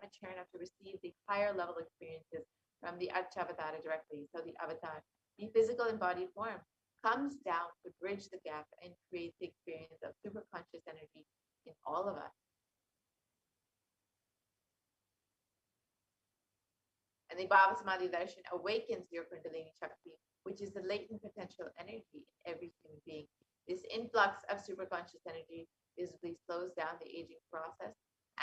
Acharna to receive the higher level experiences from the Achavadara directly. So the avatar, the physical embodied form, comes down to bridge the gap and create the experience of superconscious energy in all of us. And the Bhava Samadhi Darshan awakens your Kundalini Shakti, which is the latent potential energy in every human being. This influx of superconscious energy visibly slows down the aging process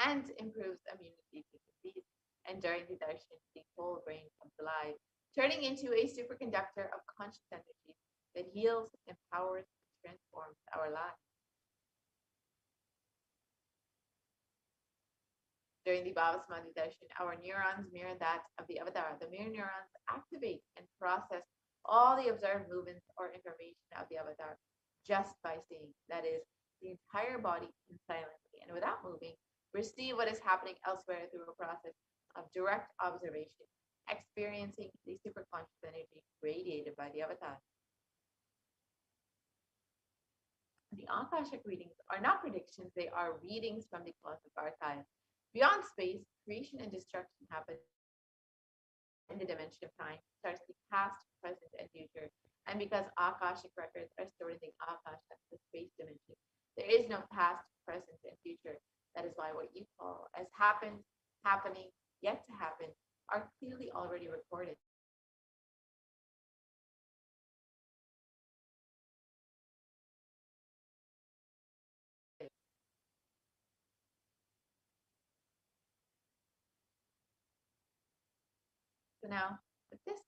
and improves immunity to disease. And during the darshan, the whole brain comes alive, turning into a superconductor of conscious energy that heals, empowers, and transforms our lives. During the Bhava Samadhi darshan, our neurons mirror that of the avatar. The mirror neurons activate and process all the observed movements or information of the avatar just by seeing. That is, the entire body can silently and without moving receive what is happening elsewhere through a process of direct observation, experiencing the superconscious energy radiated by the avatar. The Akashic readings are not predictions, they are readings from the cosmic archive. Beyond space, creation and destruction happen in the dimension of time, starts the past, present, and future. And because Akashic records are stored in the Akasha, the space dimension, there is no past, present, and future. That is why what you call as happened, happening, yet to happen are clearly already recorded. So now, with this,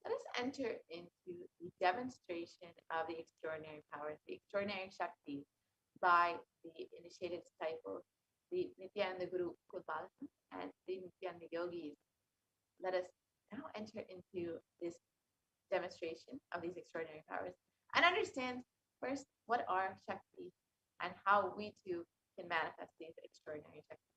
let us enter into the demonstration of the extraordinary powers, the extraordinary Shaktis by the initiated disciples, the Nithyananda Guru Kulbalasam and the Nithyananda Yogis. Let us now enter into this demonstration of these extraordinary powers and understand first what are Shaktis and how we too can manifest these extraordinary Shaktis.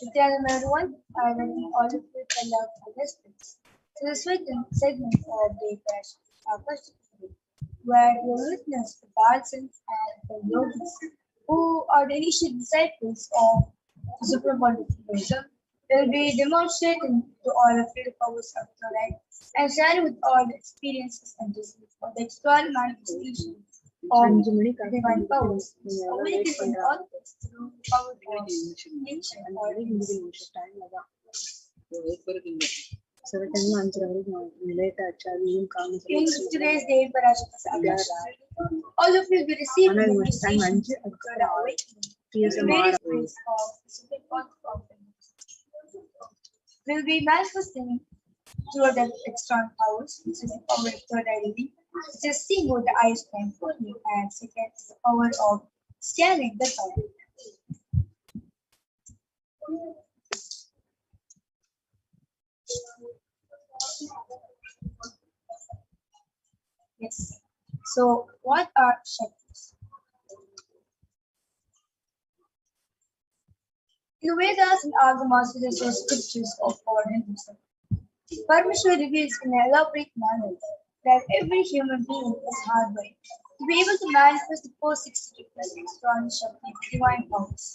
Nithyananda everyone, I welcome all of you to love and respect. To the segment of the Parashakti, where you witness the Bharatans and the yogis, who are the initial disciples of the Supreme Buddhism. Will be demonstrating to all of you the powers of the light and sharing with all the experiences and results of the external manifestations of divine powers, communicating all this through the power of nature or in today's day, Parashakti, all of you will be receiving the initiation to the awakening in various ways of the Supreme Consciousness. Will be manifesting through the external powers, which is the power of third eye reading, which is seeing with the eyes blindfolded, and second is the power of scanning the thought. Yes. So, what are Shaktis? In the Vedas and Agamas, which are scriptures of our Hinduism, Parmashiva reveals in an elaborate manner that every human being is hardwired to be able to manifest the 460 plus external Shaktis, divine powers.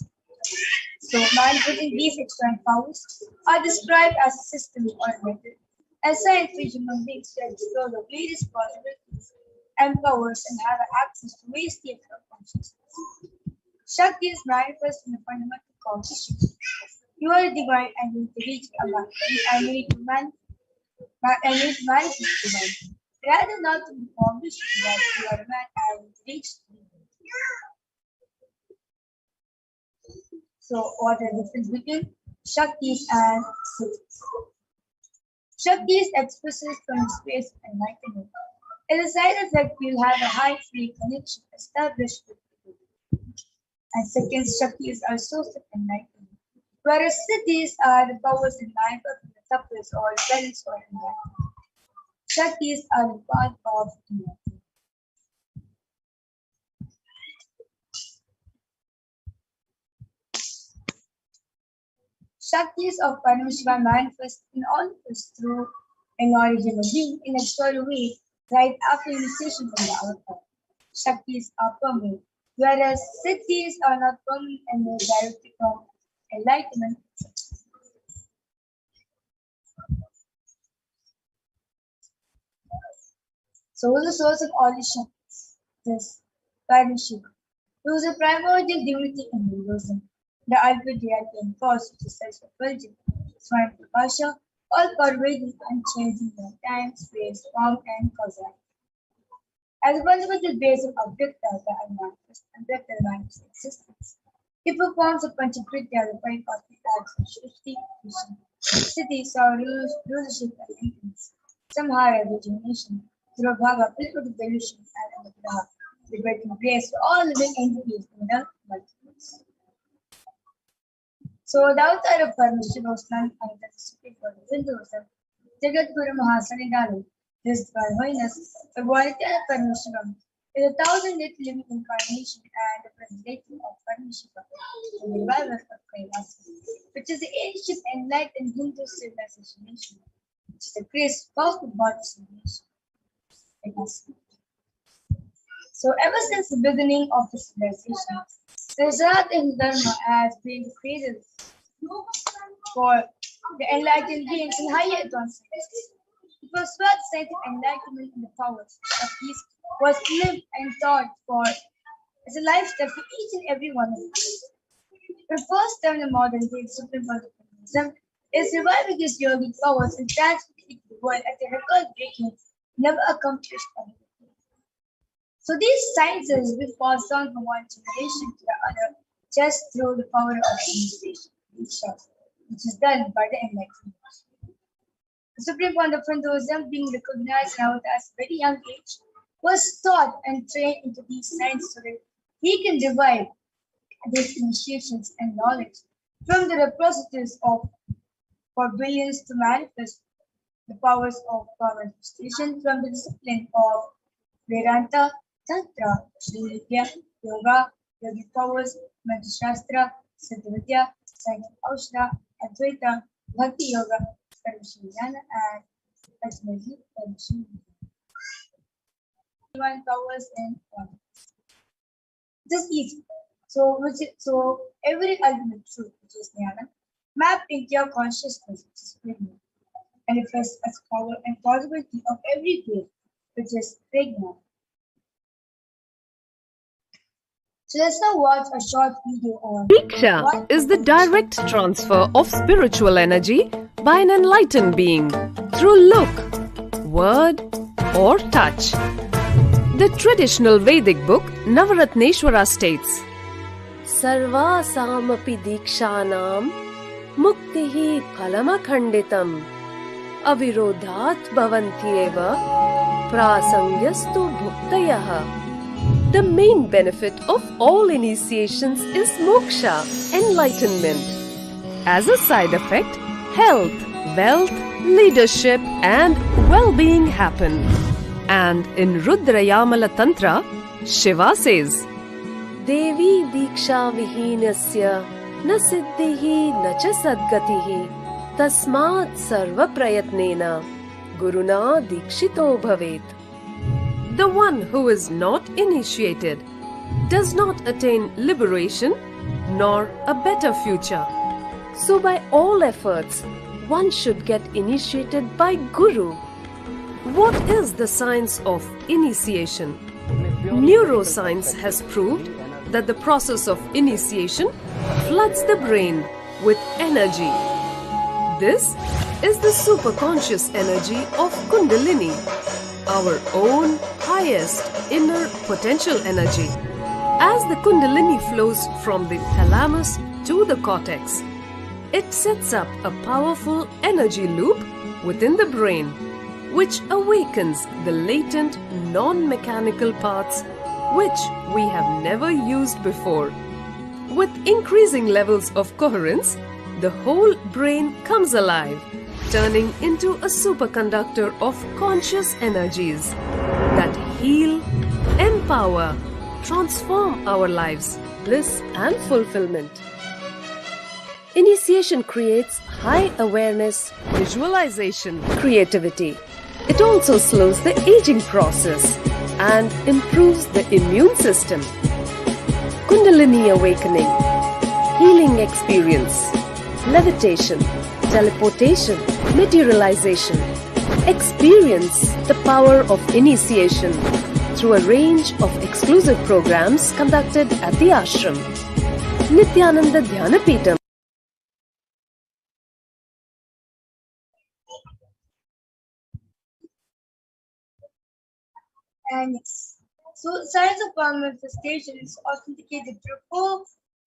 So, manifesting these external powers are described as a system or a method, assigned for human beings to explore the various possibilities and powers and have access to various states of consciousness. Shakti is manifest in the fundamental consciousness. You are divine and you need to reach Allah, and you need to manifest divine. Rather not to be published that you are a man and you reach divine. So, what is the difference between Shaktis and Siddhis? Shaktis expresses from the space of enlightenment. As a side effect, you'll have a high free connection established with people. And second, Shaktis are source of enlightenment, whereas Siddhis are the powers in life of the tapas or balance or enlightenment. Shaktis are the part of enlightenment. Shaktis of Paramashiva manifest in all of us through an original being in a external way right after initiation from the outside. Shaktis are permanent, whereas Siddhis are not permanent and may directly from enlightenment. So, who is the source of all these Shaktis? This Paramashiva, who is a primordial divinity in Hinduism, the ultimate reality and cause which is self-effulgent, Swayam Prakasha, all pervading, unchanging in time, space, form, and causality. As a fundamental base of Abhyakta, the unmanifest, Abhyakta manifest existence, he performs a Panchakritya, the five cosmic acts of Srishti, creation, Siddhi, sorrows, rulership, and influence, Samhara, regeneration, Durabhaga, physical delusion, and Anugraha, liberating grace for all living entities in the multiverse. So, the avatar of Paramashiva was none other than the Supreme Lord of Hinduism, Jagat Guru Mahasanidanu, his divine holiness, the Nithyananda Paramashivam, is a 1,000-year living incarnation and the presentation of Paramashiva, the revival of Kailasa, which is the ancient enlightened Hindu civilization nation, which is the greatest cosmic body civilization. So, ever since the beginning of the civilization, the Sanatana Dharma has been the cradle for the enlightened beings in higher advancements. It was first scientific enlightenment in the powers of peace was lived and taught for as a lifestyle for each and every one of us. The first term in modern day Supreme Buddhism is reviving his yogic powers and transmitting the world at a record-breaking, never accomplished anything. So these sciences will pass on from one generation to the other just through the power of demonstration, which is done by the enlightenment. The Supreme Court of Hinduism, being recognized now at a very young age, was taught and trained into these sciences so that he can derive these initiations and knowledge from the repositories of for billions to manifest the powers of power manifestation from the discipline of Vedanta, Tantra, Sri Vidya, Yoga, Yogic powers, Mantra Shastra, Siddha Vidya, science of Aushra, Advaita, Bhakti Yoga, Paramashivoham, and ultimately Paramashivoham. One powers and just easy. So every ultimate truth, which is Jnana, mapped into your consciousness, which is Prajna, manifests as power and possibility of every grade, which is Prajna. So let's now watch a short video on Diksha what is the direct transfer of spiritual energy by an enlightened being through look, word, or touch. The traditional Vedic book Navaratneshwara states, Sarvasamapi dikshanam muktihi phalamakhanditam avirodhat bhavantyeva prasangyastu bhuktayah. The main benefit of all initiations is moksha, enlightenment. As a side effect, health, wealth, leadership and well-being happen. And in Rudrayamala Tantra, Shiva says, Devi diksha vihinasya na siddhihi na cha sadgatihi tasmat sarva prayatnena guruna dikshito bhavet. The one who is not initiated does not attain liberation nor a better future. So by all efforts, one should get initiated by Guru. What is the science of initiation? Neuroscience has proved that the process of initiation floods the brain with energy. This is the superconscious energy of Kundalini, our own highest inner potential energy. As the Kundalini flows from the thalamus to the cortex, it sets up a powerful energy loop within the brain, which awakens the latent non-mechanical parts which we have never used before. With increasing levels of coherence, the whole brain comes alive, turning into a superconductor of conscious energies that heal, empower, transform our lives, bliss and fulfillment. Initiation creates high awareness, visualization, creativity. It also slows the aging process and improves the immune system. Kundalini awakening, healing experience, levitation, teleportation, materialization. Experience the power of initiation through a range of exclusive programs conducted at the ashram. Nithyananda Paramashivam. and so science of power manifestation is authenticated through 4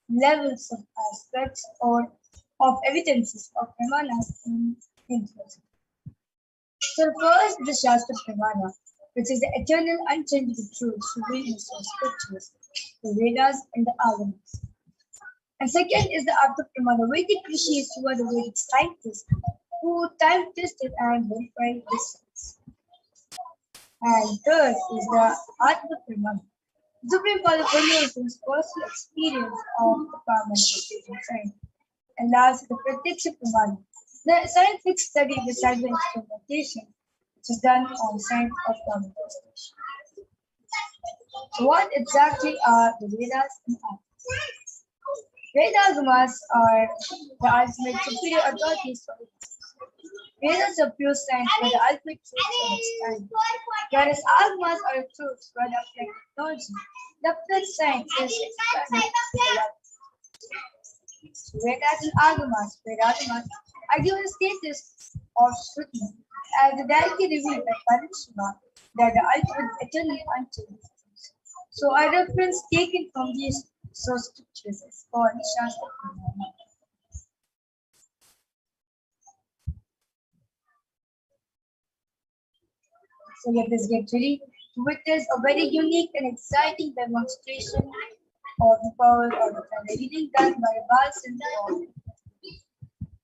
levels of aspects or of evidences of Pramana in interest. So the first is the Shastra Pramana, which is the eternal unchangeable truths revealed in the scriptures, the Vedas and the Agamas. And second is the Artha Pramana, Vedic rishis who are the Vedic scientists who time tested and verified this science. And third is the Atma Pramana, Supreme Father Paramashivoham's personal experience of the power manifestation science. And last is the Pratyaksha Pramana, the scientific study beside the experimentation, which is done on science of power manifestation. So what exactly are the Vedas and Agamas? Vedas are the ultimate superior authorities for it. Vedas are pure science where the ultimate truths are explained, whereas Agamas are truths where the applied technology, the applied science is explained to the life. Vedas and Agamas are given a status of Shruti as the directly revealed by Paramashivoham that the ultimate eternally unchanged. So a reference taken from these source scriptures is called Shastra Pramana. So let us get ready to witness a very unique and exciting demonstration of the power of the planet, reading done by Bal Sindhu.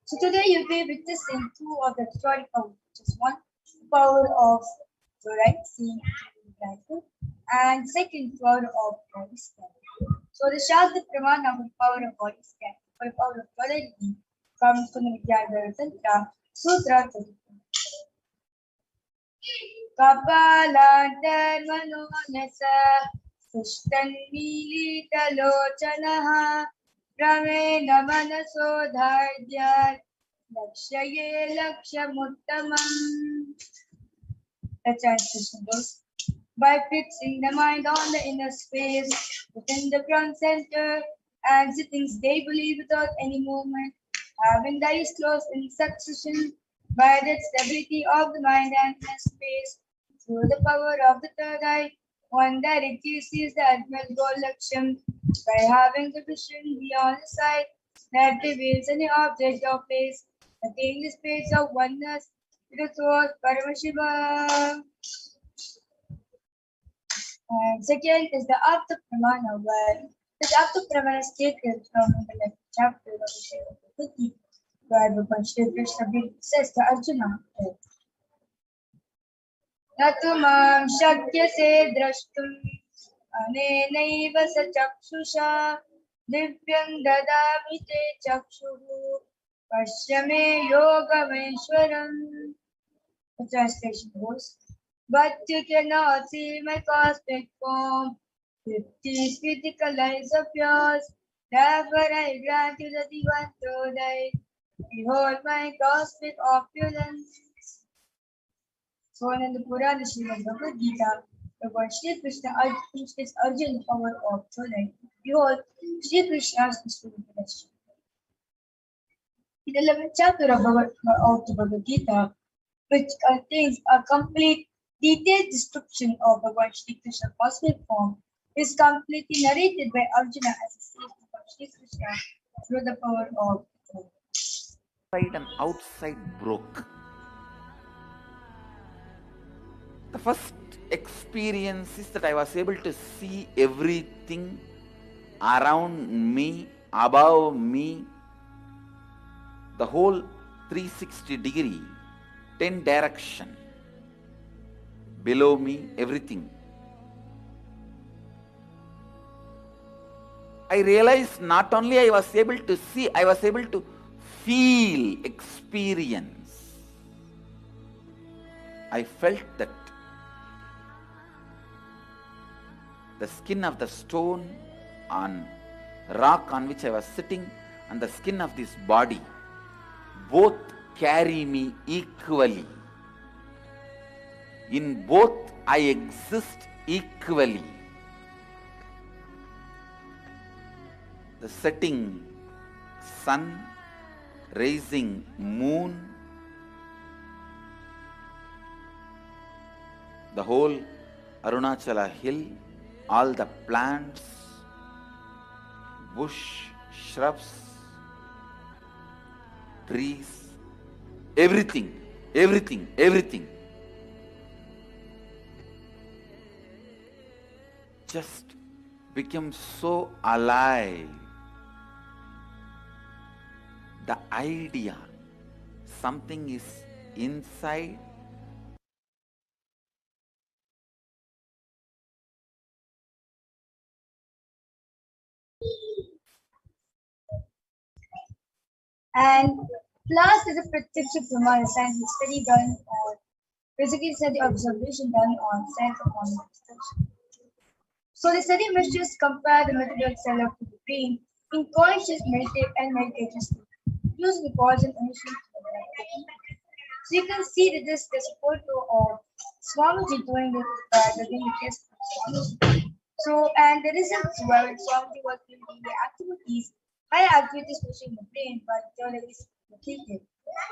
So today you'll be witnessing 2 of the historical which is one, the power of fluoride, seeing brightly, and second, power of body scan. So the Shastra Pramana with power of body scan. for the power of polarity comes from the Nithyananda Tantra, Sutra 34. कपालान्तर्मनोनसा सुष्ठन्मीलितलोचनः भ्रमेण मनसो धार्यात् लक्ष्ये लक्ष्यमुत्तमम्. The translation goes, by fixing the mind on the inner space within the front center and sitting stably without any movement, having the eyes closed in succession, by that stability of the mind and inner space, through the power of the third eye, one directly sees the ultimate goal Laksham, by having the vision beyond the sight that reveals any object or place, attain the space of oneness with the source Paramashivoham. And second is the Apta Pramana, where this Apta Pramana is taken from the next chapter of the Paramashivoham, where Bhagwan Shri Krishna says to Arjuna, Natumam shakyase drashtum anenaiva sa chakshusha divyam dadami te chakshuhu pashyame yogameshwaram. The translation goes, but you cannot see my cosmic form with these physical eyes of yours. Therefore I grant you the divine tonight. Behold my cosmic opulence. So in the Purana Srimad Bhagavad Gita, Lord Shri Krishna teaches Arjuna the power of tonight. Behold, Shri Krishna's Vishnu. In the 11th chapter of the Bhagavad Gita, which contains a complete detailed description of Bhagwan Shri Krishna's cosmic form, is completely narrated by Arjuna as he sees Bhagwan Shri Krishna through the power of God. Inside and outside broke. The first experience is that I was able to see everything around me, above me, the whole 360 degree, 10 direction, below me, everything. I realized not only I was able to see, I was able to feel, experience. I felt that the skin of the stone on rock on which I was sitting and the skin of this body both carry me equally. In both I exist equally. The setting sun, rising moon, the whole Arunachala hill, all the plants, bush, shrubs, trees, everything, everything, everything. Just became so alive. The idea, something is inside, and last is a practical Pramana, scientific study done on physical study observation done on science of manifestation. So the study must just compare the method cell of the brain in conscious meditative and meditative state, using the cause and emission. So you can see that this is a photo of Swamiji doing the test. So and the results were when Swamiji was doing the activities, higher activities pushing the brain, but the other is located.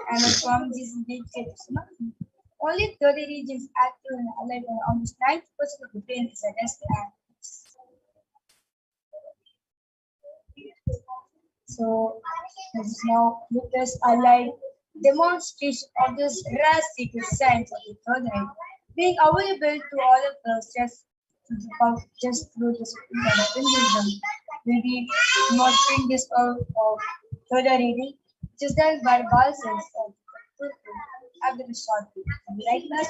And when Swamiji is meditative samadhi, only 30 regions active and alive, and almost 90% of the brain is at rest and so this is now Lucas alive demonstration of this rare secret science of the third eye being available to all of us just through this Hinduism. We'll be demonstrating this of third eye reading, which is done by Balsas after the short video. Right, guys?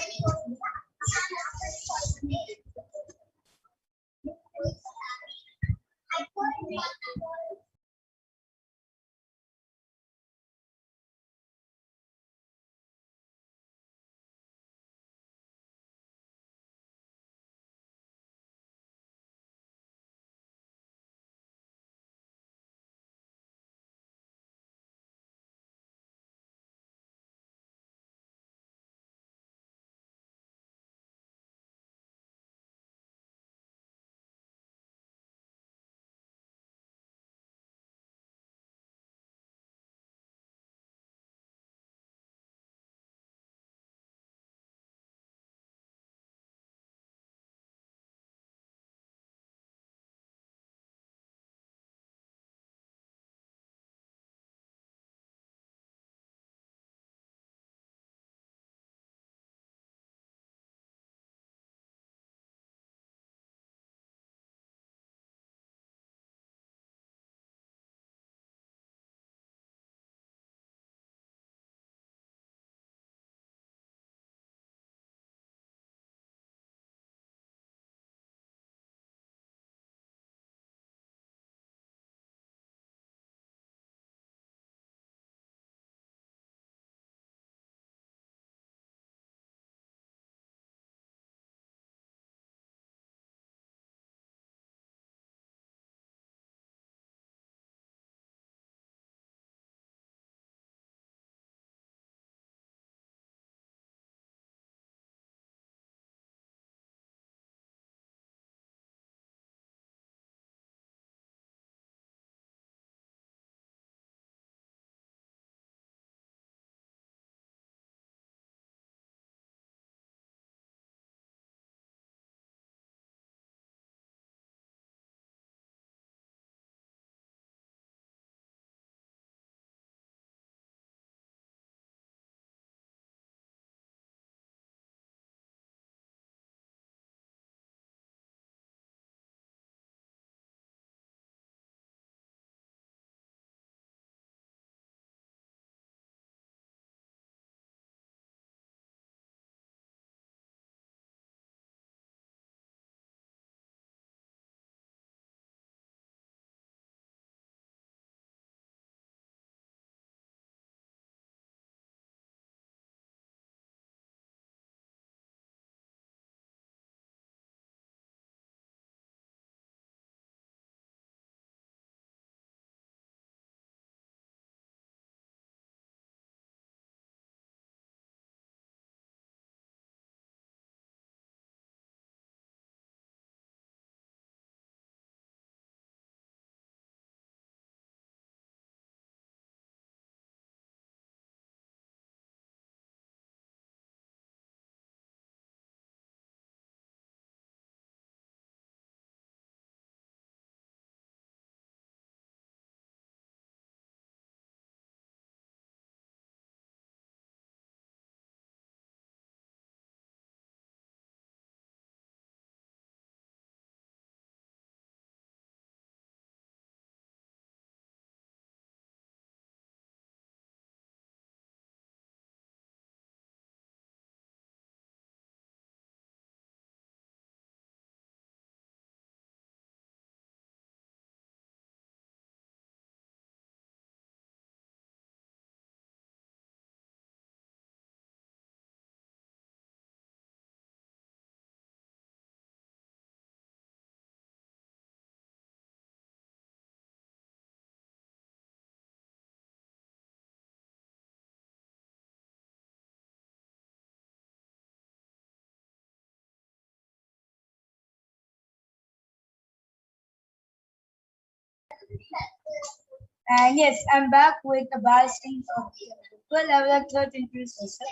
And yes, I'm back with the balancing of the 12 level third introduce myself.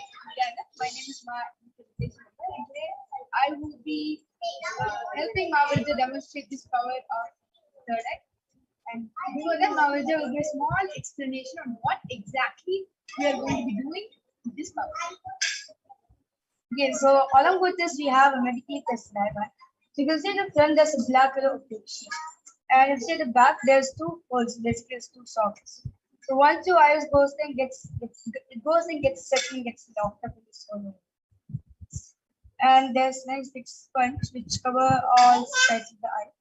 My name is Ma, and today I will be helping Mahavir to demonstrate this power of third eye. And before that, Mahavir will give a small explanation on what exactly we are going to be doing with this power. Okay, so along with this, we have a medically tested diagram. So you can see the front, there's a black color of the sheet. And if you see the back, there's two holes, basically it's two sockets. So once your iris goes in, it goes and gets set and gets locked up in this hole. And there's nice big sponge which cover all sides of the eye.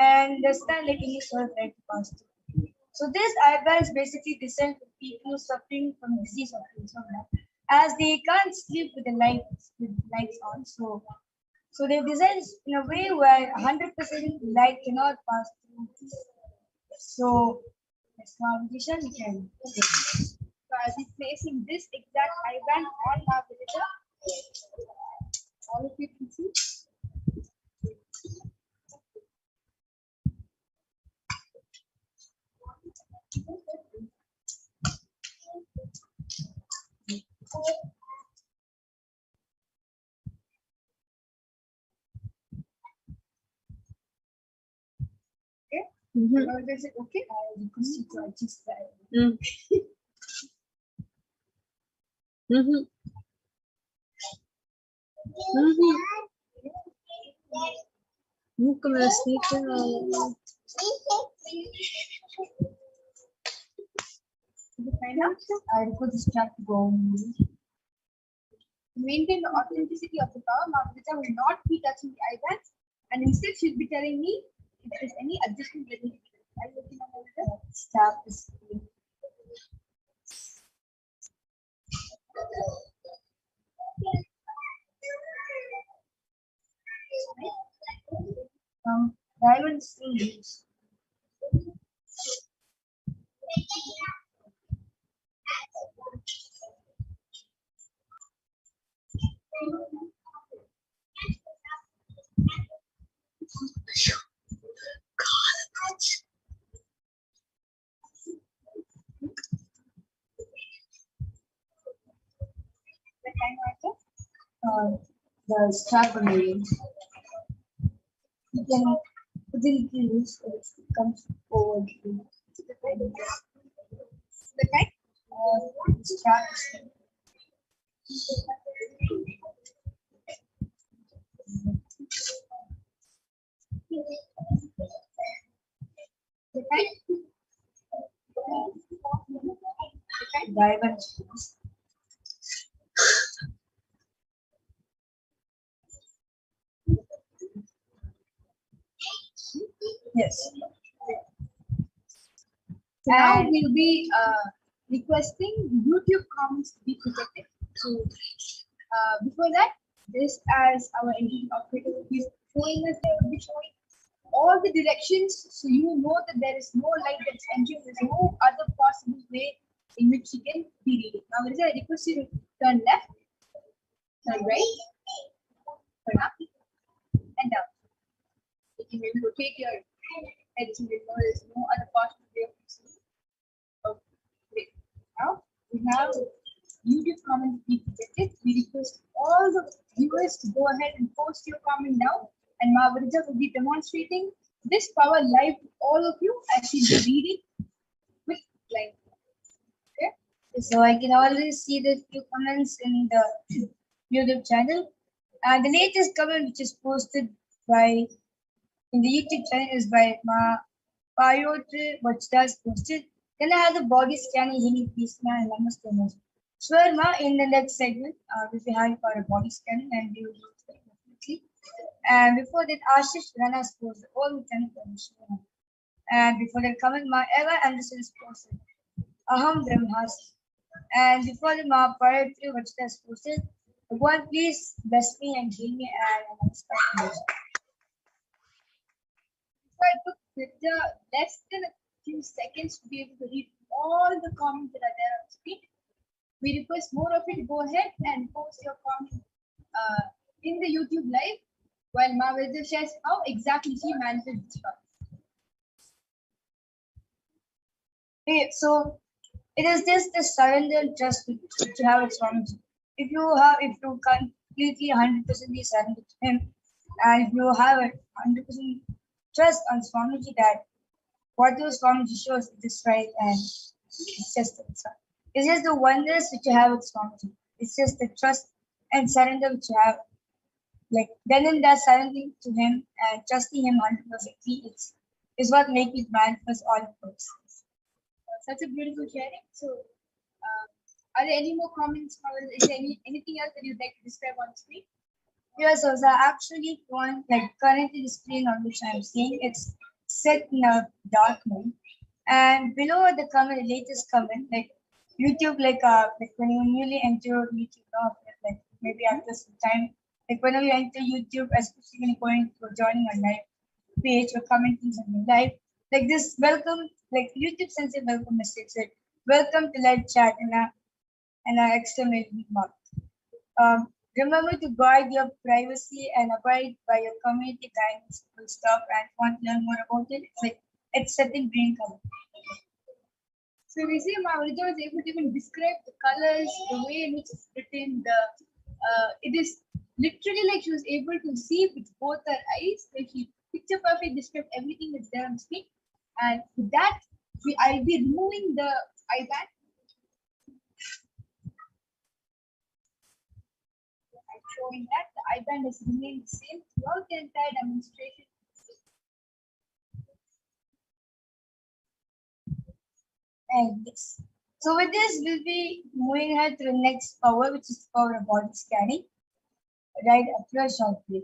And there's not like any sort of light to pass through. So this eye band is basically designed for people suffering from disease of insomnia, as they can't sleep with the lights on. So they designed in a way where 100% light cannot pass through. So that's now vision we can. Okay. So as he's placing this exact eye band on our visitor, all of you can see. Okay. Is it okay? I request you to adjust that. I request this track to go. To maintain the authenticity of the power, Mahavita will not be touching the eye bands, and instead she'll be telling me if there's any adjustment that needs to be done. Are you looking at Mahavita? Stop this. Diamonds still use. The strap on the wings. You can put it in use if it comes over the kind strap. The kind diamond. Yes. Now we'll be requesting YouTube comments to be protected. So before that, this as our engine operator is showing us, they will be showing all the directions, so you know that there is no light that's entering. There's no other possible way in which you can be reading. Now, I request you to turn left, turn right, turn up, and down. You can maybe rotate your head so you know there's no other possible way of seeing. Okay. Now we have YouTube comments be protected. We request all the viewers to go ahead and post your comment now. And Mahavarija will be demonstrating this power live to all of you as she's reading with live. Okay. So I can already see the few comments in the YouTube channel. And the latest comment which is posted by in the YouTube channel is by Ma Payotre, which does posted. Can I have the body scanning healing piece now and namaste. Sure, Ma, in the next segment, we'll be having for a body scanning and we will do it definitely. And before that, Ashish Rana posted all the 10 Paramashivoham. And before that, comment, Ma Eva Anderson posted Aham Brahmas. And before the Ma Payotre, which does posted, Bhagwan, please bless me and heal me and namaste. So I took less than a few seconds to be able to read all the comments that are there on the screen. We request more of you to go ahead and post your comment in the YouTube live while Mahavir shares how exactly she manages this process. Okay, so it is just the surrender and trust which you have with Swamiji. If you completely 100% surrender to him, and if you have a 100% trust on Swamiji that whatever Swamiji shows it is right and it's just the oneness which you have with Swamiji. It's just the trust and surrender which you have. Like then and that surrendering to him and trusting him 100% is what makes it manifest all of us. Such a beautiful sharing. So, are there any more comments, or is there anything else that you'd like to describe on screen? Yes, so the actually one like currently the screen on which I'm seeing it's set in a dark mode, and below the comment, the latest comment, like YouTube, like when you newly enter YouTube, like maybe after some time, like whenever you enter YouTube, especially when you're going to joining a live page or commenting something live, like this welcome, like YouTube sends a welcome message, like welcome to live chat and a exclamation mark. Remember to guard your privacy and abide by your community guidance full stop and want to learn more about it. It's like it's set in green color. So we see Maurita was able to even describe the colors, the way in which it's written. It is literally like she was able to see with both her eyes. Like she picture perfect described everything that's there on screen. And with that, I'll be removing the iPad. I'm showing that the iPad has remained the same throughout the entire demonstration. And yes. So with this, we'll be moving ahead to the next power, which is the power of body scanning. Right after a short break.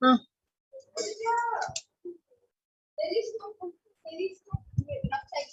There is no enough time.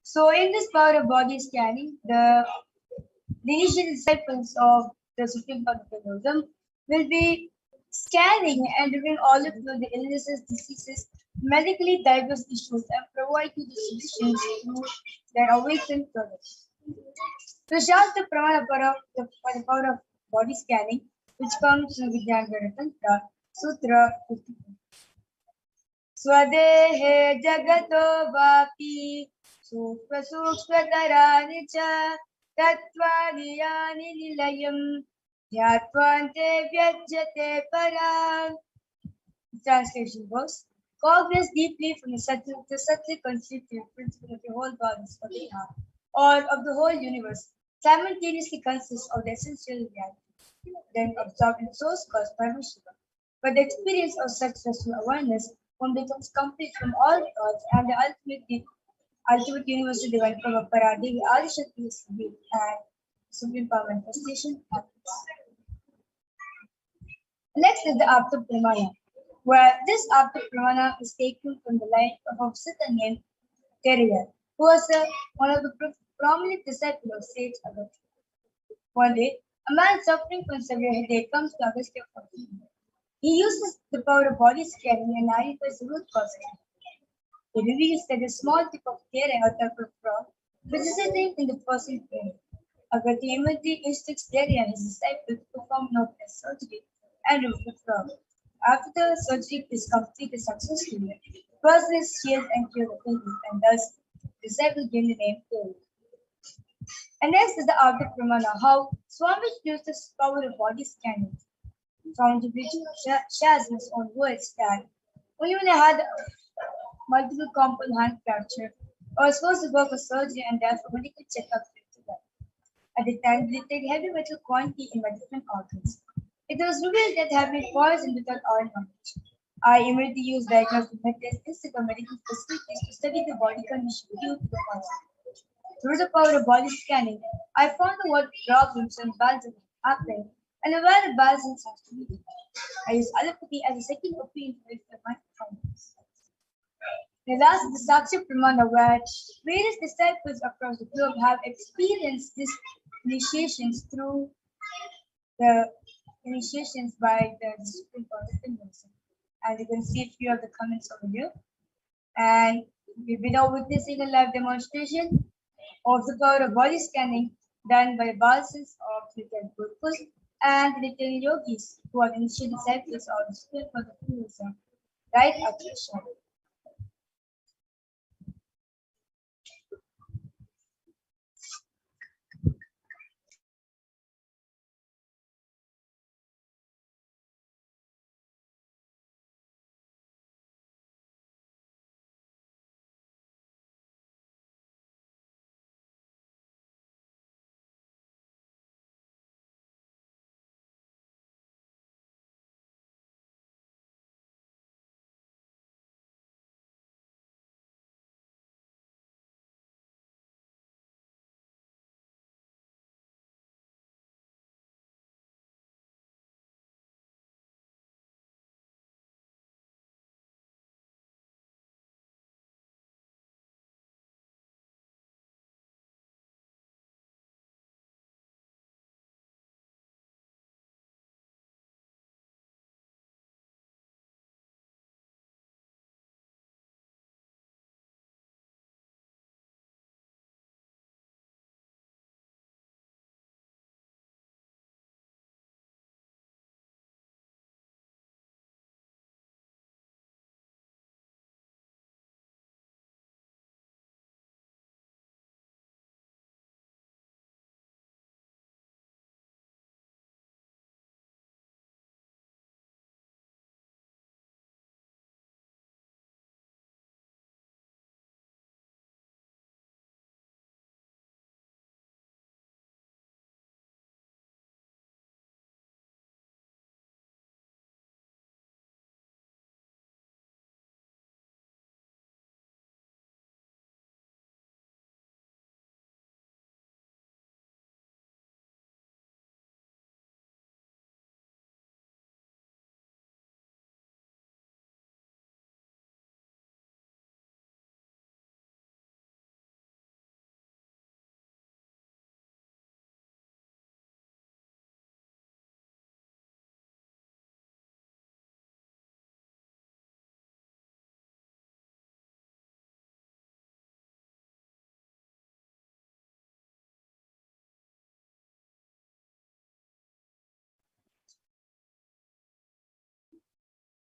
So in this power of body scanning, the initial disciples of the Supreme Court of Hinduism will be scanning and reviewing all of the illnesses, diseases, medically diverse issues, and provide you the solutions to their awakened products. So Shastra Pramana for the power of body scanning, which comes from Vijnana Tantra, Sutra 54. स्वदेहे जगतो वापि सूक्ष्मसूक्ष्मतराणि च तत्त्वानि यानि निलयम् ध्यात्वान्ते व्यज्यते पराम्. Translation goes, cognizant deeply from the subtly constitutive principle of the whole body of the heart, or of the whole universe, simultaneously consists of the essential reality, then absorbed in source cause Paramashivoham. But the experience of such restful awareness one becomes complete from all thoughts, and the ultimate universal divine power of Paradevi Adishakti is revealed, and supreme power manifestation happens. Next is the Apta Pramana, where this Apta Pramana is taken from the life of a sister named Teriyar, who was one of the prominent disciples of sage Agastya. One day, a man suffering from severe headache comes to Agastya for treatment. He uses the power of body scanning and identifies the root cause. He reveals that a small tip of hair or type of frog which is sitting in the person's brain. Agastya immediately instructs Teriyar and his disciple to perform an open surgery and remove the frog. After the surgery is completed successfully, the person is healed and cured of illness, and thus the disciple gained the name Teriyar. And next is the Abda Pramana, how Swami used this power of body scanning, found to which shares in his own words that only when I had multiple compound hand fracture, I was forced to go for surgery and therefore medical checkup to that. At the time, they detected heavy metal quantity in my different organs. It was revealed that I had been poisoned without our knowledge. I immediately used diagnostic methods instead of medical facilities to study the body condition due to the poison. Through the power of body scanning, I found out what problems and balances happening and where the balance has to be. I use allopathy as a second opinion to verify my findings. The last is the Sakshi Pramana, where various disciples across the globe have experienced these initiations through the initiations by the Supreme Court of Hinduism. As you can see a few of the comments over here. And we've been now witnessing a live demonstration of the power of body scanning done by Balsins of Nityan Gurukul and the Nityan Yogis who are initial disciples of the Supreme Court of Hinduism, right Akashic.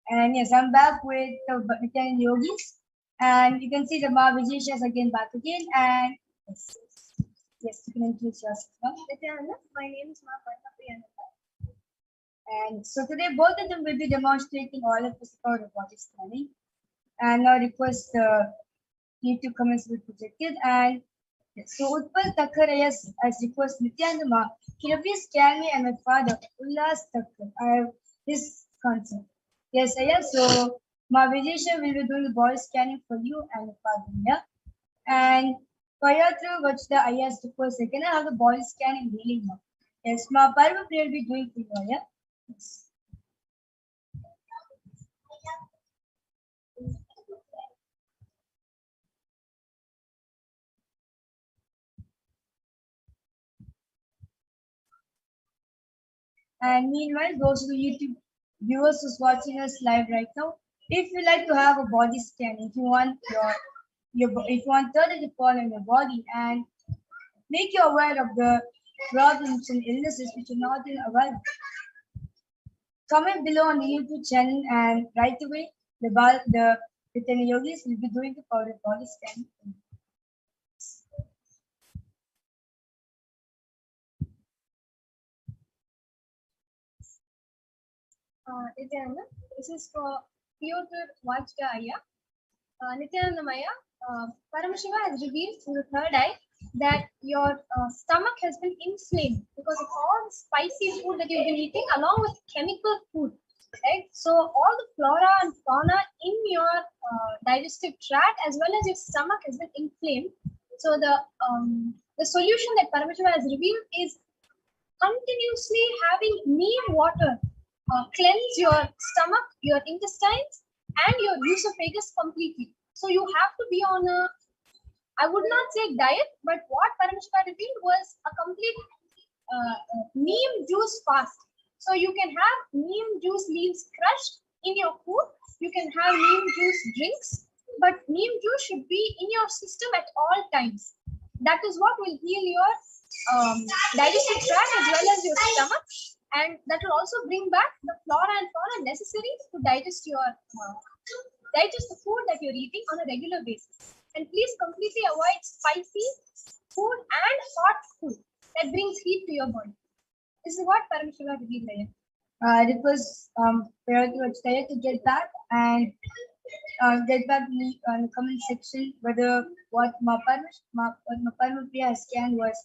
And yes, I'm back with the Nithyananda yogis. And you can see the Mahavijaya is again back again. And yes, you can introduce yourself now. Nithyananda, my name is Parashakti. And so today both of them will be demonstrating all of us about the body scanning. And now request you to commence with projected. And so Utpal Thakkar as request Nithyananda Ma, can you please scan me and my father, Ullas Thakkar? I have this concern. Yes, Ayah. So Mahavijaya will be doing the body scanning for you and your father. Yeah. And Payatra Vachda Ayah's request, can I have the body scanning healing now? Yes, Ma Parva will be doing for you, Ayah. Yes. And meanwhile, those of the YouTube viewers who's watching us live right now, if you like to have a body scan, if you want if you want third to fall in your body and make you aware of the problems and illnesses which are not in aware, comment below on the YouTube channel and right away the Nithyananda yogis will be doing the body scan. Nithyananda, this is for Pyotr Vajraya. Nithyananda Maya, Paramashiva has revealed through the third eye that your stomach has been inflamed because of all the spicy food that you've been eating along with chemical food. Right? So all the flora and fauna in your digestive tract as well as your stomach has been inflamed. So the solution that Paramashiva has revealed is continuously having neem water cleanse your stomach, your intestines, and your esophagus completely. So you have to be on a, I would not say diet, but what Paramashiva revealed was a complete neem juice fast. So you can have neem juice leaves crushed in your food. You can have neem juice drinks, but neem juice should be in your system at all times. That is what will heal your digestive tract as well as your stomach, and that will also bring back the flora and fauna necessary to digest the food that you're eating on a regular basis. And please completely avoid spicy food and hot food that brings heat to your body. This is what Paramashiva revealed here. It was to get back and get back in the comment section whether what Maparma Priya scanned was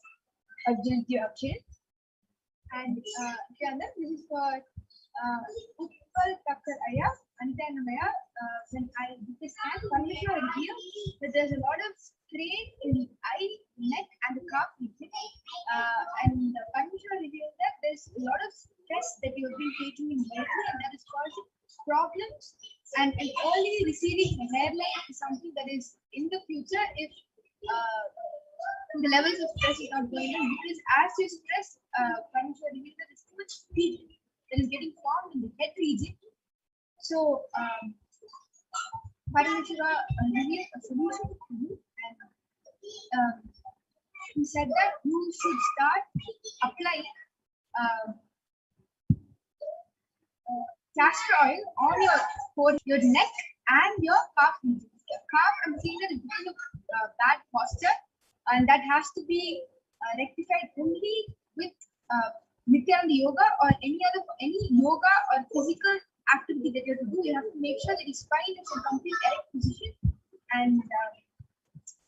absolutely accurate. And this is for Utpal Thakkar Ayah, Nithyananda Maya. When I did this scan, Paramashiva revealed that there's a lot of strain in the eye, neck, and the calf region. And Paramashiva revealed that there's a lot of stress that you've been taking in lately, and that is causing problems. And an early receding hairline is something that is in the future if the levels of stress is not going on, because as you stress, Paramashiva revealed that there's too much heat that is getting formed in the head region. So Paramashiva revealed a solution to you, and he said that you should start applying castor oil on your neck and your calf region. Your calf, I'm seeing that is because of bad posture, and that has to be rectified only with Nithyananda yoga or any yoga or physical activity that you have to do. You have to make sure that his spine is in complete erect position. And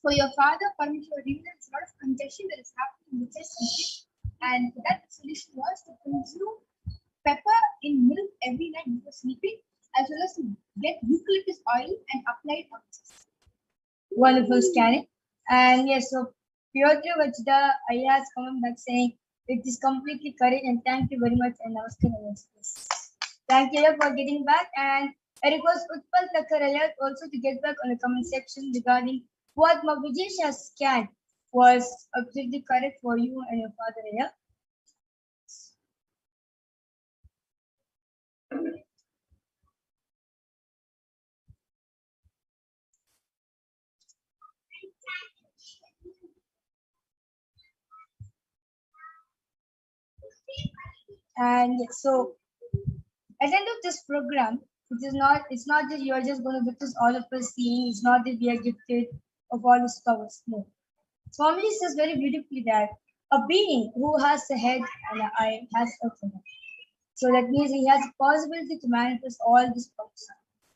for your father, Paramashiva revealed there's a lot of congestion that is happening in the chest region, and that solution was to consume pepper in milk every night before sleeping, as well as to get eucalyptus oil and apply it on the chest. Wonderful scanning. And yes, so Pyotr Vajda Ayah has come back saying it is completely correct, and thank you very much. And Namaskar. Thank you for getting back. And I request Utpal Thakkar Ayah also to get back on the comment section regarding what Mahavijaya scan was absolutely correct for you and your father Ayah. And so at the end of this program, It's not that you're just going to witness all of us seeing. It's not that we are gifted of all these powers. No. Swamiji says very beautifully that a being who has a head and an eye has a head. So that means he has the possibility to manifest all these powers.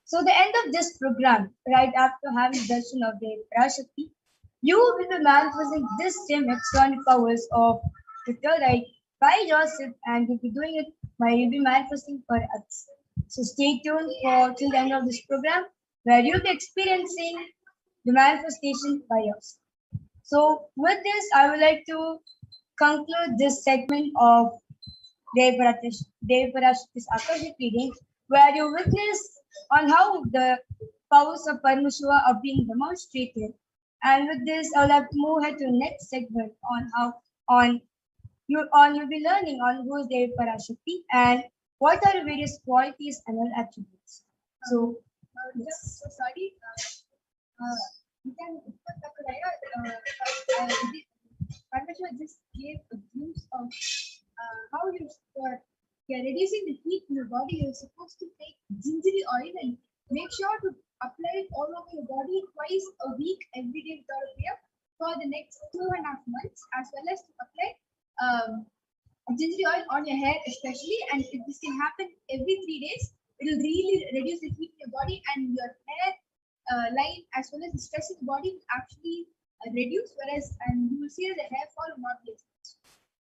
So the end of this program, right after having darshan of the Parashakti, you will be manifesting this same external powers of the third eye by yourself, and you'll be doing it by you'll be manifesting for others. So stay tuned for till the end of this program, where you'll be experiencing the manifestation by yourself. So with this, I would like to conclude this segment of Devarash's Akashic reading, where you witness on how the powers of Paramashiva are being demonstrated. And with this, I will have to move ahead to the next segment on how you'll be learning on who is Devi Parashakti and what are the various qualities and attributes. So, Just so sorry. You can Parashakti just gave a glimpse of how you're reducing the heat in your body. You're supposed to take gingery oil and make sure to apply it all over your body twice a week, every day without a fail, for the next 2.5 months, as well as to apply gingery oil on your hair, especially. And if this can happen every 3 days, it will really reduce the heat in your body, and your hair line as well as the stress in the body will actually reduce. And you will see that the hair fall will not be as much.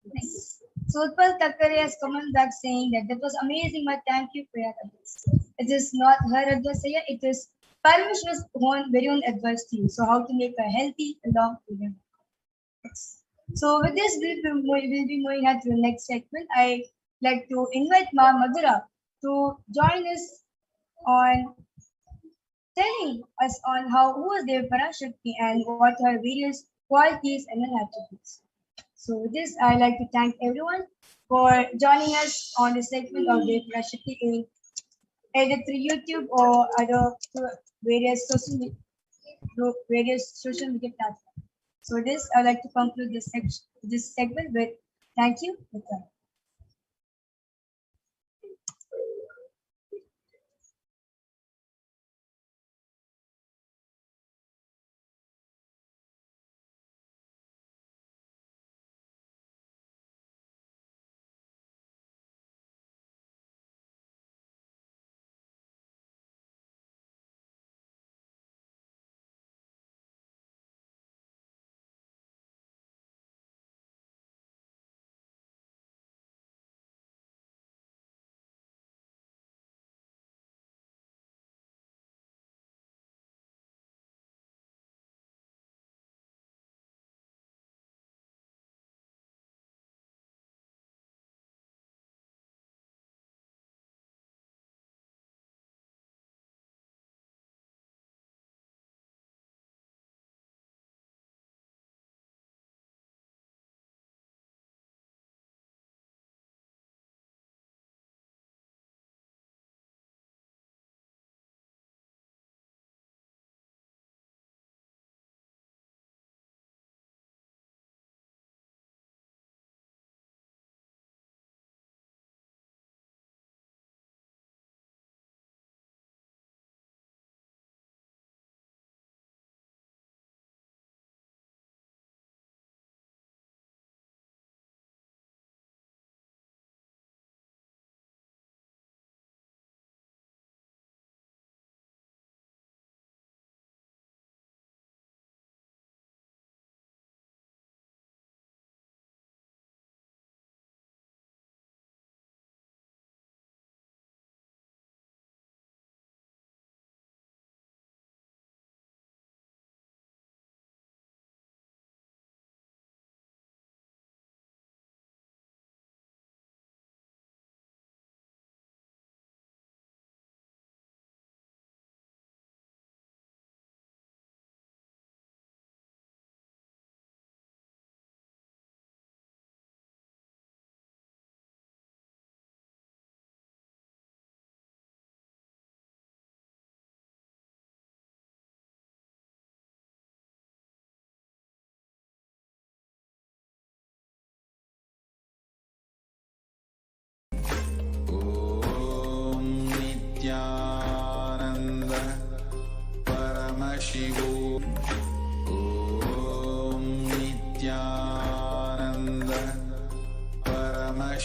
Thank you. So Utpal Takkare has come back saying that was amazing, but thank you for your advice. It is not her advice here, it is Parmeshwar's very own advice to you. So how to make a healthy, long living. So with this, we'll be moving on to the next segment. I like to invite Ma Madhura to join us on telling us on who is Devi Parashakti and what are various qualities and attributes. So with this, I like to thank everyone for joining us on this segment of Devi Parashakti, either through YouTube or other through various social media platforms. So this, I like to conclude this segment with thank you. Goodbye.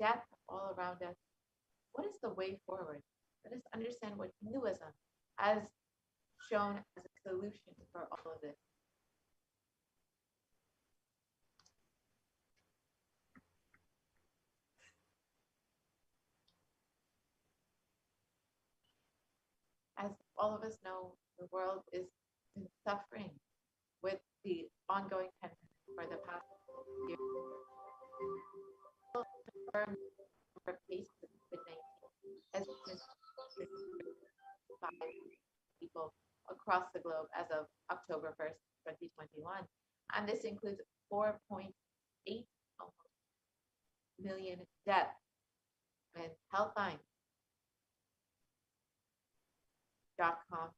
death all around us, what is the way forward? Let us understand what Hinduism has shown as a solution for all of this. As all of us know, the world is suffering with the ongoing pandemic for the past year. Confirmed number of cases of COVID-19 has been 5 people across the globe as of October 1st, 2021. And this includes 4.8 million deaths. And Healthline.com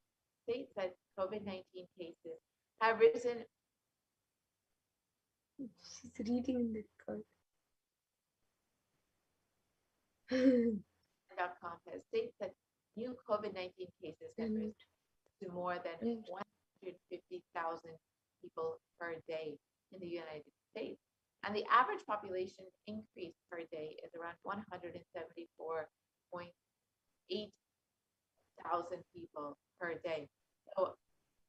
states that COVID-19 cases have risen. She's reading in the record. Has states that new COVID-19 cases have risen to more than 150,000 people per day in the United States. And the average population increase per day is around 174.8 thousand people per day. So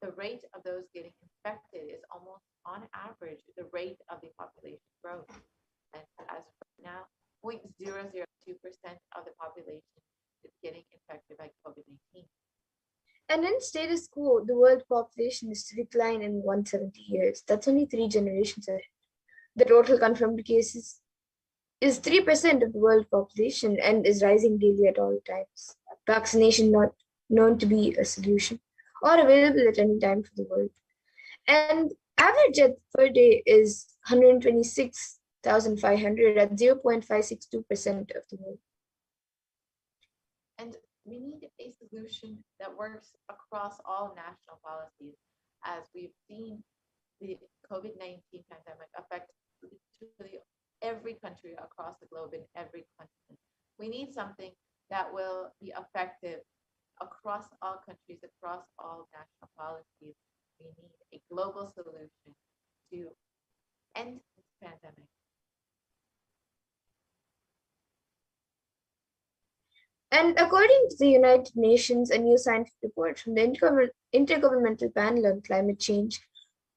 the rate of those getting infected is almost on average the rate of the population growth. And as of right now, 0.002% of the population is getting infected by COVID-19. And in status quo, the world population is to decline in 170 years. That's only 3 generations ahead. The total confirmed cases is 3% of the world population and is rising daily at all times. Vaccination not known to be a solution or available at any time for the world. And average death per day is 126,500 at 0.562% of the world. And we need a solution that works across all national policies, as we've seen the COVID-19 pandemic affect literally every country across the globe in every continent. We need something that will be effective across all countries, across all national policies. We need a global solution to end this pandemic. And according to the United Nations, a new scientific report from the Intergovernmental Panel on Climate Change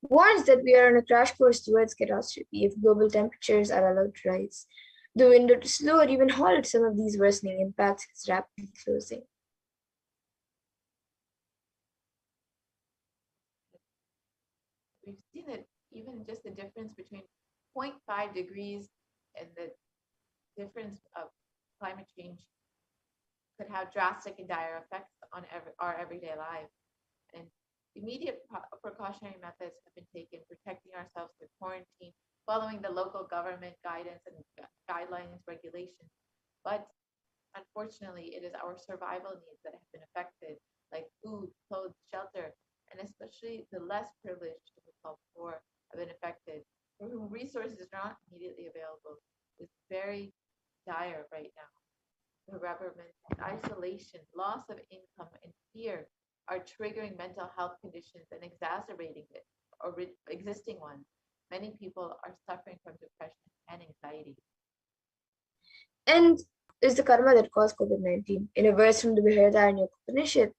warns that we are on a crash course towards catastrophe if global temperatures are allowed to rise. The window to slow or even halt some of these worsening impacts is rapidly closing. We've seen that even just the difference between 0.5 degrees and the difference of climate change could have drastic and dire effects on our everyday lives. And immediate precautionary methods have been taken, protecting ourselves through quarantine, following the local government guidance and guidelines, regulations. But unfortunately, it is our survival needs that have been affected, like food, clothes, shelter, and especially the less privileged, who we call poor, have been affected, for whom resources are not immediately available. It's very dire right now. The government, isolation, loss of income, and fear are triggering mental health conditions and exacerbating it, or existing ones. Many people are suffering from depression and anxiety. And is the karma that caused COVID-19. In a verse from the Brihadaranyaka Upanishad,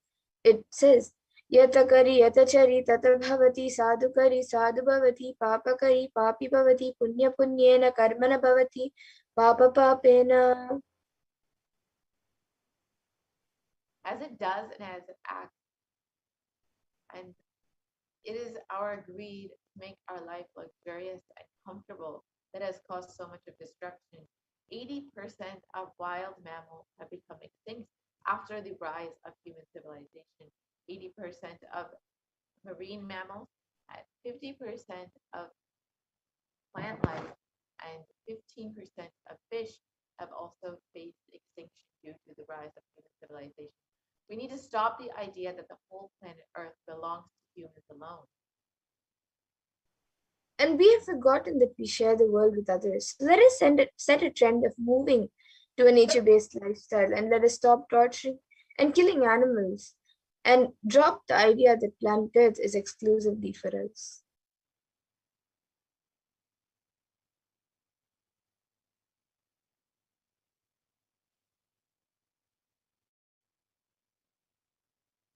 it says, Yata kari yata chari tata bhavati sadhu kari sadhu bhavati papa kari papi bhavati punya punyena karmana bhavati papa papena. As it does and as it acts. And it is our greed to make our life luxurious and comfortable that has caused so much of destruction. 80% of wild mammals have become extinct after the rise of human civilization. 80% of marine mammals, 50% of plant life, and 15% of fish have also faced extinction due to the rise of human civilization. We need to stop the idea that the whole planet Earth belongs to humans alone. And we have forgotten that we share the world with others. So let us set a trend of moving to a nature-based lifestyle, and let us stop torturing and killing animals and drop the idea that planet Earth is exclusively for us.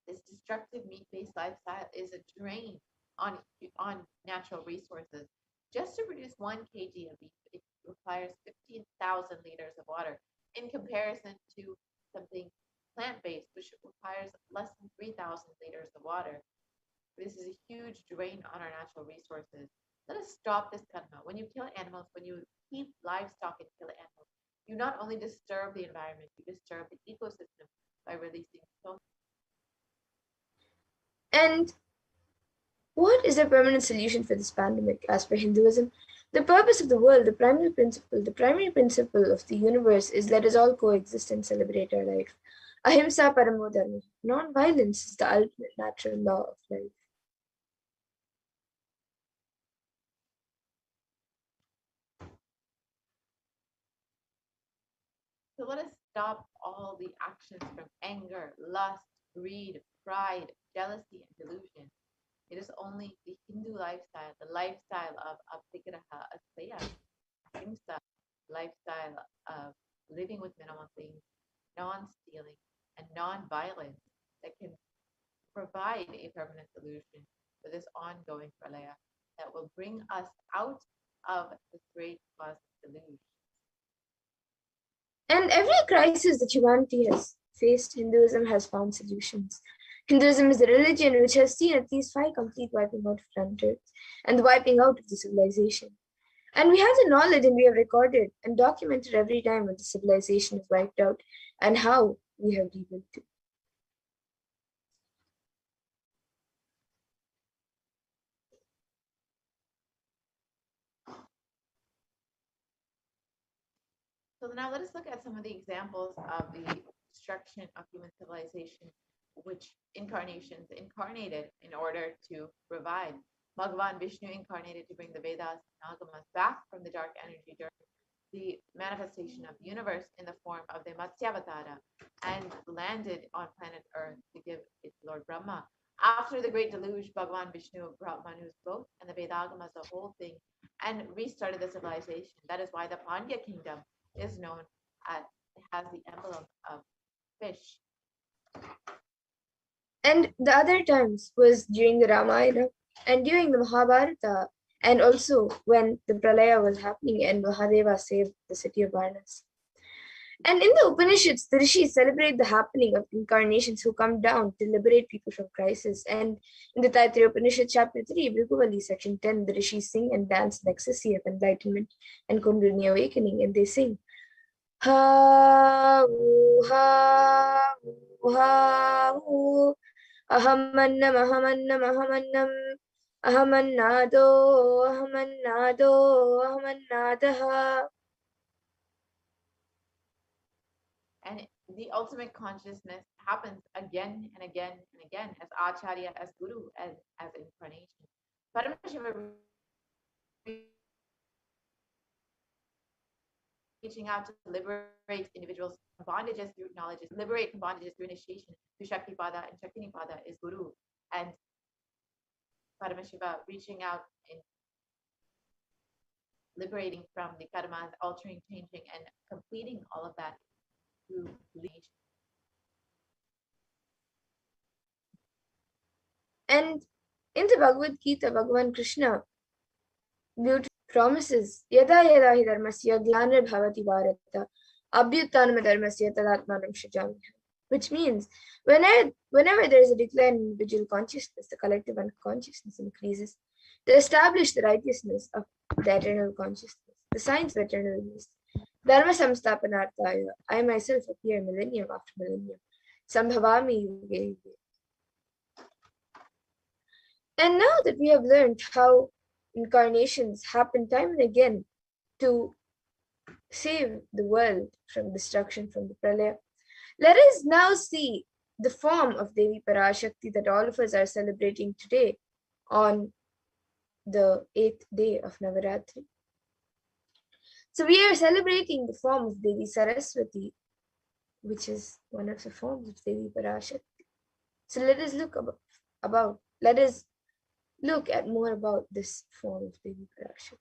This destructive meat-based lifestyle is a drain on natural resources. Just to produce 1 kg of beef, it requires 15,000 liters of water, in comparison to something plant-based, which requires less than 3,000 liters of water. This is a huge drain on our natural resources. Let us stop this karma. When you kill animals, when you keep livestock and kill animals, you not only disturb the environment, you disturb the ecosystem by releasing so. And what is a permanent solution for this pandemic as per Hinduism? The purpose of the world, the primary principle of the universe is let us all coexist and celebrate our life. Ahimsa paramo dharma. Non-violence is the ultimate natural law of life. So let us stop all the actions from anger, lust, greed, pride, jealousy, and delusion. It is only the Hindu lifestyle, the lifestyle of aptigraha, asteya, ahimsa, lifestyle of living with minimal things, non-stealing, and non-violence that can provide a permanent solution for this ongoing pralaya that will bring us out of this great cosmic deluge. And every crisis that humanity has faced, Hinduism has found solutions. Hinduism is a religion which has seen at least 5 complete wiping out of planet Earth and the wiping out of the civilization. And we have the knowledge and we have recorded and documented every time when the civilization is wiped out and how we have rebuilt it. So now let us look at some of the examples of the destruction of human civilization, which incarnations incarnated in order to provide. Bhagavan Vishnu incarnated to bring the Vedas and Agamas back from the dark energy during the manifestation of the universe in the form of the Matsyavatara and landed on planet Earth to give it to Lord Brahma. After the great deluge, Bhagavan Vishnu brought Manu's boat and the Vedagamas, the whole thing, and restarted the civilization. That is why the Pandya kingdom is known as, it has the emblem of fish. And the other times was during the Ramayana and during the Mahabharata, and also when the Pralaya was happening and Mahadeva saved the city of Varanasi. And in the Upanishads, the rishis celebrate the happening of incarnations who come down to liberate people from crisis. And in the Taittiriya Upanishad, chapter 3, Bhriguvali, section 10, the rishis sing and dance in ecstasy of enlightenment and Kundalini awakening, and they sing, Ha, ha, ha, ahamannam, ahamannam, ahamannam, ahamannado, ahamannado, ahamannadaha. And the ultimate consciousness happens again and again and again as Acharya, as Guru, as incarnation. Paramashiva reaching out to liberate individuals from bondages through knowledge, liberate from bondages through initiation, through Shakti Pada, and Shakti Pada is Guru. And Paramashiva reaching out and liberating from the karmas, altering, changing, and completing all of that through lineage. And in the Bhagavad Gita, Bhagavan Krishna beautifully promises, Yada yada hi dharmasya glanir bhavati bharata abhyutanam dharmasya tadatmanam shajami. Which means, whenever there is a decline in individual consciousness, the collective unconsciousness increases. To establish the righteousness of the eternal consciousness, the signs of eternal release. Dharma samstapanarthaya, I myself appear millennium after millennium. Sambhavami yuge yuge. And now that we have learned how incarnations happen time and again to save the world from destruction, from the pralaya, let us now see the form of Devi Parashakti that all of us are celebrating today on the 8th day of Navaratri. So we are celebrating the form of Devi Saraswati, which is one of the forms of Devi Parashakti. So let us look at more about this form of Devi Parashakti.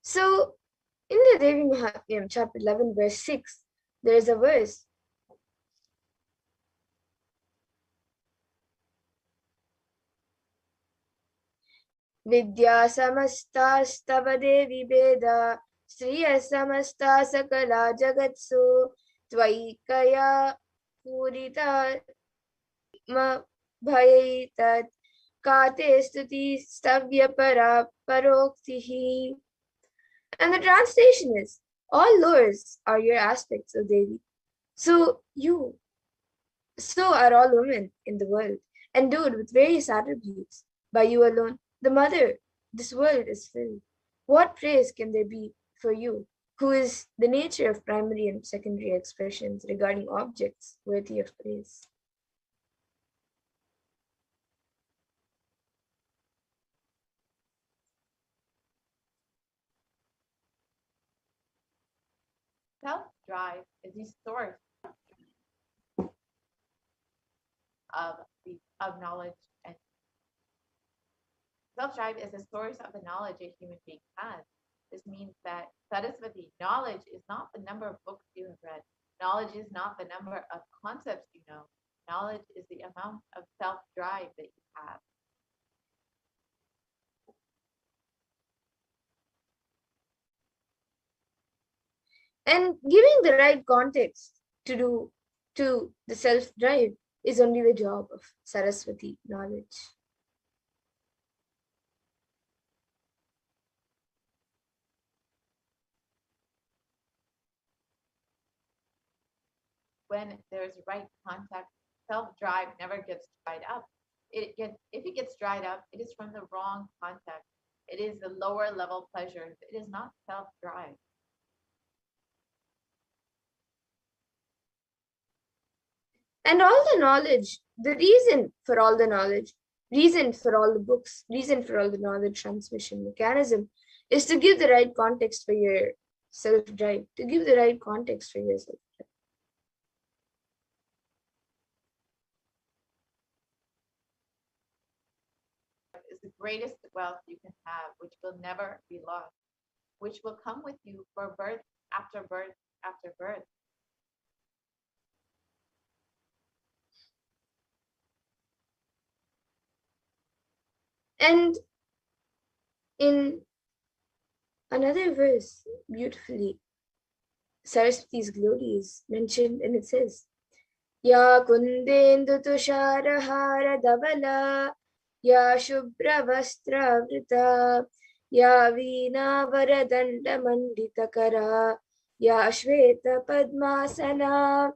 So, in the Devi Mahatmyam, chapter 11, verse 6, there is a verse. Vidya samasta devi veda Sriya samasta sakala jagatsu Tvaikaya purita ma bhayaitat Kate stuti stavya para paroktihi. And the translation is, all lures are your aspects, O Devi. So are all women in the world, endowed with various attributes. By you alone, the mother, this world is filled. What praise can there be for you, who is the nature of primary and secondary expressions regarding objects worthy of praise? Self-drive is the source of knowledge, and self-drive is the source of the knowledge a human being has. This means that Saraswati, knowledge is not the number of books you have read. Knowledge is not the number of concepts you know. Knowledge is the amount of self-drive that you have. And giving the right context to the self-drive is only the job of Saraswati knowledge. When there's right context, self-drive never gets dried up. If it gets dried up, it is from the wrong context. It is the lower level pleasures. It is not self-drive. And all the knowledge, the reason for all the knowledge, reason for all the books, reason for all the knowledge transmission mechanism is to give the right context for your self-drive, to give the right context for yourself. Is the greatest wealth you can have, which will never be lost, which will come with you for birth after birth after birth. And in another verse, beautifully, Saraswati's glory is mentioned, and it says, Ya kundendu tusharahara davala, Ya shubra vastra vrita, Ya veena varadanda manditakara, Ya shveta padmasana,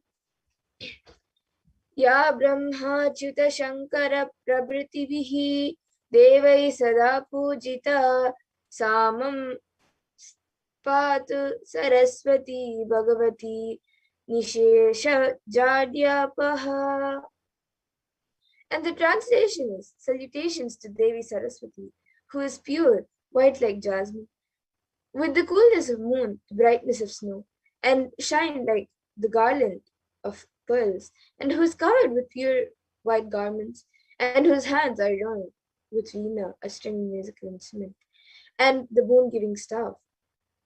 Ya brahmachuta shankara prabhritivihi, Devai sada pujita, Samam Patu Saraswati Bhagavati Nishesha Jadyapaha. And the translation is salutations to Devi Saraswati, who is pure, white like jasmine, with the coolness of moon, the brightness of snow, and shine like the garland of pearls, and who is covered with pure white garments, and whose hands are adorned with veena, a string musical instrument, and the boon giving staff,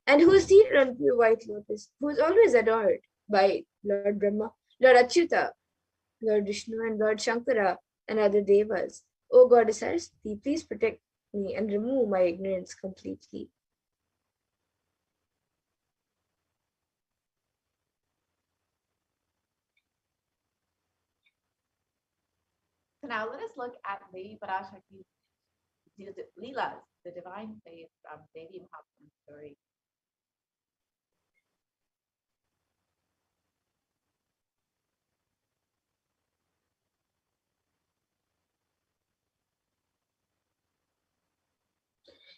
and who is seated on pure white lotus, who is always adored by Lord Brahma, Lord Achyuta, Lord Vishnu, and Lord Shankara, and other devas. O Goddess Saraswati, please protect me and remove my ignorance completely. So now let us look at Lady Parashakti's Leelas, the divine plays from Devi Mahatma's story.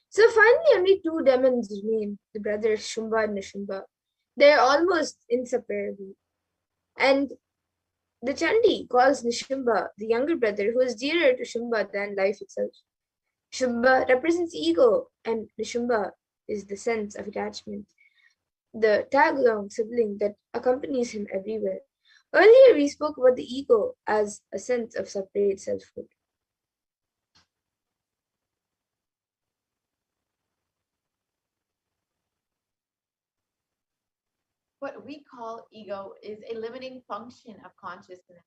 So finally, only two demons remain, the brothers Shumba and Nishumba. They are almost inseparable. And the Chandi calls Nishumba the younger brother who is dearer to Shumba than life itself. Shumba represents ego, and Nishumba is the sense of attachment, the tag-along sibling that accompanies him everywhere. Earlier, we spoke about the ego as a sense of separate selfhood. what we call ego is a limiting function of consciousness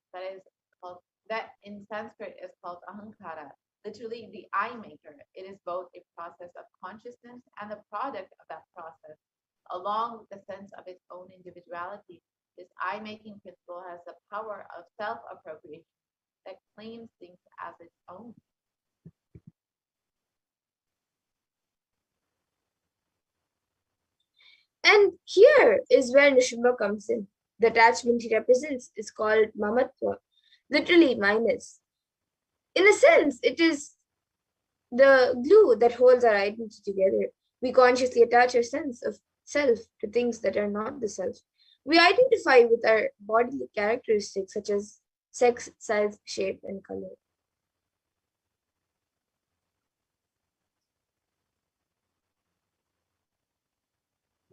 that in Sanskrit is called ahankara, literally the eye maker. It is both a process of consciousness and the product of that process, along with the sense of its own individuality. This eye making principle has the power of self appropriation that claims things as its own. And here is where Nishimba comes in. The attachment he represents is called mamatva, literally minus. In a sense, it is the glue that holds our identity together. We consciously attach our sense of self to things that are not the self. We identify with our bodily characteristics such as sex, size, shape, and color.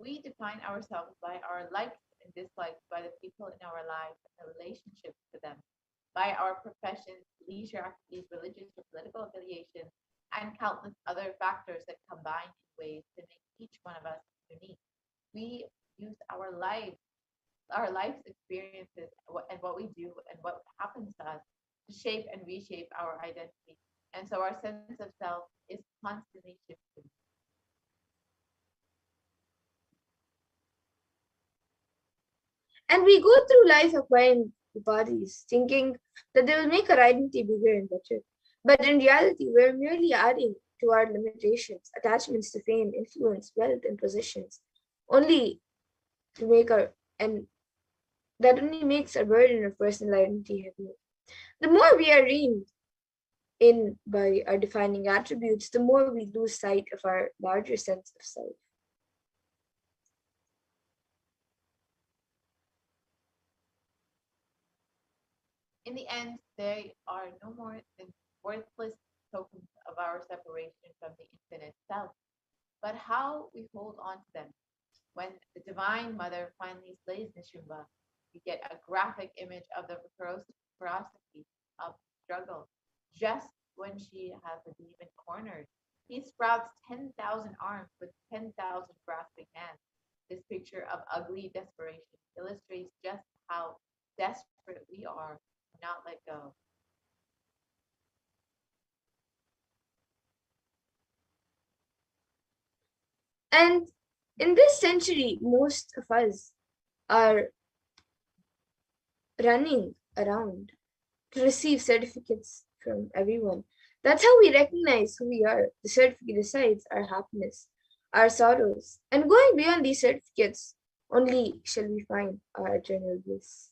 We define ourselves by our likes and dislikes, by the people in our lives and the relationships to them, by our professions, leisure activities, religious or political affiliation, and countless other factors that combine in ways to make each one of us unique. We use our life's experiences, and what we do and what happens to us to shape and reshape our identity. And so our sense of self is constantly shifting. And we go through life acquiring bodies, thinking that they will make our identity bigger and better. But in reality, we're merely adding to our limitations, attachments to fame, influence, wealth, and possessions, only to make our and that only makes our burden of personal identity heavier. The more we are reined in by our defining attributes, the more we lose sight of our larger sense of self. In the end, they are no more than worthless tokens of our separation from the infinite self. But how we hold on to them. When the Divine Mother finally slays Nishimba, we get a graphic image of the ferocity of struggle. Just when she has the demon cornered, he sprouts 10,000 arms with 10,000 grasping hands. This picture of ugly desperation illustrates just how desperate we are to not let go. And in this century, most of us are running around to receive certificates from everyone. That's how we recognize who we are. The certificate decides our happiness, our sorrows, and going beyond these certificates, only shall we find our eternal bliss.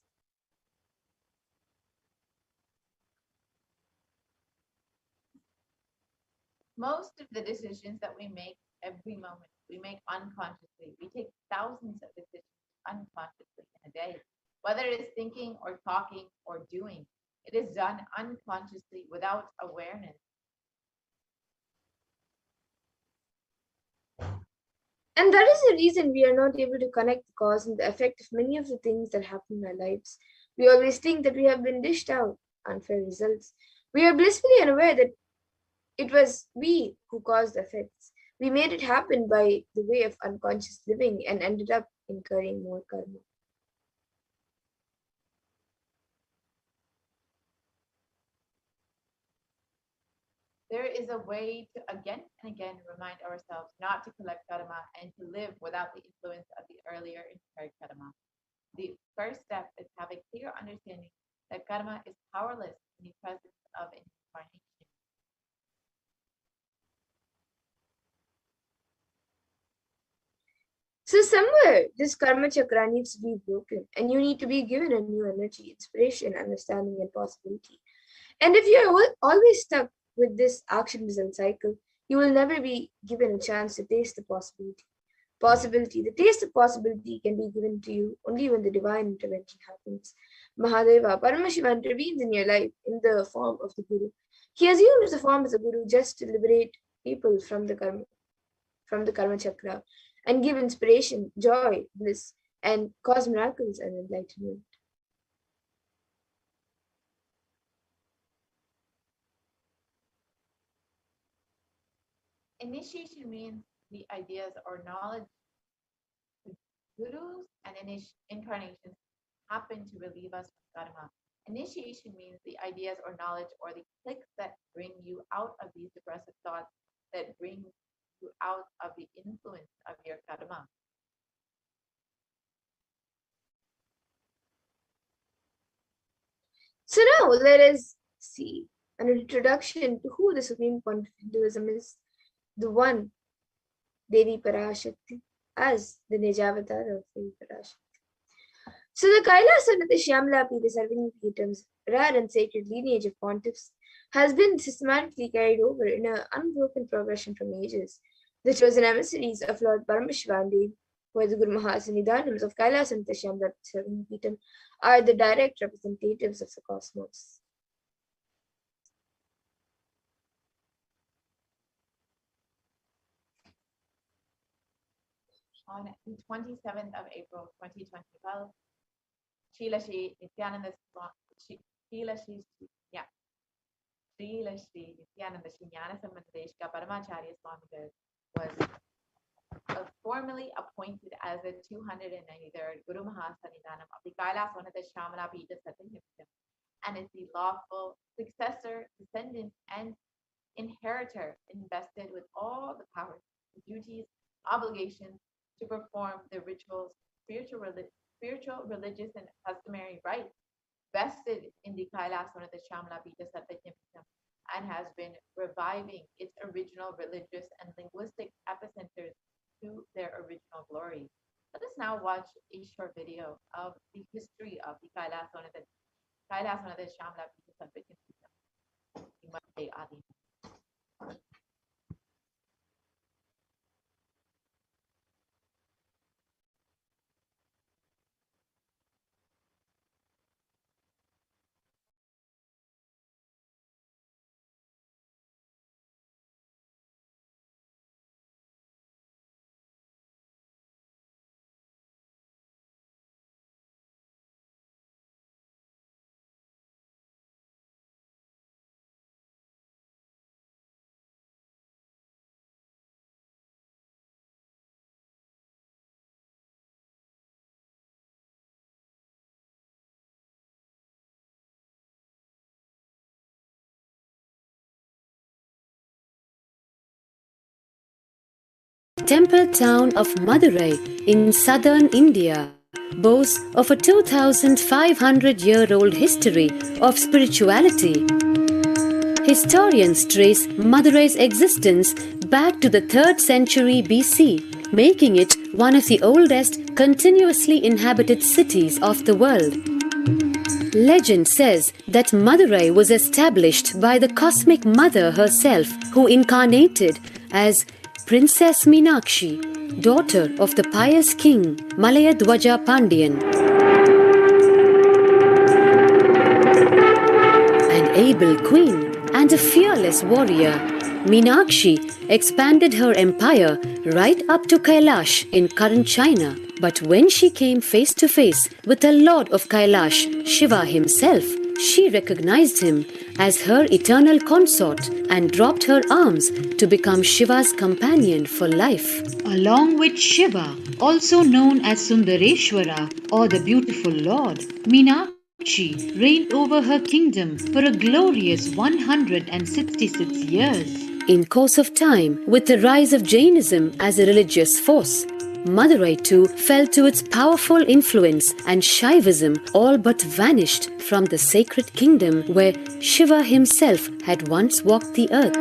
Most of the decisions that we make every moment, we make unconsciously. We take thousands of decisions unconsciously in a day, whether it is thinking or talking or doing. It is done unconsciously without awareness. And that is the reason we are not able to connect the cause and the effect of many of the things that happen in our lives. We always think that we have been dished out unfair results. We are blissfully unaware that it was we who caused the effects. We made it happen by the way of unconscious living and ended up incurring more karma. There is a way to again and again remind ourselves not to collect karma and to live without the influence of the earlier incurred karma. The first step is to have a clear understanding that karma is powerless in the presence of incarnation. So somewhere this karma chakra needs to be broken and you need to be given a new energy, inspiration, understanding, and possibility. And if you're always stuck with this action result cycle, you will never be given a chance to taste the possibility. Possibility. The taste of possibility can be given to you only when the divine intervention happens. Mahadeva, Paramashiva intervenes in your life in the form of the Guru. He assumes the form of the Guru just to liberate people from the karma chakra and give inspiration, joy, bliss, and cause miracles and enlightenment. Initiation means the ideas or knowledge to gurus and incarnations happen to relieve us from karma. Initiation means the ideas or knowledge or the clicks that bring you out of these depressive thoughts, that bring you out of the influence of your karma. So now let us see an introduction to who the Supreme Point of Hinduism is. The one, Devi Parashakti, as the Nijavatar of Devi Parashakti. So the Kailasa and the Shyamala Pita serving Peetams, rare and sacred lineage of pontiffs, has been systematically carried over in an unbroken progression from ages. The chosen emissaries of Lord Paramashivoham, who are the Guru Mahas and Nidhanams of Kailasa and the Shyamala serving Peetam, are the direct representatives of the cosmos. On the 27th of April 2012, Srila Shri Nithyananda Srimyanasambandadeshika Paramacharya Swamigal was formally appointed as the 293rd Guru Mahasanidhanam of the Kailas Vanata Shamala Pita Satyamuktam, and is the lawful successor, descendant, and inheritor invested with all the powers, duties, obligations to perform the rituals, spiritual, religious, and customary rites vested in the Kailas Vanata Shamala Pita Satyamuktam, and has been reviving its original religious and linguistic epicenters to their original glory. Let us now watch a short video of the history of the Kailas Vanata Shamala Pita Satyamuktam. Temple town of Madurai in southern India boasts of a 2,500-year-old history of spirituality. Historians trace Madurai's existence back to the 3rd century BC, making it one of the oldest continuously inhabited cities of the world. Legend says that Madurai was established by the cosmic mother herself, who incarnated as Princess Meenakshi, daughter of the pious king Malayadwaja Pandian. An able queen and a fearless warrior, Meenakshi expanded her empire right up to Kailash in current China. But when she came face to face with the Lord of Kailash, Shiva himself, she recognized him as her eternal consort and dropped her arms to become Shiva's companion for life. Along with Shiva, also known as Sundareshwara or the beautiful Lord, Meenakshi reigned over her kingdom for a glorious 166 years. In course of time, with the rise of Jainism as a religious force, Madurai too fell to its powerful influence, and Shaivism all but vanished from the sacred kingdom where Shiva himself had once walked the earth.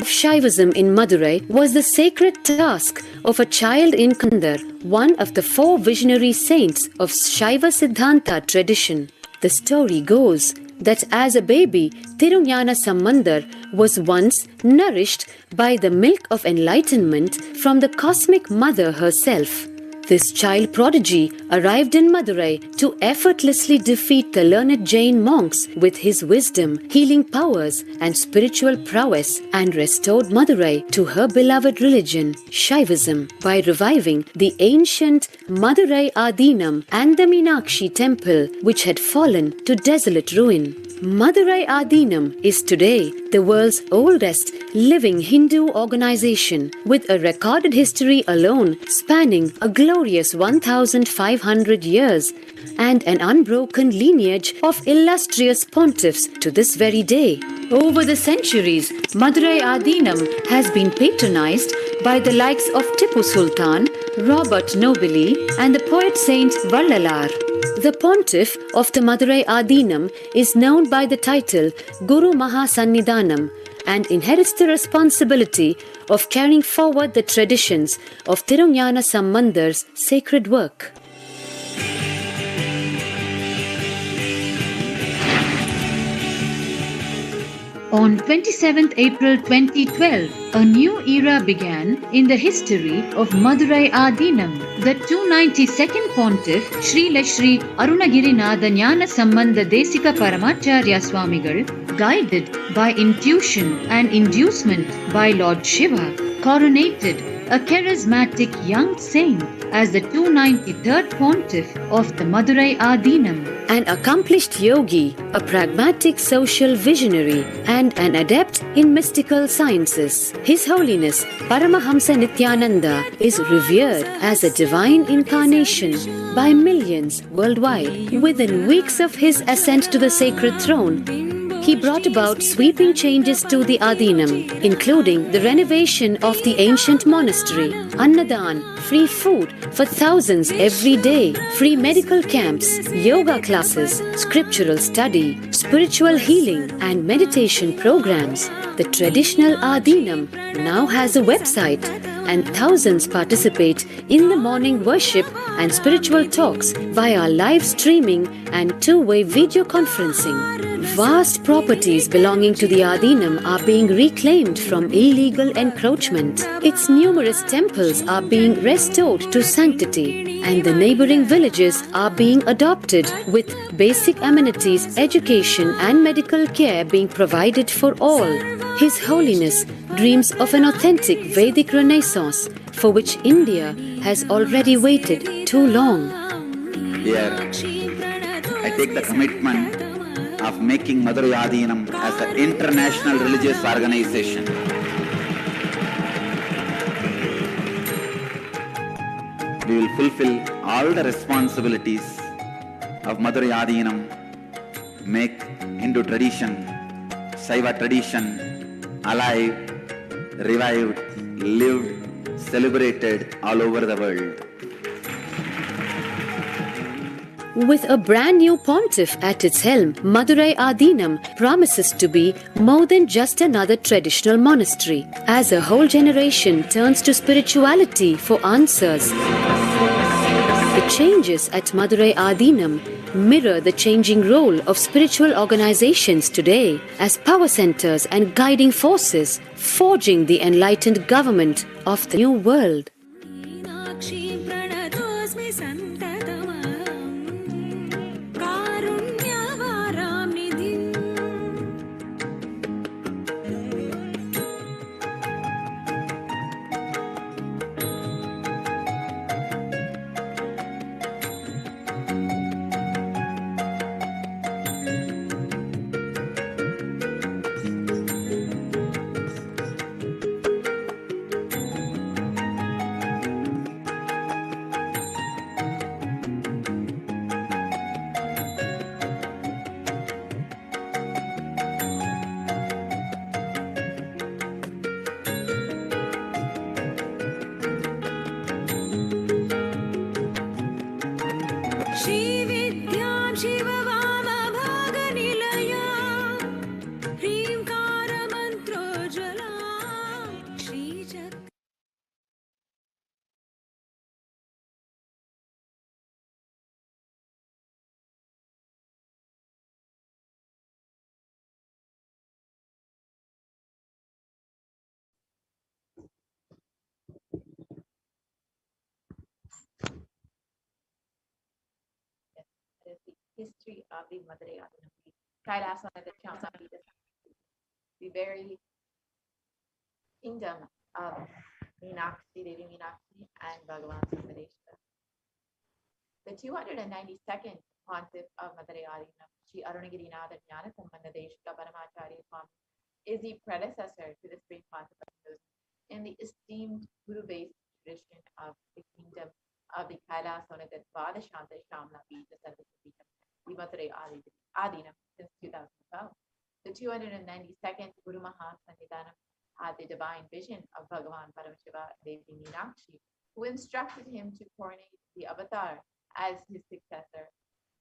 Shaivism in Madurai was the sacred task of a child in Kandar, one of the 4 visionary saints of Shaiva Siddhanta tradition. The story goes that as a baby, Thirugnana Sambandar was once nourished by the milk of enlightenment from the cosmic mother herself. This child prodigy arrived in Madurai to effortlessly defeat the learned Jain monks with his wisdom, healing powers, and spiritual prowess, and restored Madurai to her beloved religion, Shaivism, by reviving the ancient Madurai Adinam and the Meenakshi temple, which had fallen to desolate ruin. Madurai Adinam is today the world's oldest living Hindu organization, with a recorded history alone spanning a global glorious 1500 years and an unbroken lineage of illustrious pontiffs to this very day. Over the centuries, Madurai Adinam has been patronized by the likes of Tipu Sultan, Robert Nobili, and the poet saint Vallalar. The pontiff of the Madurai Adinam is known by the title Guru Mahasannidhanam and inherits the responsibility of carrying forward the traditions of Tirunjana Sambandar's sacred work. On 27th April 2012, a new era began in the history of Madurai Adinam. The 292nd Pontiff, Sri Shri Arunagirinatha Jnana Sambandha Desika Paramacharya Swamigal, guided by intuition and inducement by Lord Shiva, coronated a charismatic young saint as the 293rd Pontiff of the Madurai Adinam. An accomplished yogi, a pragmatic social visionary, and an adept in mystical sciences. His Holiness Paramahamsa Nithyananda is revered as a divine incarnation by millions worldwide. Within weeks of his ascent to the sacred throne, he brought about sweeping changes to the Adinam, including the renovation of the ancient monastery, Annadan, free food for thousands every day, free medical camps, yoga classes, scriptural study, spiritual healing, and meditation programs. The traditional Adinam now has a website, and thousands participate in the morning worship and spiritual talks via live streaming and two-way video conferencing. Vast properties belonging to the Adinam are being reclaimed from illegal encroachment. Its numerous temples are being restored to sanctity, and the neighboring villages are being adopted with basic amenities, education, and medical care being provided for all. His Holiness dreams of an authentic Vedic Renaissance for which India has already waited too long. Here, I take the commitment of making Madurai Adinam as an international religious organization. We will fulfill all the responsibilities of Madurai Adinam, make Hindu tradition, Saiva tradition alive, revived, lived, celebrated all over the world. With a brand new pontiff at its helm, Madurai Adinam promises to be more than just another traditional monastery, as a whole generation turns to spirituality for answers. The changes at Madurai Adinam mirror the changing role of spiritual organizations today as power centers and guiding forces, forging the enlightened government of the new world. It is the history of the Madurai Adinam. Kailasam and the Champi, the very kingdom of Meenakshi, Devi Meenakshi, and Bhagavan Sundareshwar. The 292nd Pontiff of Madurai Adinam, Sri Arunagirinatha Jnana Sambandha Desika Paramacharya Swami, is the predecessor to the Supreme Pontiff of Hinduism in the esteemed Guru-based tradition of the kingdom of the Kailasonatha Vadashanta Shamla Pita Sarvapita Vimatare Adinam since 2012. The 292nd Guru Mahasannidhanam had the divine vision of Bhagavan Paramashiva Devi Meenakshi, who instructed him to coronate the avatar as his successor,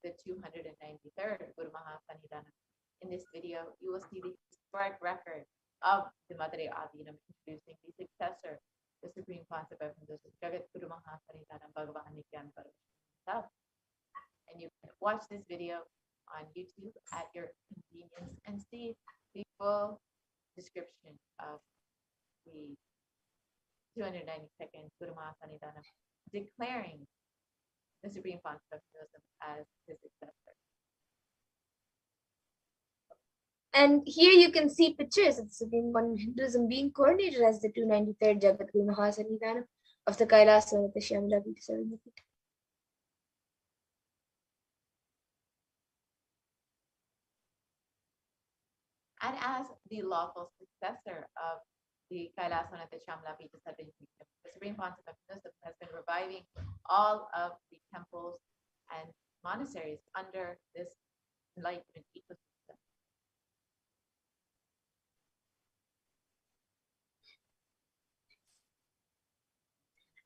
the 293rd Guru Mahasannidhanam. In this video, you will see the historic record of the Madre Adinam introducing the successor, the Supreme Concept of Hinduism, Jagat Guru Mahasannidhanam Bhagavan Nithyananda Paramashivam. And you can watch this video on YouTube at your convenience and see the full description of the 292nd Guru Mahasannidhanam declaring the Supreme Concept of Hinduism as his successor. And here you can see pictures of the Supreme One of Hinduism being coordinated as the 293rd Jagat Guru Mahasannidhanam of the Kailasonatha Shamla Pita Sarvapita. And as the lawful successor of the Kailasonatha Shamla Pita Sarvapita, the Supreme Concept of Hinduism has been reviving all of the temples and monasteries under this enlightenment ecosystem.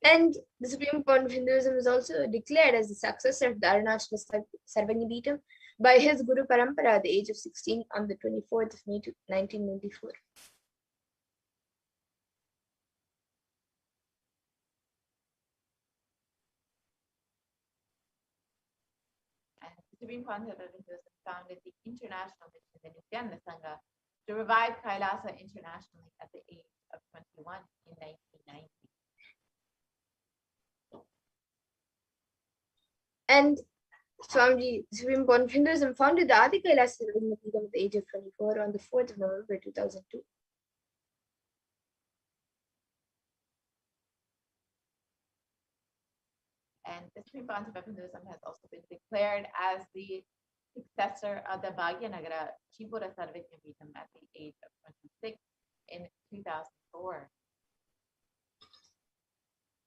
And the Supreme Court of Hinduism is also declared as the successor of the Arunachala Sarvangipitam by his Guru Parampara at the age of 16 on the 24th of May 1994. And the Supreme Concept of Hinduism founded the international mission, the Nithyananda Sangha, to revive Kailasa internationally at the age of 21 in 1990. And Swamiji, the Supreme Court of Hinduism founded the Adi Kailasa Sarvangipitam at the age of 24 on the 4th of November 2002. And the Supreme Concept of Hinduism has also been declared as the successor of the Bhagyanagara Chipura Sarvajnapitam at the age of 26 in 2004.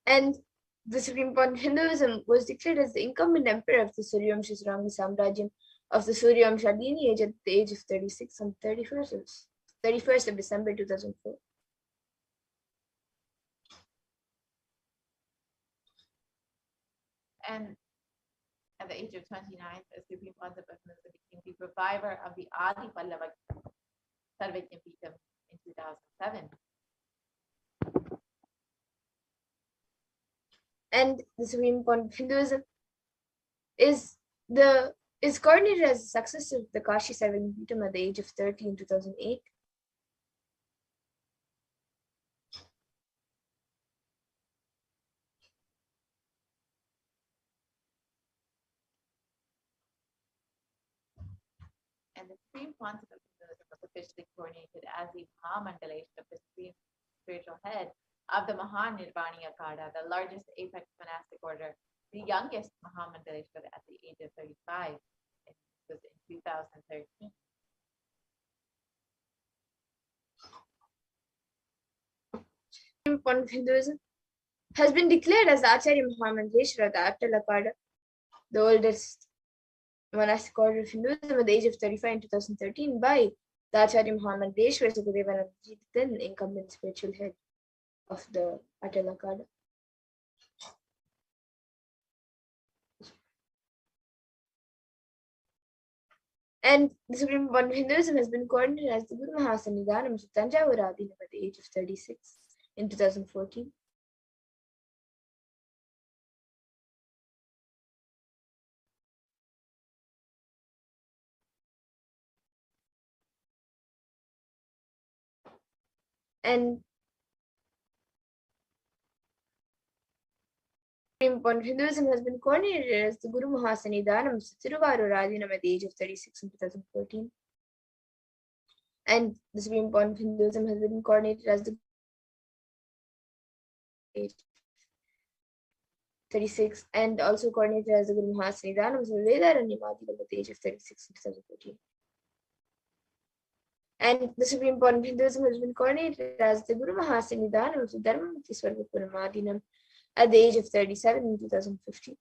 And the Supreme Court of Hinduism was declared as the incumbent emperor of the Suryavamsha Saranga Samrajyam of the Suryavamsha lineage at the age of 36 on 31st of December 2004. And at the age of 29, the Supreme Concept of Hinduism became the reviver of the Adi Pallava Sarvajnapitam in 2007. And the Supreme Court of Hinduism is coordinated as the successor of the Kashi Sarvangipitam at the age of 30 in 2008. And the Supreme Concept of Hinduism was officially coronated as the Mahamandaleshwar of the Supreme Spiritual Head of the Mahanirvani Akada, the largest apex monastic order, the youngest Mahamandaleshwar at the age of 35. It was in 2013. Supreme Court of Hinduism has been declared as the Acharya Mahamandaleshwara of the Atal Akada, the oldest monastic order of Hinduism at the age of 35 in 2013 by the Acharya Mahamandaleshwara Sukadevanandaji, then incumbent spiritual head of the Atal Akada. And the Supreme Court of Hinduism has been coordinated as the Guru Mahasannidhanam of Tanjavur Adinam at the age of 36 in 2014. And Supreme Court of Hinduism has been coordinated as the Guru Mahasannidhanam of Thiruvarur Adinam at the age of 36 in 2014. And the Supreme Court of Hinduism has been coordinated as the age 36 and also coordinated as the Guru Mahasannidhanam of Vedaranyam Adinam at the age of 36 in 2014. And the Supreme Court of Hinduism has been coordinated as the Guru Mahasannidhanam of Dharmamurti Swarvapuram Adinam at the age of 37 in 2015.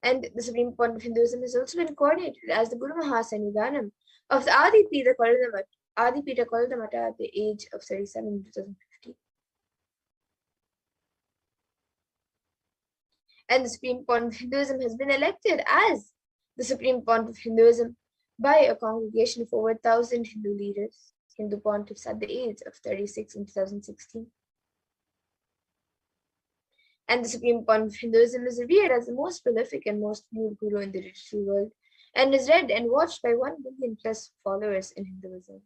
And the Supreme Pontiff of Hinduism has also been coordinated as the Guru Mahasannidhanam of the Adipita Koldamata at the age of 37 in 2015. And the Supreme Pontiff of Hinduism has been elected as the Supreme Pontiff of Hinduism by a congregation of over 1,000 Hindu leaders, Hindu pontiffs at the age of 36 in 2016. And the Supreme Pontiff of Hinduism is revered as the most prolific and most viewed guru in the digital world, and is read and watched by 1 billion plus followers in Hinduism.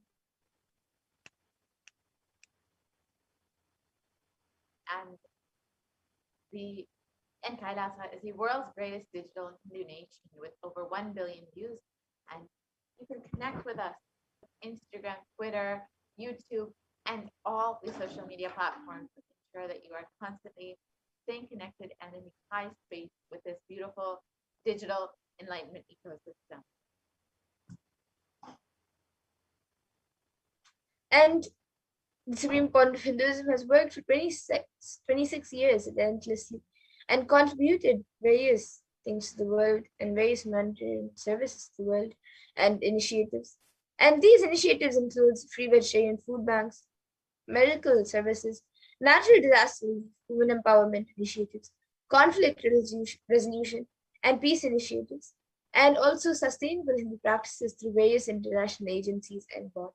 And Kailasa is the world's greatest digital Hindu nation with over 1 billion views. And you can connect with us on Instagram, Twitter, YouTube, and all the social media platforms to ensure that you are constantly staying connected and in high space with this beautiful digital enlightenment ecosystem. And the Supreme Pontiff of Hinduism has worked for 26 years relentlessly and contributed various things to the world and various humanitarian services to the world and initiatives. And these initiatives include free vegetarian food banks, medical services, natural disaster relief, women empowerment initiatives, conflict resolution, and peace initiatives, and also sustainable Hindu practices through various international agencies and bodies.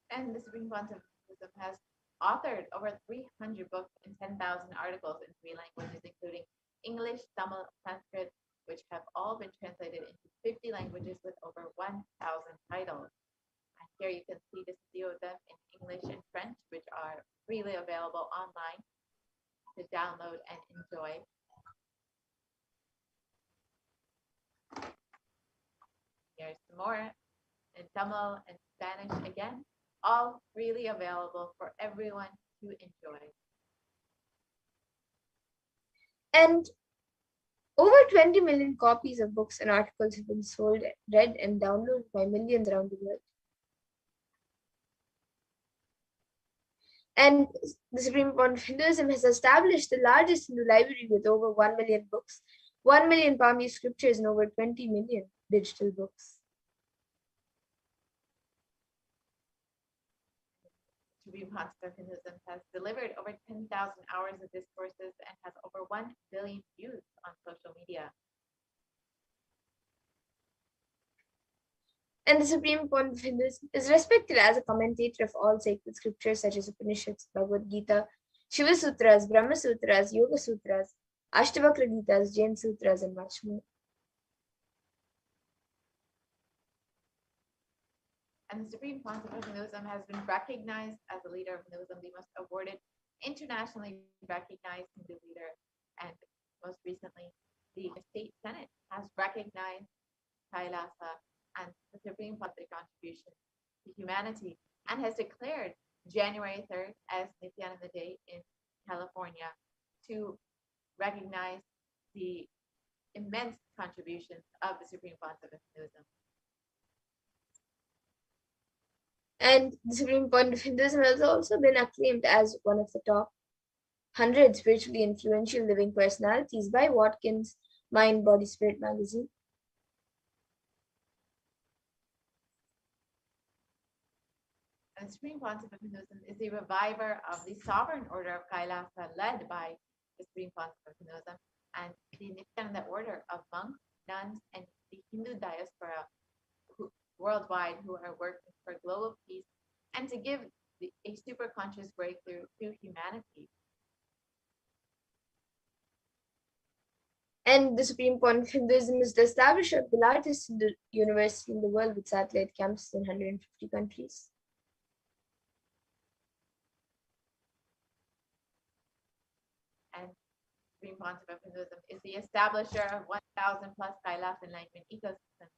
And the Supreme Pontiff of Hinduism has authored over 300 books and 10,000 articles in 3 languages, including English, Tamil, Sanskrit, which have all been translated into 50 languages with over 1,000 titles. And here you can see just a few of them in English and French, which are freely available online to download and enjoy. Here's some more in Tamil and Spanish again, all freely available for everyone to enjoy. And over 20 million copies of books and articles have been sold, read, and downloaded by millions around the world. And the Supreme Pontiff of Hinduism has established the largest Hindu library with over 1 million books, 1 million Pali scriptures, and over 20 million digital books. Supreme Pontiff of Hinduism has delivered over 10,000 hours of discourses and has over 1 billion views on social media. And the Supreme Pontiff of Hinduism is respected as a commentator of all sacred scriptures such as Upanishads, Bhagavad Gita, Shiva Sutras, Brahma Sutras, Yoga Sutras, Ashtavakra Gitas, Jain Sutras, and much more. And the Supreme Pontiff of Hinduism has been recognized as a leader of Hinduism, the most awarded, internationally recognized Hindu leader. And most recently, the State Senate has recognized Kailasa and the Supreme Pontiff contribution to humanity and has declared January 3rd as Nithyananda Day in California to recognize the immense contributions of the Supreme Pontiff of Hinduism. And the Supreme Pontiff of Hinduism has also been acclaimed as one of the top 100 spiritually influential living personalities by Watkins Mind, Body, Spirit magazine. And the Supreme Pontiff of Hinduism is the reviver of the Sovereign Order of Kailasa, led by the Supreme Pontiff of Hinduism, and the Nithyananda Order of monks, nuns, and the Hindu diaspora worldwide who are working for global peace and to give a super conscious breakthrough to humanity. And the Supreme Pontiff of Hinduism is the establisher of the largest Hindu university in the world with satellite campuses in 150 countries. And Supreme Pontiff of Hinduism is the establisher of 1,000 plus Kailas enlightenment ecosystems.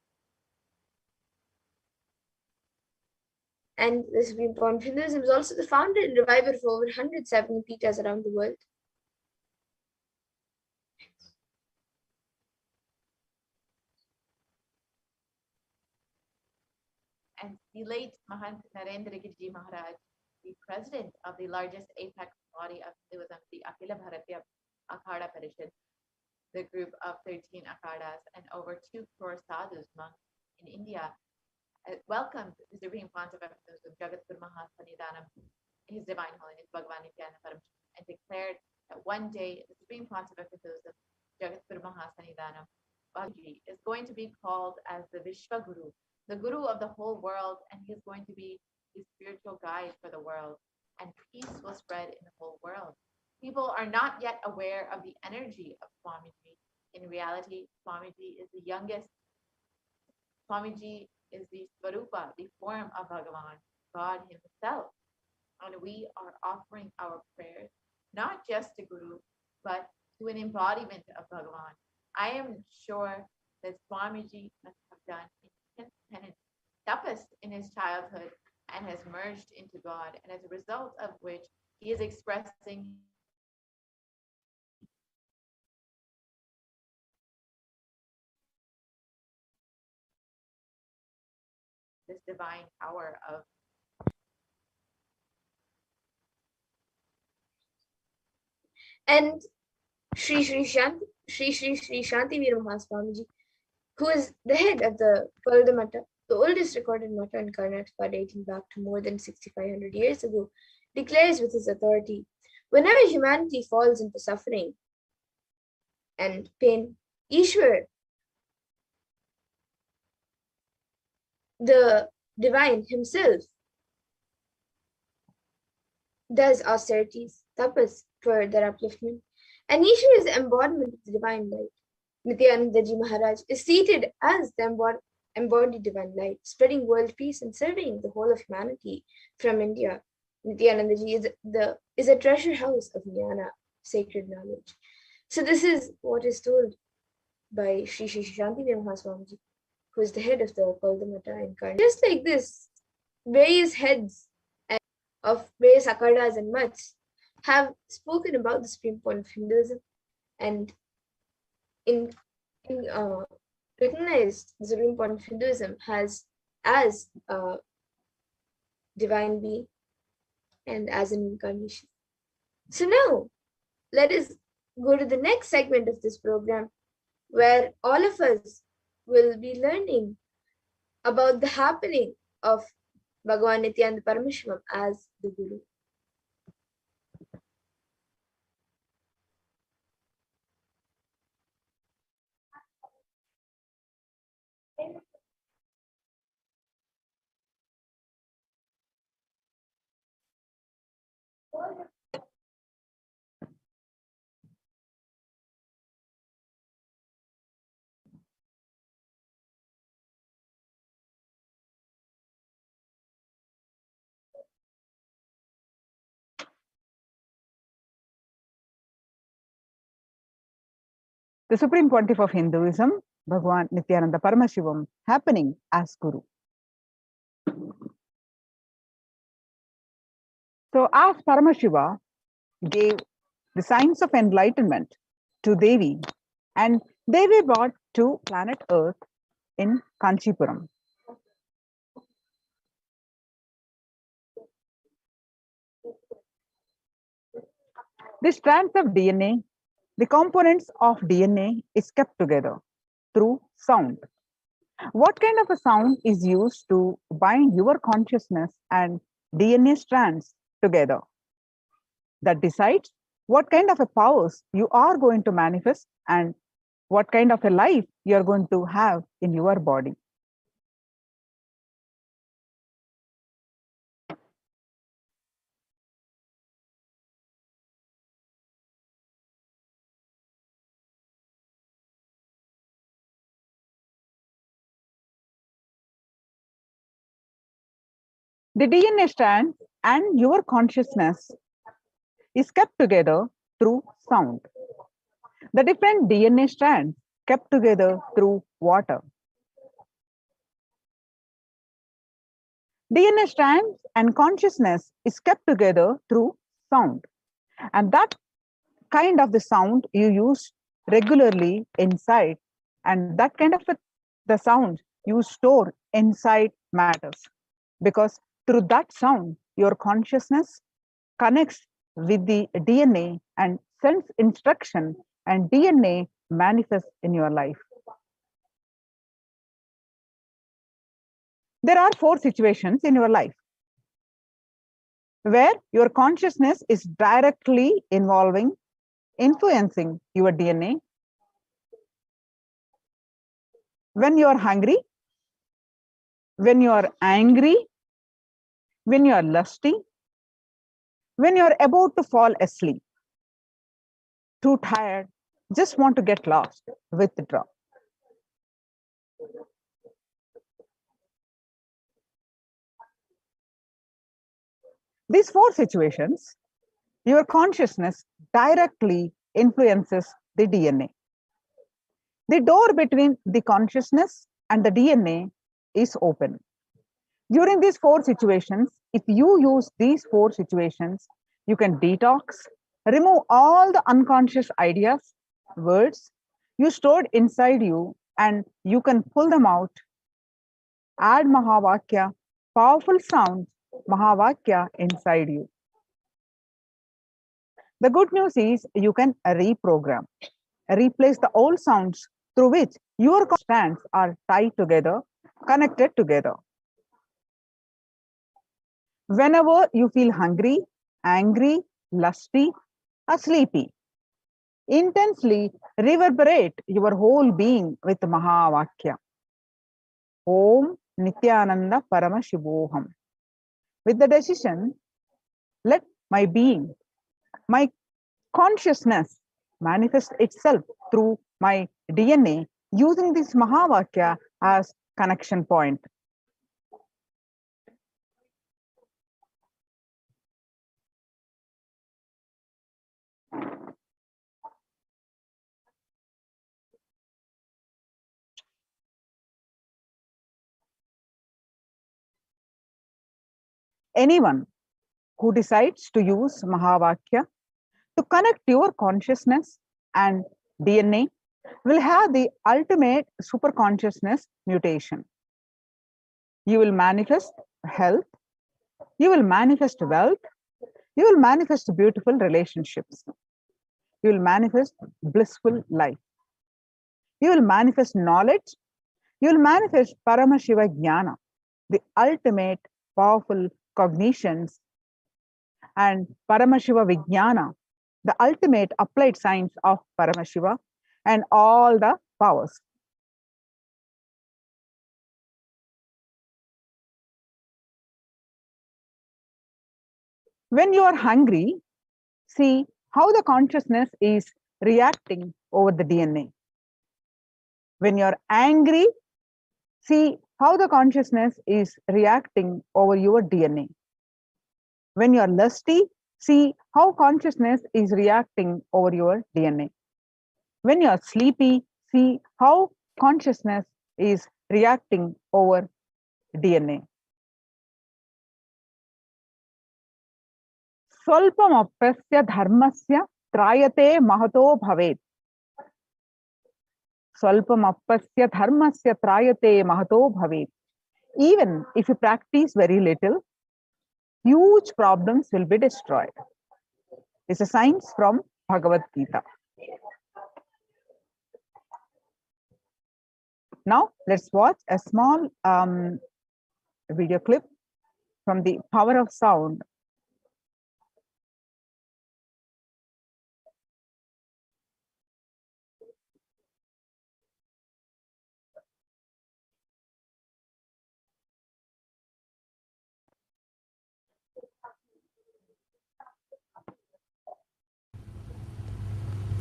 And the Supreme Pontiff of Hinduism is also the founder and reviver of over 170 pitas around the world. And the late Mahant Narendra Giriji Maharaj, the president of the largest apex body of Hinduism, the Akhila Bharatiya Akhada Parishad, the group of 13 akhadas and over 2 crore sadhus, monks in India, welcomed the Supreme Pontiff of Hinduism, Jagatguru Mahasanidanam, His Divine Holiness Bhagavan Nithyananda Paramashivam, and declared that one day the Supreme Pontiff of Hinduism, Jagatguru Mahasanidanam, Bhagaji, is going to be called as the Vishwa Guru, the Guru of the whole world, and he is going to be the spiritual guide for the world, and peace will spread in the whole world. People are not yet aware of the energy of Swamiji. In reality, Swamiji is the youngest. Swamiji is the Svarupa, the form of Bhagavan, God himself. And we are offering our prayers, not just to Guru, but to an embodiment of Bhagavan. I am sure that Swamiji must have done intense penance, tapas in his childhood, and has merged into God, and as a result of which he is expressing this divine power of And Sri Shanti Veera Swamiji, who is the head of the Palda Mata, the oldest recorded Mata in Karnataka dating back to more than 6,500 years ago, declares with his authority, whenever humanity falls into suffering and pain, Ishwar, the divine himself, does austerities, tapas, for their upliftment. And Ishwar is the embodiment of the divine light. Nithyananda Maharaj is seated as the embodied divine light, spreading world peace and serving the whole of humanity from India. Nithyananda is a treasure house of jnana, sacred knowledge. So this is what is told by Sri Shanti Swamiji, who is the head of the Paldamata incarnate. Just like this, various heads of various akhadas and mats have spoken about the supreme point of Hinduism and recognized the supreme point of Hinduism as a divine being and as an incarnation. So now, let us go to the next segment of this program, where all of us will be learning about the happening of Bhagavan Nithyananda Paramashivam as the Guru. The Supreme Pontiff of Hinduism, Bhagavan Nithyananda Paramashivam, happening as Guru. So, as Paramashiva gave the signs of enlightenment to Devi, and Devi brought to planet Earth in Kanchipuram. The strands of DNA, the components of DNA is kept together through sound. What kind of a sound is used to bind your consciousness and DNA strands together? That decides what kind of a powers you are going to manifest and what kind of a life you are going to have in your body. The DNA strand and your consciousness is kept together through sound. The different DNA strands kept together through water. DNA strands and consciousness is kept together through sound. And that kind of the sound you use regularly inside, and that kind of the sound you store inside matters, because through that sound, your consciousness connects with the DNA and sends instruction, and DNA manifests in your life. There are 4 situations in your life where your consciousness is directly influencing your DNA. When you are hungry, when you are angry, when you are lusty, when you are about to fall asleep, too tired, just want to get lost, withdraw. These 4 situations, your consciousness directly influences the DNA. The door between the consciousness and the DNA is open. During these 4 situations, if you use these 4 situations, you can detox, remove all the unconscious ideas, words you stored inside you, and you can pull them out. Add Mahavakya, powerful sounds, Mahavakya inside you. The good news is you can reprogram, replace the old sounds through which your strands are tied together, connected together. Whenever you feel hungry, angry, lusty, or sleepy, intensely reverberate your whole being with Mahavakya. Om Nithyananda Paramashivoham. With the decision, let my being, my consciousness manifest itself through my DNA using this Mahavakya as connection point. Anyone who decides to use Mahavakya to connect your consciousness and DNA will have the ultimate superconsciousness mutation. You will manifest health, you will manifest wealth, you will manifest beautiful relationships, you will manifest blissful life, you will manifest knowledge, you will manifest Paramashiva Jnana, the ultimate powerful cognitions, and Paramashiva Vijnana, the ultimate applied science of Paramashiva, and all the powers. When you are hungry, see how the consciousness is reacting over the DNA. When you are angry, see how the consciousness is reacting over your DNA. When you are lusty, see how consciousness is reacting over your DNA. When you are sleepy, see how consciousness is reacting over DNA. Swalpamappasya dharmasya trayate mahato bhavet. Swalpamappasya dharmasya trayate mahato bhavet. Even if you practice very little, huge problems will be destroyed. It's a science from Bhagavad Gita. Now, let's watch a small video clip from the Power of Sound.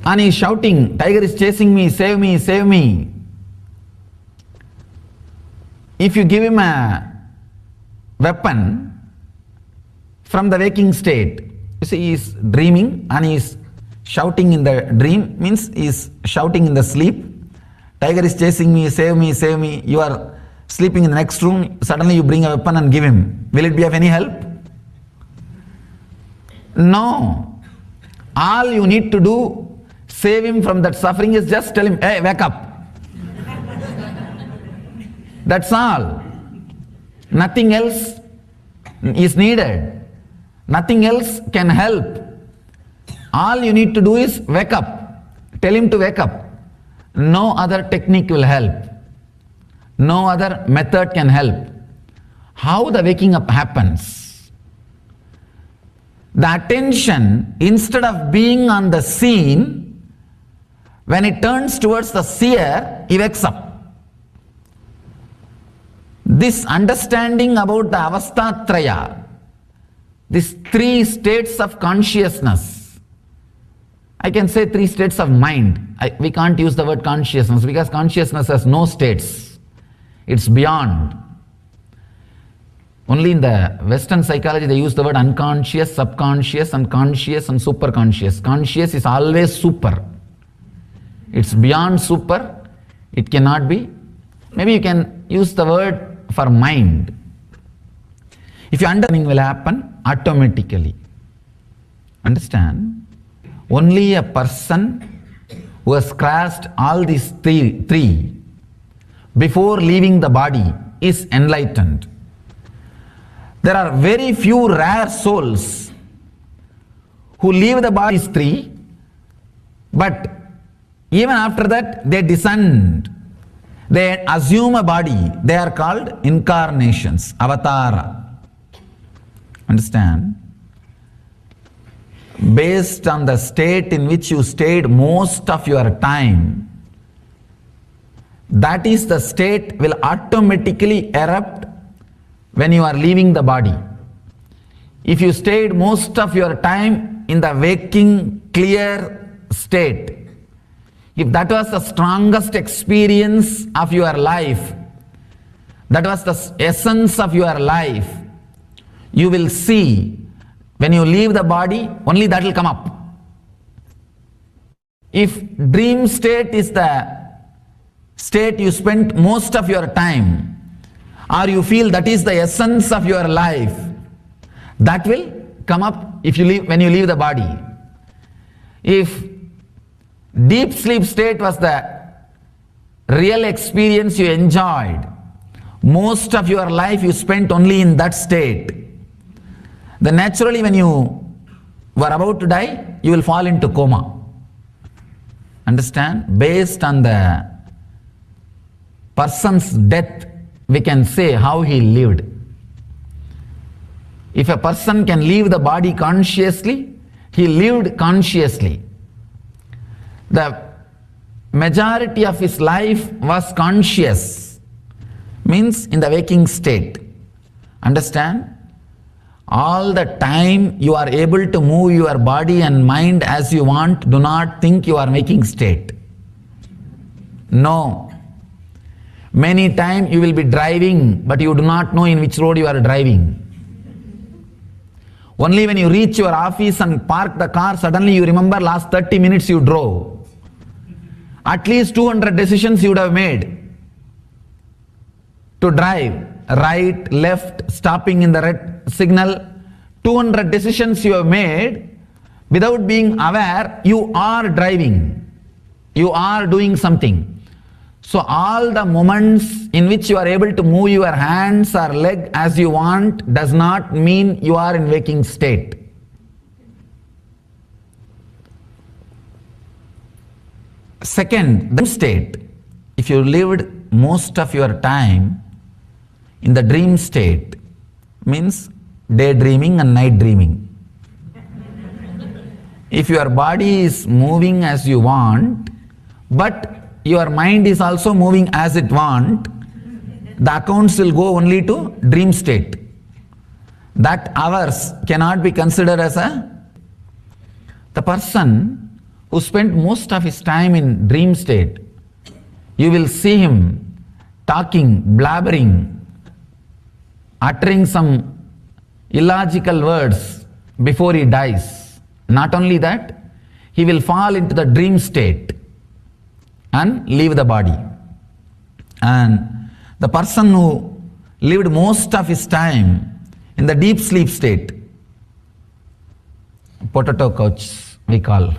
And he's shouting, "Tiger is chasing me, save me, save me." If you give him a weapon from the waking state, you see, he is dreaming and he is shouting in the dream, means he is shouting in the sleep. "Tiger is chasing me, save me, save me." You are sleeping in the next room, suddenly you bring a weapon and give him. Will it be of any help? No. All you need to do, save him from that suffering, is just tell him, "Hey, wake up." That's all. Nothing else is needed. Nothing else can help. All you need to do is wake up. Tell him to wake up. No other technique will help. No other method can help. How the waking up happens? The attention, instead of being on the scene, when it turns towards the seer, he wakes up. This understanding about the avastatraya, these three states of consciousness, I can say three states of mind. We can't use the word consciousness because consciousness has no states. It's beyond. Only in the Western psychology they use the word unconscious, subconscious, and conscious and superconscious. Conscious is always super. It's beyond super. It cannot be. Maybe you can use the word for mind. If your understanding will happen automatically. Understand? Only a person who has crossed all these three before leaving the body is enlightened. There are very few rare souls who leave the body three, but even after that they descend. They assume a body. They are called incarnations, avatara. Understand? Based on the state in which you stayed most of your time, that is the state will automatically erupt when you are leaving the body. If you stayed most of your time in the waking, clear state, if that was the strongest experience of your life, that was the essence of your life, you will see when you leave the body, only that will come up. If dream state is the state you spent most of your time, or you feel that is the essence of your life, that will come up when you leave the body. If deep sleep state was the real experience you enjoyed, most of your life you spent only in that state, then naturally when you were about to die, you will fall into coma. Understand? Based on the person's death, we can say how he lived. If a person can leave the body consciously, he lived consciously. The majority of his life was conscious, means in the waking state. Understand? All the time you are able to move your body and mind as you want, do not think you are waking state. No. Many times you will be driving, but you do not know in which road you are driving. Only when you reach your office and park the car, suddenly you remember last 30 minutes you drove. At least 200 decisions you would have made to drive. Right, left, stopping in the red signal. 200 decisions you have made without being aware you are driving. You are doing something. So all the moments in which you are able to move your hands or leg as you want does not mean you are in waking state. Second, the dream state. If you lived most of your time in the dream state, means daydreaming and night dreaming. If your body is moving as you want, but your mind is also moving as it wants, the accounts will go only to dream state. That hours cannot be considered as the person who spent most of his time in dream state. You will see him talking, blabbering, uttering some illogical words before he dies. Not only that, he will fall into the dream state and leave the body. And the person who lived most of his time in the deep sleep state, potato couch we call,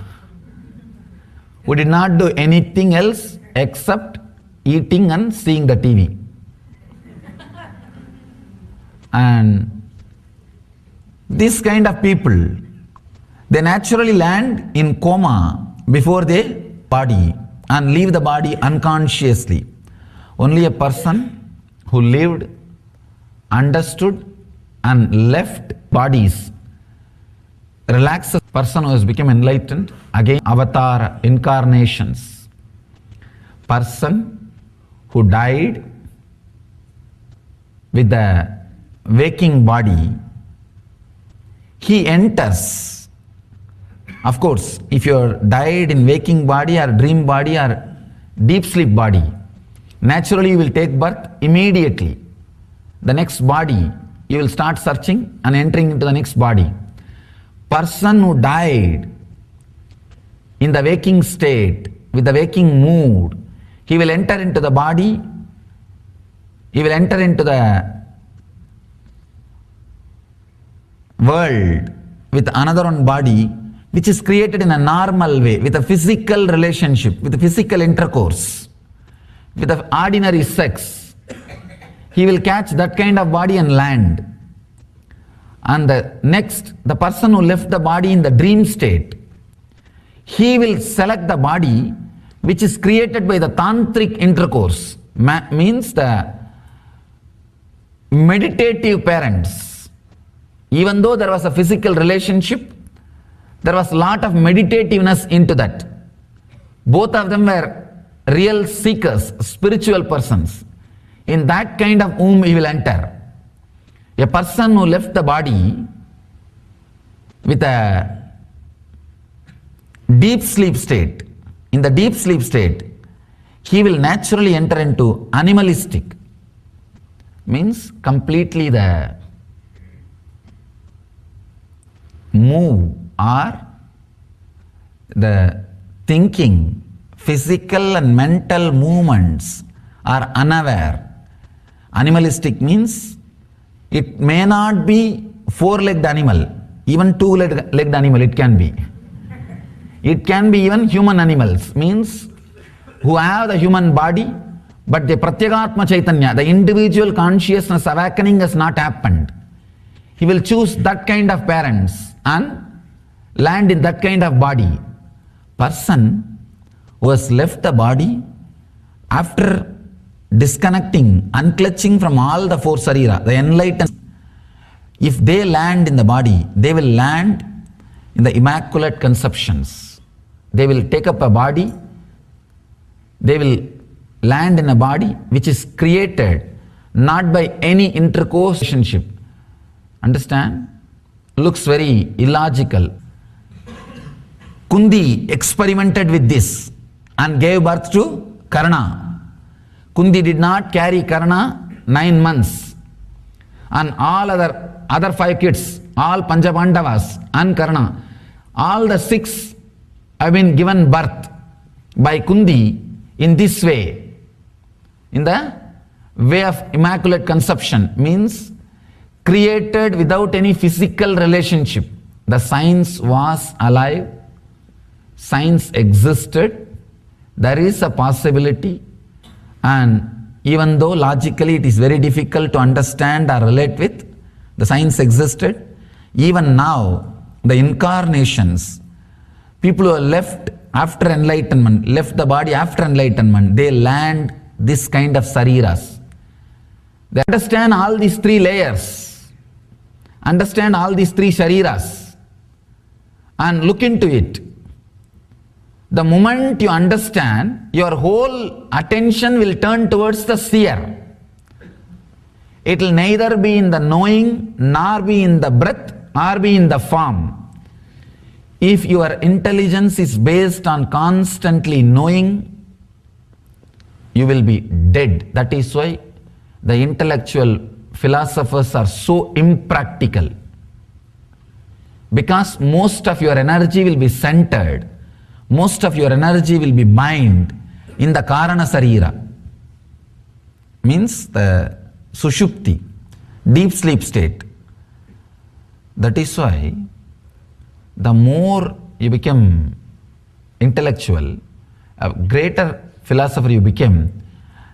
who did not do anything else except eating and seeing the TV. And this kind of people, they naturally land in coma before they body and leave the body unconsciously. Only a person who lived, understood and left bodies, relaxed person who has become enlightened, again avatar incarnations. Person who died with the waking body, he enters. Of course, if you are died in waking body or dream body or deep sleep body, naturally you will take birth immediately. The next body, you will start searching and entering into the next body. Person who died in the waking state, with the waking mood, he will enter into the body, he will enter into the world with another one body which is created in a normal way, with a physical relationship, with a physical intercourse, with the ordinary sex. He will catch that kind of body and land. And the person who left the body in the dream state, he will select the body which is created by the tantric intercourse, means the meditative parents. Even though there was a physical relationship, there was a lot of meditativeness into that. Both of them were real seekers, spiritual persons. In that kind of womb he will enter. A person who left the body with a deep sleep state, in the deep sleep state, he will naturally enter into animalistic, means completely the move or the thinking, physical and mental movements are unaware. Animalistic means it may not be four-legged animal, even two-legged animal it can be. It can be even human animals, means who have the human body, but the Pratyagatma Chaitanya, the individual consciousness awakening has not happened. He will choose that kind of parents and land in that kind of body. Person who has left the body after disconnecting, unclutching from all the four sarira, the enlightened, if they land in the body, they will land in the immaculate conceptions. They will take up a body, they will land in a body which is created not by any intercourse relationship. Understand? Looks very illogical. Kundi experimented with this and gave birth to Karna. Kundi did not carry Karna 9 months. And all other 5 kids, all Panchapandavas and Karna, all the 6 have been given birth by Kundi in this way. In the way of immaculate conception, means created without any physical relationship. The science was alive, science existed, there is a possibility, and even though logically it is very difficult to understand or relate with, the science existed. Even now, the incarnations, people who are left after enlightenment, left the body after enlightenment, they land this kind of sariras. They understand all these 3 layers, understand all these 3 shariras, and look into it. The moment you understand, your whole attention will turn towards the seer. It will neither be in the knowing, nor be in the breath, or be in the form. If your intelligence is based on constantly knowing, you will be dead. That is why the intellectual philosophers are so impractical. Because most of your energy will be centered, most of your energy will be mined in the Karana Sarira, means the Sushupti, deep sleep state. That is why the more you become intellectual, a greater philosopher you become,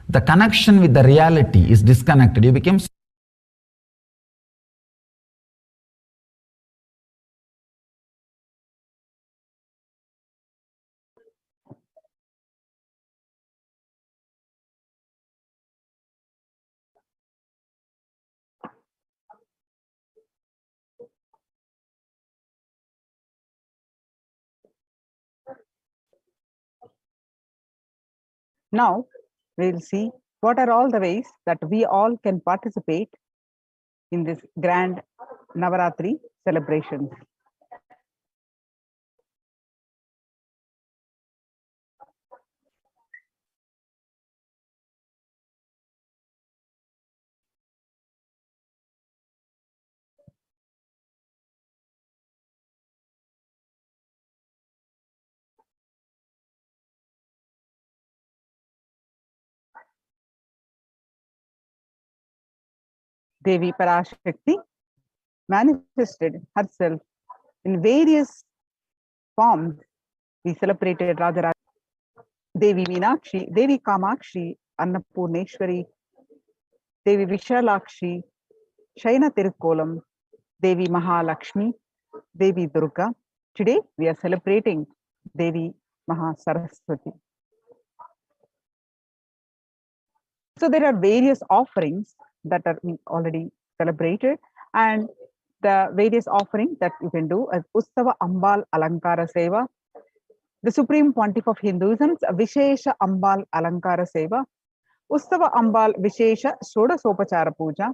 the connection with the reality is disconnected. You become Now, we'll see what are all the ways that we all can participate in this grand Navaratri celebrations. Devi Parashakti manifested herself in various forms. We celebrated Radharani, Devi Meenakshi, Devi Kamakshi, Annapurneshwari, Devi Vishalakshi, Shaina Tirukkolam, Devi Mahalakshmi, Devi Durga. Today we are celebrating Devi Mahasaraswati. So there are various offerings that are already celebrated, and the various offerings that you can do as Ussava Ambal Alankara Seva, the Supreme Pontiff of Hinduism, Vishesha Ambal Alankara Seva, Ussava Ambal Vishesha Shodasopachara Puja,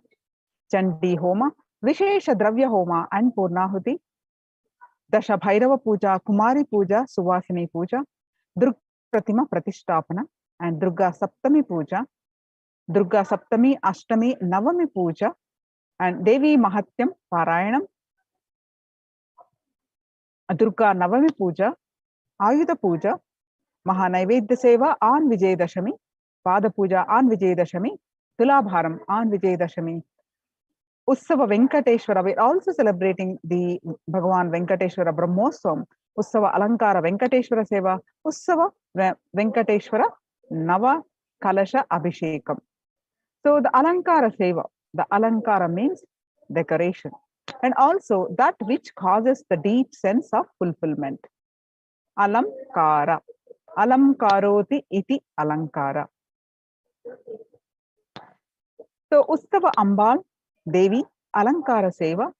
Chandi Homa, Vishesha Dravya Homa and Purnahuti, Dasha Bhairava Puja, Kumari Puja, Suvasini Puja, Durga Pratima Pratishtapana, and Durga Saptami Puja, Durga Saptami, Ashtami, Navami Puja, and Devi Mahatyam Parayanam, Durga Navami Puja, Ayudha Puja, Mahanaivedya Seva on Vijayadashami, Pada Puja on Vijayadashami, Tulabharam on Vijayadashami, Ussava Venkateshwara. We're also celebrating the Bhagavan Venkateshwara Brahmosvam, Ussava Alankara Venkateshwara Seva, Ussava Venkateshwara Nava Kalasha Abhishekam. So the Alankara Seva, the Alankara means decoration, and also that which causes the deep sense of fulfillment. Alamkara. Alamkaroti iti Alankara. So Ussava Ambal Devi Alankara Seva,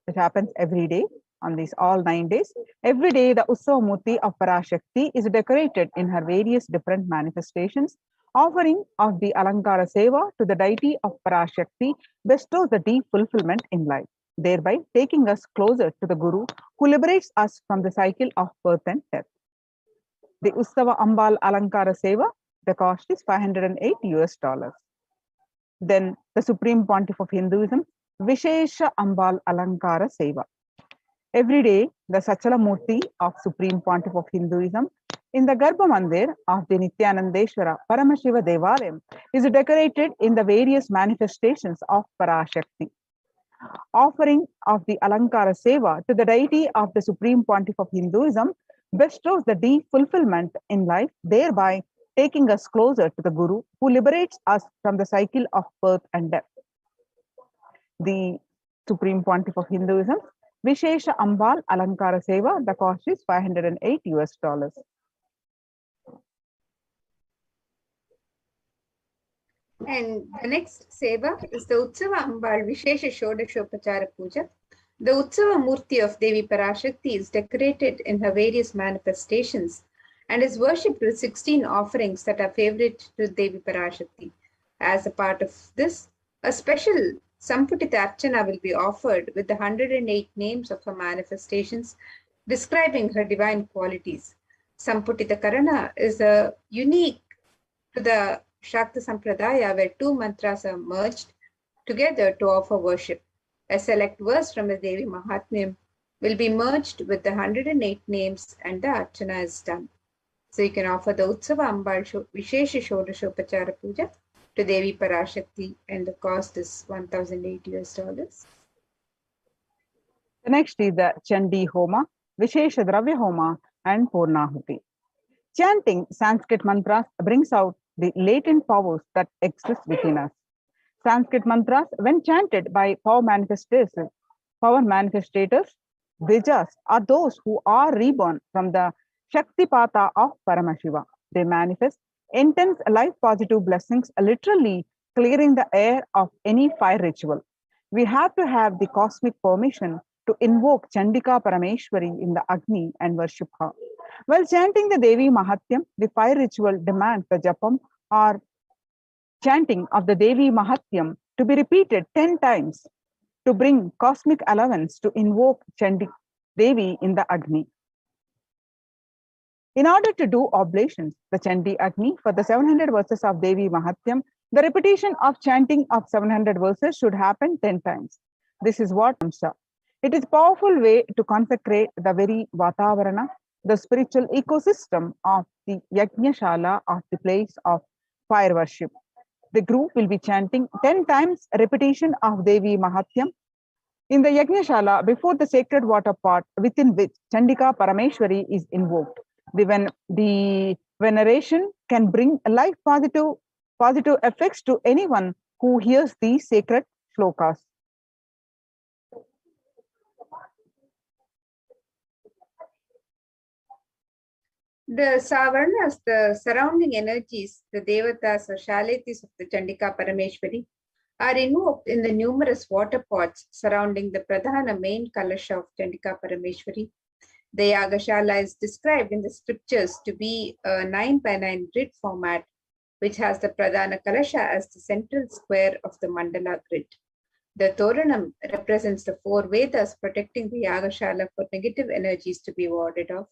which happens every day on these all 9 days. Every day the Ussava Murti of Parashakti is decorated in her various different manifestations. Offering of the Alankara Seva to the deity of Parashakti bestows the deep fulfillment in life, thereby taking us closer to the Guru who liberates us from the cycle of birth and death. The Ussava Ambal Alankara Seva, the cost is $508. Then the Supreme Pontiff of Hinduism, Vishesha Ambal Alankara Seva. Every day, the Sachala Murti of Supreme Pontiff of Hinduism in the Garbha Mandir of the Nithyanandeshwara Paramashiva Devalayam is decorated in the various manifestations of Parashakti. Offering of the Alankara Seva to the deity of the Supreme Pontiff of Hinduism bestows the deep fulfillment in life, thereby taking us closer to the Guru who liberates us from the cycle of birth and death. The Supreme Pontiff of Hinduism, Vishesha Ambal Alankara Seva, the cost is $508. And the next Seva is the Utsava Ambal Vishesha Shodashopachara Puja. The Utsava Murti of Devi Parashakti is decorated in her various manifestations and is worshipped with 16 offerings that are favorite to Devi Parashakti. As a part of this, a special Samputita Archana will be offered with the 108 names of her manifestations describing her divine qualities. Samputita Karana is unique to the Shakta Sampradaya where two mantras are merged together to offer worship. A select verse from the Devi Mahatmyam will be merged with the 108 names and the Archana is done. So you can offer the Utsava Ambal Vishesha Shodashopachara Puja to Devi Parashakti and the cost is $1,008. The next is the Chandi Homa, Vishesha Dravya Homa and Purnahuti. Chanting Sanskrit mantras brings out the latent powers that exist within us. Sanskrit mantras, when chanted by power manifestators, Vijas are those who are reborn from the Shaktipata of Paramashiva. They manifest intense life positive blessings, literally clearing the air of any fire ritual. We have to have the cosmic permission to invoke Chandika Parameshwari in the Agni and worship her. While chanting the Devi Mahatyam, the fire ritual demands the japam or chanting of the Devi Mahatyam to be repeated 10 times to bring cosmic allowance to invoke Chandi Devi in the Agni. In order to do oblations, the Chandi Agni for the 700 verses of Devi Mahatyam, the repetition of chanting of 700 verses should happen 10 times. This is what Amsa. It is a powerful way to consecrate the very Vatavarana, the spiritual ecosystem of the Yajnashala of the place of fire worship. The group will be chanting 10 times repetition of Devi Mahatyam in the Yajnashala before the sacred water pot within which Chandika Parameshwari is invoked. The veneration can bring life positive effects to anyone who hears these sacred shlokas. The Savarnas, the surrounding energies, the Devatas or Shaletis of the Chandika Parameshwari, are invoked in the numerous water pots surrounding the Pradhana main Kalasha of Chandika Parameshwari. The Yagashala is described in the scriptures to be a 9x9 grid format, which has the Pradhana Kalasha as the central square of the mandala grid. The Toranam represents the 4 Vedas protecting the Yagashala for negative energies to be warded off.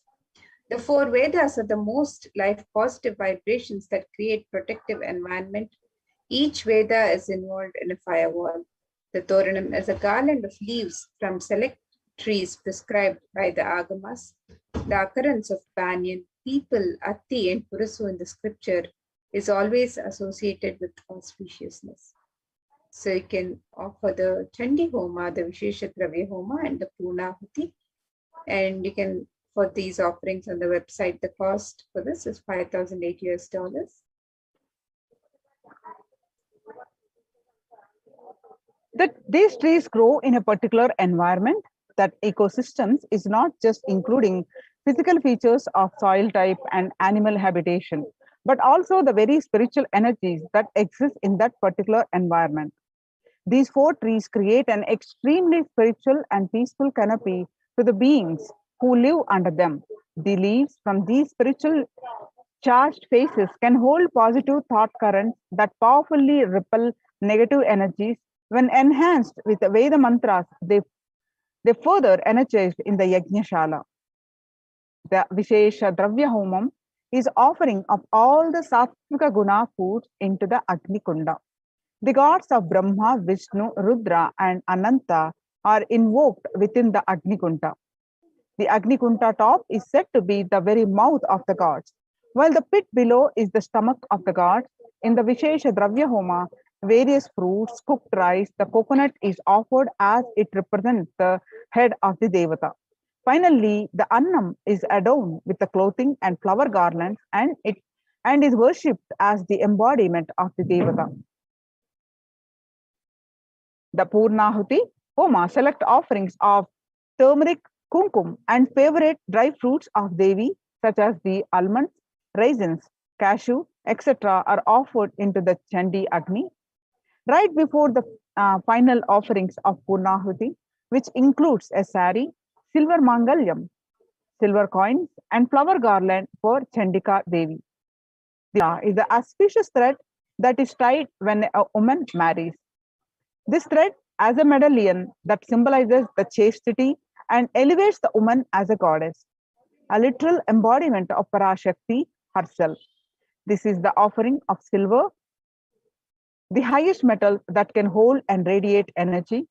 The 4 Vedas are the most life-positive vibrations that create protective environment. Each Veda is involved in a firewall. The Toranam is a garland of leaves from select trees prescribed by the Agamas. The occurrence of banyan, people, atti, and purasu in the scripture is always associated with auspiciousness. So you can offer the Chandi Homa, the Vishesha Dravya Homa, and the Purnahuti. And you can, for these offerings on the website, the cost for this is $5,008. These trees grow in a particular environment. That ecosystems is not just including physical features of soil type and animal habitation, but also the very spiritual energies that exist in that particular environment. These 4 trees create an extremely spiritual and peaceful canopy to the beings who live under them. The leaves from these spiritual charged faces can hold positive thought currents that powerfully repel negative energies. When enhanced with the Veda mantras, they further energized in the Yajnashala. The Vishesha Dravya Homam is offering of all the Sattvika Guna foods into the Agni Kunda. The gods of Brahma, Vishnu, Rudra, and Ananta are invoked within the Agni Kunda. The Agni Kunda top is said to be the very mouth of the gods, while the pit below is the stomach of the gods. In the Vishesha Dravya Homa, various fruits, cooked rice, the coconut is offered as it represents the head of the Devata. Finally, the Annam is adorned with the clothing and flower garlands and is worshipped as the embodiment of the Devata. The Purnahuti Homa select offerings of turmeric, kumkum, and favorite dry fruits of Devi, such as the almonds, raisins, cashew, etc., are offered into the Chandi Agni. Right before the final offerings of Purnahuti, which includes a sari, silver mangalyam, silver coins, and flower garland for Chandika Devi. The is the auspicious thread that is tied when a woman marries. This thread as a medallion that symbolizes the chastity and elevates the woman as a goddess, a literal embodiment of Parashakti herself. This is the offering of silver, the highest metal that can hold and radiate energy.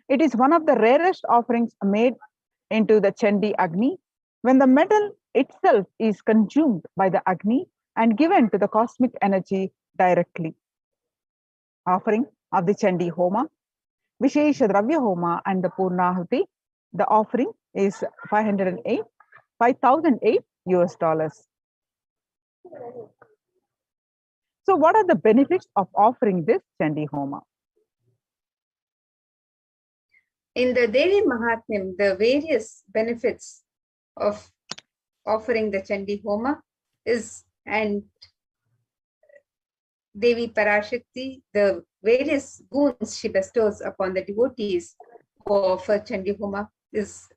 It is one of the rarest offerings made into the Chandi Agni, when the metal itself is consumed by the Agni and given to the cosmic energy directly. Offering of the Chandi Homa, Vishesha Dravya Homa, and the Purnahuti, the offering is $5,008 US. So what are the benefits of offering this Chandi Homa? In the Devi Mahatmyam, the various benefits of offering the Chandi Homa is, and Devi Parashakti, the various boons she bestows upon the devotees who offer Chandi Homa is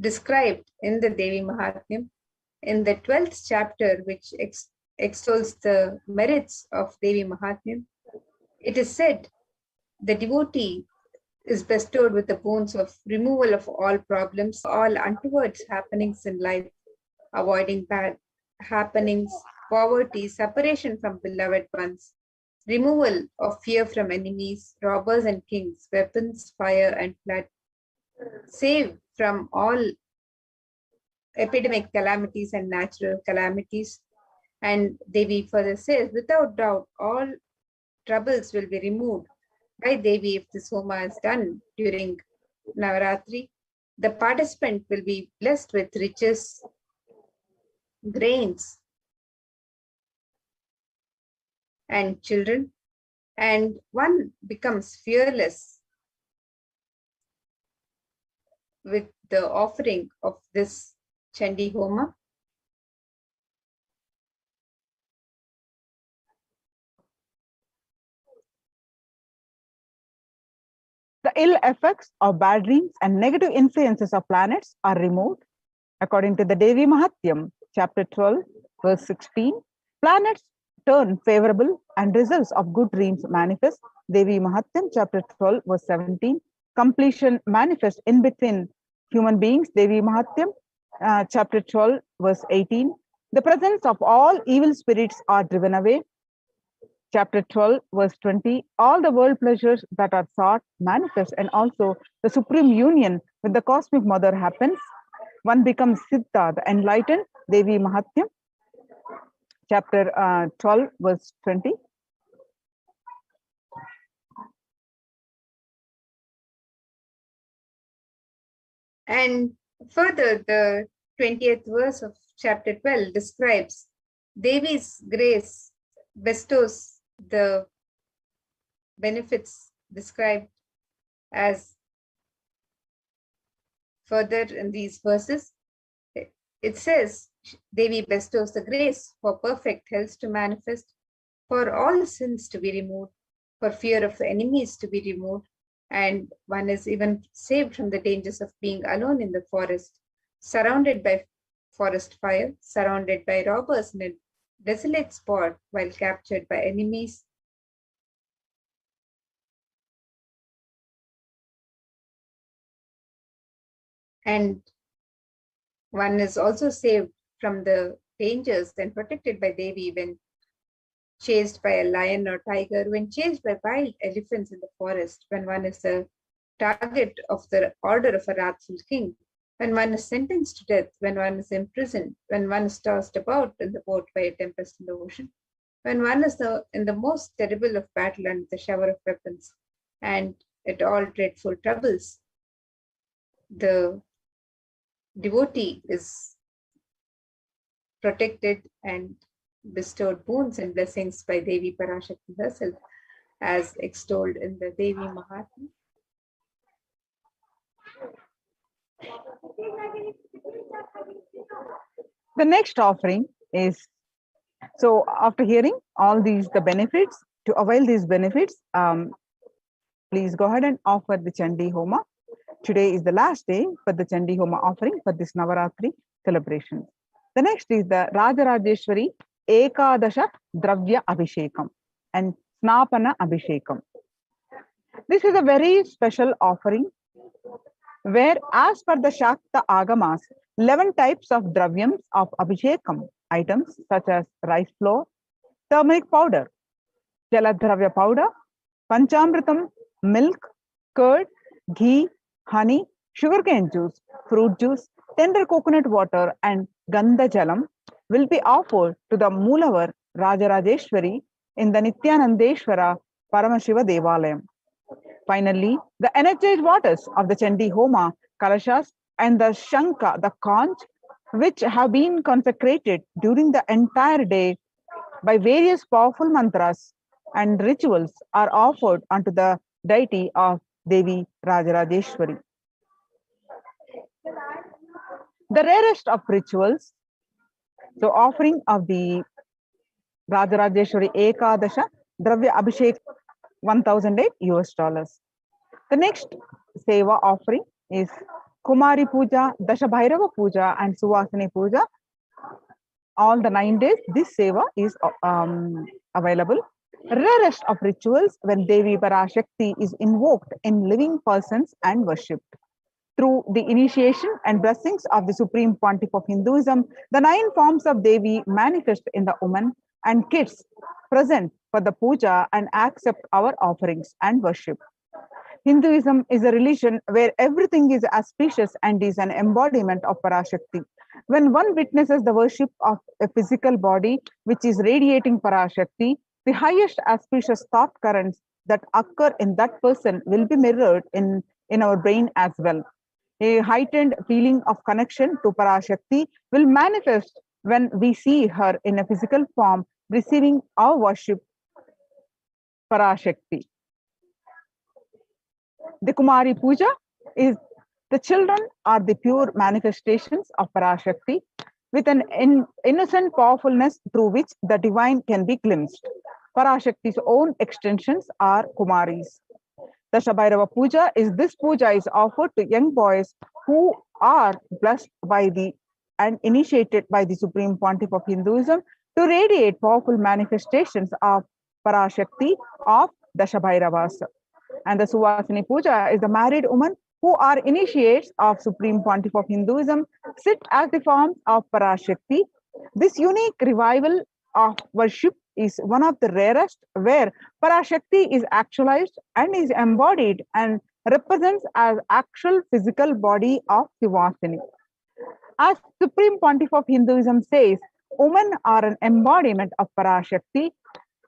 described in the Devi Mahatmyam. In the 12th chapter, which extols the merits of Devi Mahatmyam, it is said the devotee is bestowed with the boons of removal of all problems, all untoward happenings in life, avoiding bad happenings, poverty, separation from beloved ones, removal of fear from enemies, robbers and kings, weapons, fire and flood, save from all epidemic calamities and natural calamities. And Devi further says, without doubt, all troubles will be removed by Devi if this Homa is done during Navaratri. The participant will be blessed with riches, grains, and children, and one becomes fearless with the offering of this Chandi Homa. The ill effects of bad dreams and negative influences of planets are removed. According to the Devi Mahatyam, chapter 12, verse 16, planets turn favorable and results of good dreams manifest. Devi Mahatyam, chapter 12, verse 17, completion manifest in between human beings. Devi Mahatyam, chapter 12, verse 18, the presence of all evil spirits are driven away. Chapter 12, verse 20, all the world pleasures that are sought manifest, and also the supreme union with the cosmic mother happens. One becomes Siddha, the enlightened. Devi Mahatyam, chapter 12, verse 20. And further, the 20th verse of chapter 12 describes Devi's grace bestows the benefits described as further in these verses. It says Devi bestows the grace for perfect health to manifest, for all sins to be removed, for fear of the enemies to be removed, and one is even saved from the dangers of being alone in the forest, surrounded by forest fire, surrounded by robbers in a desolate spot while captured by enemies. And one is also saved from the dangers and protected by Devi when chased by a lion or tiger, when chased by wild elephants in the forest, when one is the target of the order of a wrathful king, when one is sentenced to death, when one is imprisoned, when one is tossed about in the boat by a tempest in the ocean, when one is in the most terrible of battle under the shower of weapons, and at all dreadful troubles, the devotee is protected and bestowed boons and blessings by Devi Parashakti herself, as extolled in the Devi Mahatmya. The next offering is, so after hearing all these, the benefits, to avail these benefits, please go ahead and offer the Chandi Homa. Today is the last day for the Chandi Homa offering for this Navaratri celebration. The next is the Rajarajeshwari Ekadasha Dravya Abhishekam and Snapana Abhishekam. This is a very special offering where, as per the Shakta Agamas, 11 types of dravyams of Abhishekam items such as rice flour, turmeric powder, Jaladravya powder, Panchamritam, milk, curd, ghee, honey, sugarcane juice, fruit juice, tender coconut water, and Gandha Jalam will be offered to the Moolavar Rajarajeshwari in the Nithyanandeshwara Paramashiva Devalayam. Finally, the energized waters of the Chandi Homa, Kalashas, and the Shanka, the conch, which have been consecrated during the entire day by various powerful mantras and rituals, are offered unto the deity of Devi Rajarajeshwari. The rarest of rituals, so offering of the Rajarajeshwari Ekadasha Dravya Abhishek, $1,008 US. The next Seva offering is Kumari Puja, Dasha Bhairava Puja, and Suvasini Puja, all the 9 days, this seva is available. Rarest of rituals when Devi Parashakti is invoked in living persons and worshipped. Through the initiation and blessings of the Supreme Pontiff of Hinduism, the 9 forms of Devi manifest in the women and kids present for the puja and accept our offerings and worship. Hinduism is a religion where everything is auspicious and is an embodiment of Parashakti. When one witnesses the worship of a physical body which is radiating Parashakti, the highest auspicious thought currents that occur in that person will be mirrored in our brain as well. A heightened feeling of connection to Parashakti will manifest when we see her in a physical form receiving our worship Parashakti. The Kumari Puja is the children are the pure manifestations of Parashakti with an innocent powerfulness through which the divine can be glimpsed. Parashakti's own extensions are Kumaris. The Dashabhairava Puja is this puja is offered to young boys who are blessed by and initiated by the Supreme Pontiff of Hinduism to radiate powerful manifestations of Parashakti of Dashabhairavas. And the Suvasini Puja is the married women who are initiates of Supreme Pontiff of Hinduism, sit as the forms of Parashakti. This unique revival of worship is one of the rarest where Parashakti is actualized and is embodied and represents as actual physical body of Suvasini. As Supreme Pontiff of Hinduism says, women are an embodiment of Parashakti.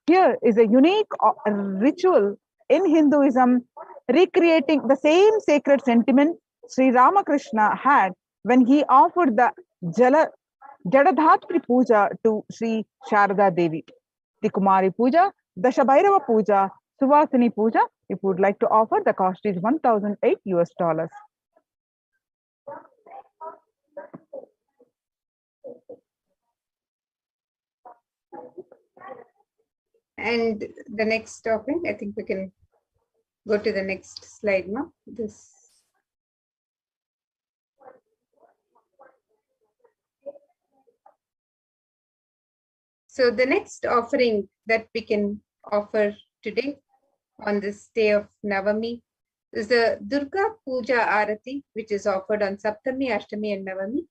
Here is a unique ritual in Hinduism recreating the same sacred sentiment Sri Ramakrishna had when he offered the Jadadhatri Puja to Sri Sharada Devi. The Kumari Puja, Dashabhairava Puja, Suvasini Puja, if you would like to offer, the cost is $1,008 US. And the next offering, I think we can go to the next slide now. So the next offering that we can offer today on this day of Navami is the Durga Puja Arati, which is offered on Saptami, Ashtami and Navami.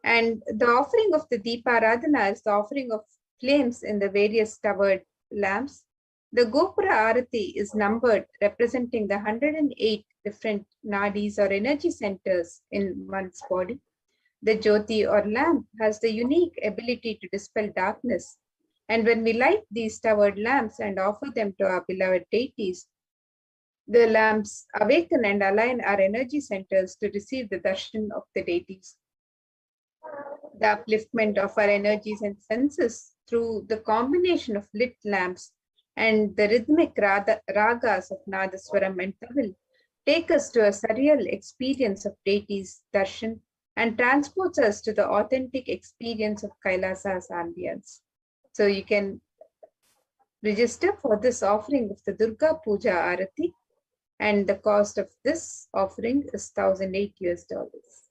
And the offering of the Deeparadhana is the offering of flames in the various towered lamps. The Gopura Arati is numbered, representing the 108 different nadis or energy centers in one's body. The Jyoti or lamp has the unique ability to dispel darkness. And when we light these towered lamps and offer them to our beloved deities, the lamps awaken and align our energy centers to receive the darshan of the deities. The upliftment of our energies and senses through the combination of lit lamps and the rhythmic ragas of Nadaswaram and Tawil take us to a surreal experience of deities' darshan and transports us to the authentic experience of Kailasa's ambience. So you can register for this offering of the Durga Puja Arati, and the cost of this offering is $1,008 US.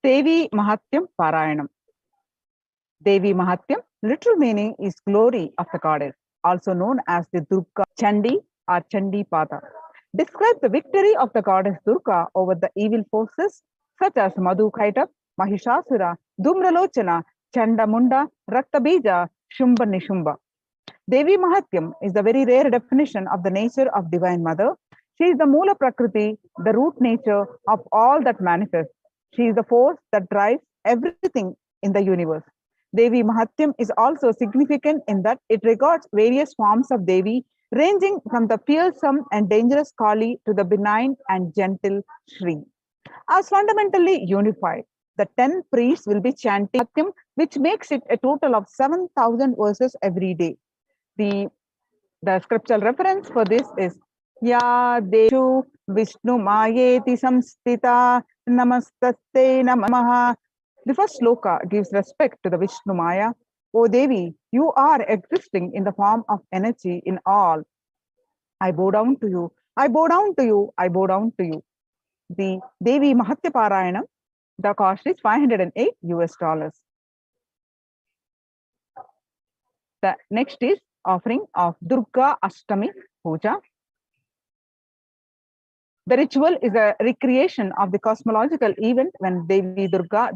Devi Mahatyam Parayanam. Devi Mahatyam, literal meaning is glory of the goddess, also known as the Durga Chandi or Chandi Pada. Describe the victory of the goddess Durga over the evil forces such as Madhukaitab, Mahishasura, Dhumralochana, Chandamunda, Raktabija, Shumba Nishumba. Devi Mahatyam is the very rare definition of the nature of Divine Mother. She is the Mula Prakriti, the root nature of all that manifests. She is the force that drives everything in the universe. Devi Mahatyam is also significant in that it regards various forms of Devi, ranging from the fearsome and dangerous Kali to the benign and gentle Shri. As fundamentally unified, the 10 priests will be chanting Mahatyam, which makes it a total of 7,000 verses every day. The scriptural reference for this is Ya Deshu Vishnu Mayeti Samstita Namastaste Namaha. The first sloka gives respect to the Vishnu Maya. O Devi, you are existing in the form of energy in all. I bow down to you. I bow down to you. I bow down to you. The Devi Mahatya Parayanam, the cost is $508. The next is offering of Durga Ashtami Puja. The ritual is a recreation of the cosmological event when Devi Durga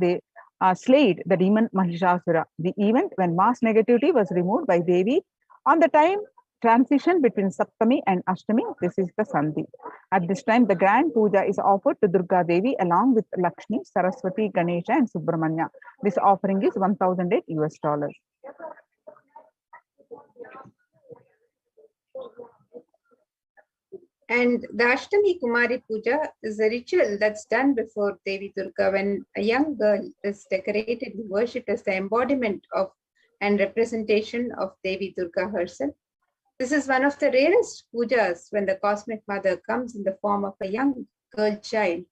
slayed the demon Mahishasura. The event when mass negativity was removed by Devi on the time transition between Saptami and Ashtami. This is the Sandhi. At this time, the grand puja is offered to Durga Devi along with Lakshmi, Saraswati, Ganesha, and Subramanya. This offering is $1,008. And the Ashtami Kumari Puja is a ritual that's done before Devi Durga when a young girl is decorated and worshipped as the embodiment of and representation of Devi Durga herself. This is one of the rarest pujas when the cosmic mother comes in the form of a young girl child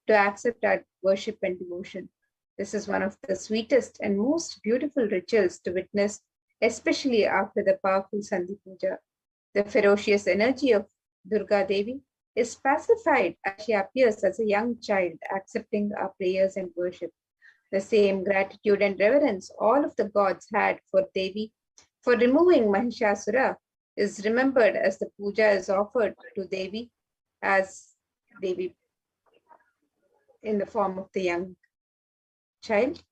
to accept our worship and devotion. This is one of the sweetest and most beautiful rituals to witness, especially after the powerful Sandhi Puja. The ferocious energy of Durga Devi is pacified as she appears as a young child, accepting our prayers and worship. The same gratitude and reverence all of the gods had for Devi for removing Mahishasura is remembered as the puja is offered to Devi as Devi in the form of the young child.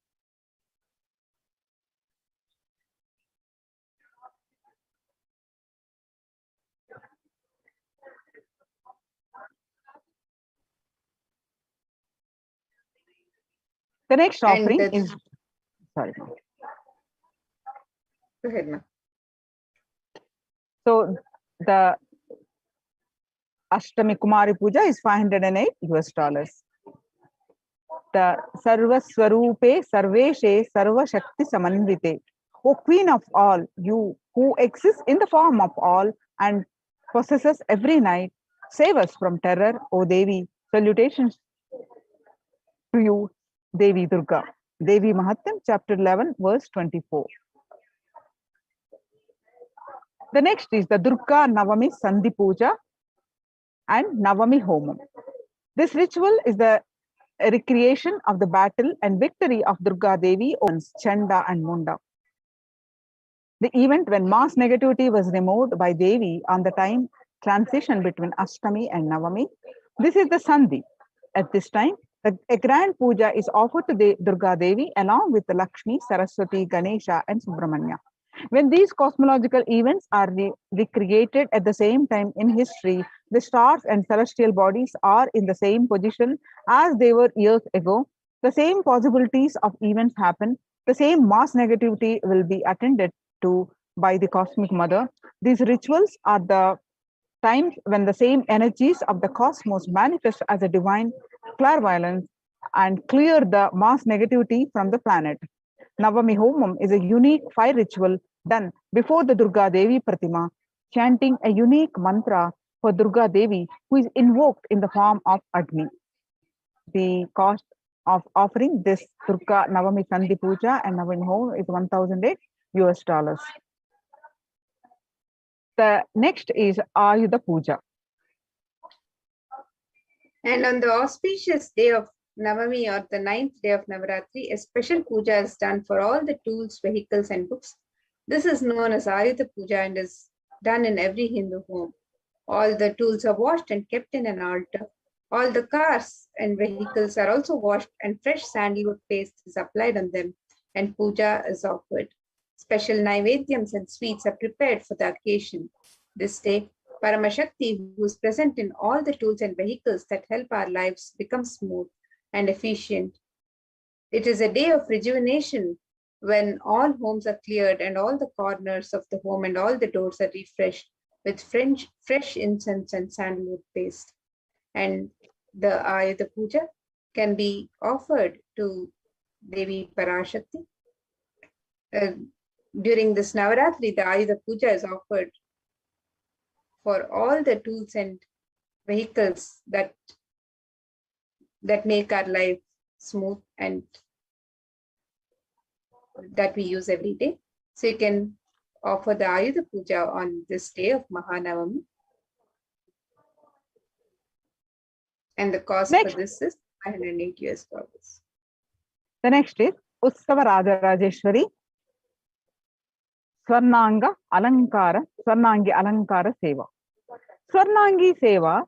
The next And offering the- is, sorry. Go ahead, ma'am. So the Ashtami Kumari Puja is $508. The Sarva Swarupe Sarveshe Sarva Shakti Samanvite. O Queen of all, you who exist in the form of all and possesses every night, save us from terror, O Devi. Salutations to you, Devi Durga. Devi Mahatyam, chapter 11, verse 24. The next is the Durga Navami Sandhi Puja and Navami Homam. This ritual is the recreation of the battle and victory of Durga Devi over Chanda and Munda. The event when mass negativity was removed by Devi on the time transition between Ashtami and Navami. This is the Sandhi. At this time, a grand puja is offered to the Durga Devi along with the Lakshmi, Saraswati, Ganesha, and Subramanya. When these cosmological events are recreated at the same time in history, the stars and celestial bodies are in the same position as they were years ago. The same possibilities of events happen. The same mass negativity will be attended to by the cosmic mother. These rituals are the times when the same energies of the cosmos manifest as a divine clairvoyance and clear the mass negativity from the planet. Navami Homam is a unique fire ritual done before the Durga Devi Pratima, chanting a unique mantra for Durga Devi, who is invoked in the form of Agni. The cost of offering this Durga Navami Sandhi Puja and Navami Homam is $1,008. The next is Ayuda Puja. And on the auspicious day of Navami or the 9th day of Navaratri, a special puja is done for all the tools, vehicles, and books. This is known as Ayuda Puja and is done in every Hindu home. All the tools are washed and kept in an altar. All the cars and vehicles are also washed and fresh sandalwood paste is applied on them and puja is offered. Special naivedyams and sweets are prepared for the occasion. This day, Paramasakti, who is present in all the tools and vehicles that help our lives become smooth and efficient. It is a day of rejuvenation when all homes are cleared and all the corners of the home and all the doors are refreshed with fresh incense and sandalwood paste. And the Ayuda Puja can be offered to Devi Parashakti. During this Navaratri, the Ayuda Puja is offered for all the tools and vehicles that make our life smooth and that we use every day. So you can offer the Ayuda Puja on this day of Mahanavami. And the cost Next. for this is $508. The next is Utsava Rajarajeshwari Swarnangi Alankara Seva. Swarnangi Seva,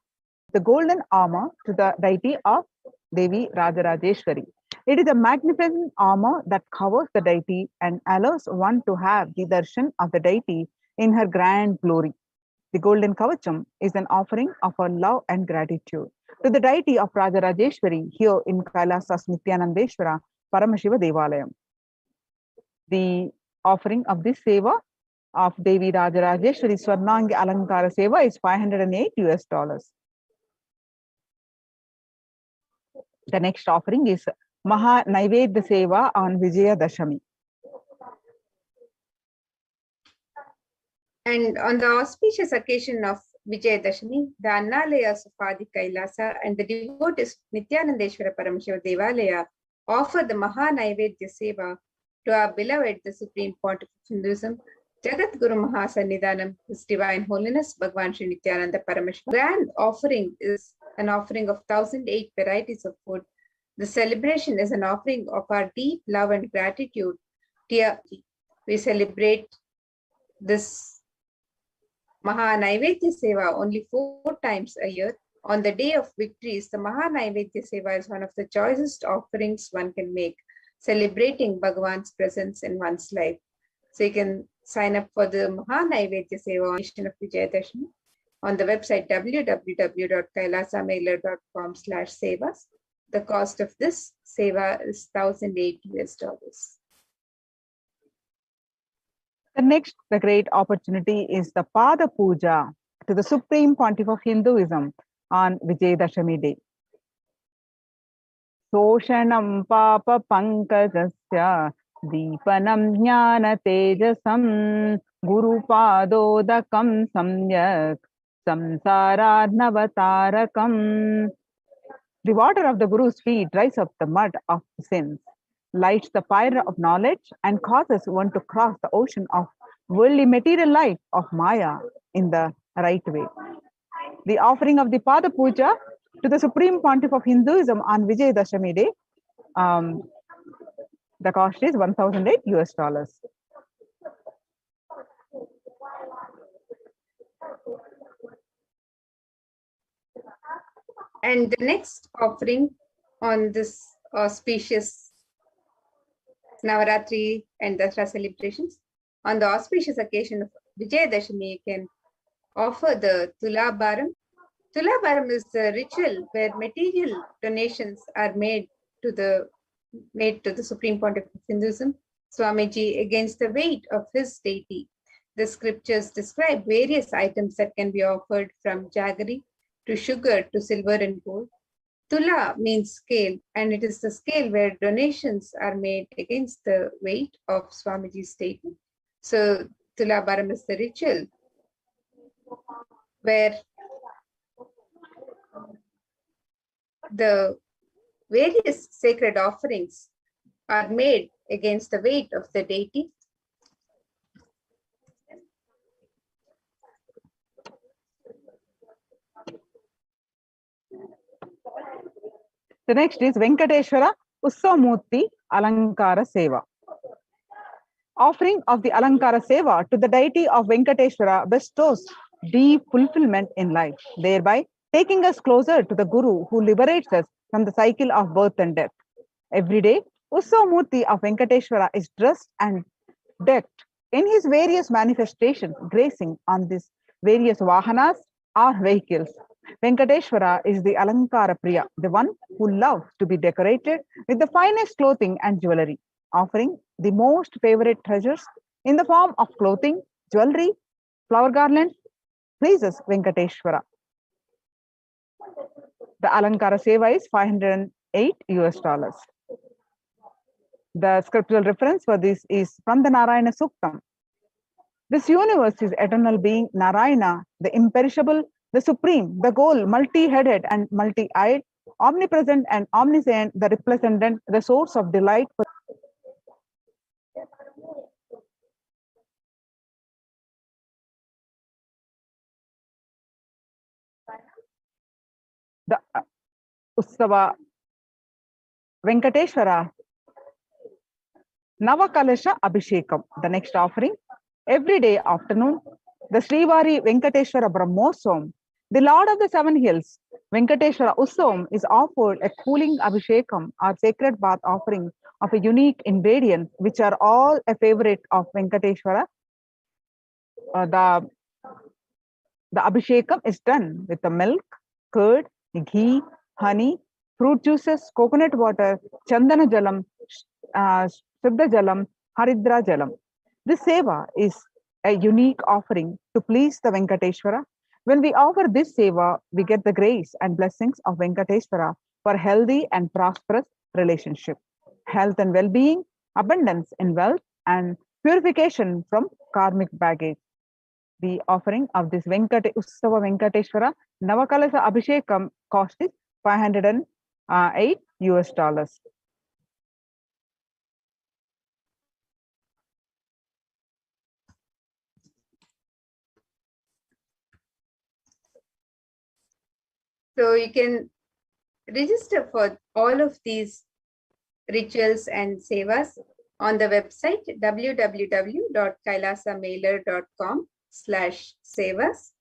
the golden armor to the deity of Devi Rajarajeshwari. It is a magnificent armor that covers the deity and allows one to have the darshan of the deity in her grand glory. The golden kavacham is an offering of our love and gratitude to the deity of Rajarajeshwari here in Kailasa's Nithyanandeshwara Paramashiva Devalayam. The offering of this seva of Devi Rajarajeshwari Swarnangi Alankara Seva is $508. The next offering is Maha Naivedya Seva on Vijaya Dashami. And on the auspicious occasion of Vijaya Dashami, the Annalayas of Adi Kailasa and the devotees of Nithyanandeshwara Paramashiva Devalaya offer the Maha Naivedya Seva to our beloved, the Supreme Pontiff of Hinduism, Jagat Guru Mahasannidhanam, His Divine Holiness Bhagwan Sri Nithyananda Paramashivam. Grand offering is an offering of 1,008 varieties of food. The celebration is an offering of our deep love and gratitude. We celebrate this Maha Naivedya Seva only 4 times a year. On the day of victories, the Maha Naivedya Seva is one of the choicest offerings one can make, celebrating Bhagavan's presence in one's life. So you can sign up for the Maha Naivedya Seva on of Vijayadashami on the website www.kailasamailer.com/sevas. The cost of this seva is $1,008. The next, the great opportunity is the Pada Puja to the Supreme Pontiff of Hinduism on Vijayadashami day. Soshanam Papa Pankajasya Deepanam Jnana Tejasam Guru Padodakam Samyak Samsaradnavatarakam. The water of the Guru's feet dries up the mud of sins, lights the fire of knowledge, and causes one to cross the ocean of worldly material life of Maya in the right way. The offering of the Pada Puja to the Supreme Pontiff of Hinduism on Vijayadashami day, the cost is $1,008. And the next offering on this auspicious Navaratri and Dasara celebrations, on the auspicious occasion of Vijayadashami, you can offer the Tulabharam. Tulabharam is the ritual where material donations are made to the Supreme Pontiff of Hinduism, Swamiji, against the weight of his deity. The scriptures describe various items that can be offered, from jaggery to sugar to silver and gold. Tula means scale, and it is the scale where donations are made against the weight of Swamiji's deity. So Tulabharam is the ritual where the various sacred offerings are made against the weight of the deity. The next is Venkateshwara Ussavamurti Alankara Seva. Offering of the Alankara Seva to the deity of Venkateshwara bestows deep fulfillment in life, thereby taking us closer to the Guru who liberates us from the cycle of birth and death. Every day, Ussavamurti of Venkateshwara is dressed and decked in his various manifestations, gracing on these various vahanas or vehicles. Venkateshwara is the Alankara Priya, the one who loves to be decorated with the finest clothing and jewelry, offering the most favorite treasures in the form of clothing, jewelry, flower garlands, pleases Venkateshwara. The Alankara Seva is $508. The scriptural reference for this is from the Narayana Suktam. This universe is eternal being Narayana, the imperishable, the supreme, the goal, multi-headed and multi-eyed, omnipresent and omniscient, the resplendent, the source of delight. Utsava Venkateshwara Navakalasha Abhishekam, the next offering. Every day afternoon, the Srivari Venkateshwara Brahmosam, the Lord of the Seven Hills, Venkateshwara Utsavam, is offered a cooling Abhishekam or sacred bath offering of a unique ingredient, which are all a favorite of Venkateshwara. The Abhishekam is done with the milk, curd, ghee, honey, fruit juices, coconut water, Chandana Jalam, Siddha Jalam, Haridra Jalam. This seva is a unique offering to please the Venkateshwara. When we offer this seva, we get the grace and blessings of Venkateshwara for healthy and prosperous relationship, health and well-being, abundance in wealth, and purification from karmic baggage. The offering of this Utsava Venkateshwara Navakalasa Abhishekam cost is $508. So you can register for all of these rituals and sevas on the website www.kailasamailer.com/sevas.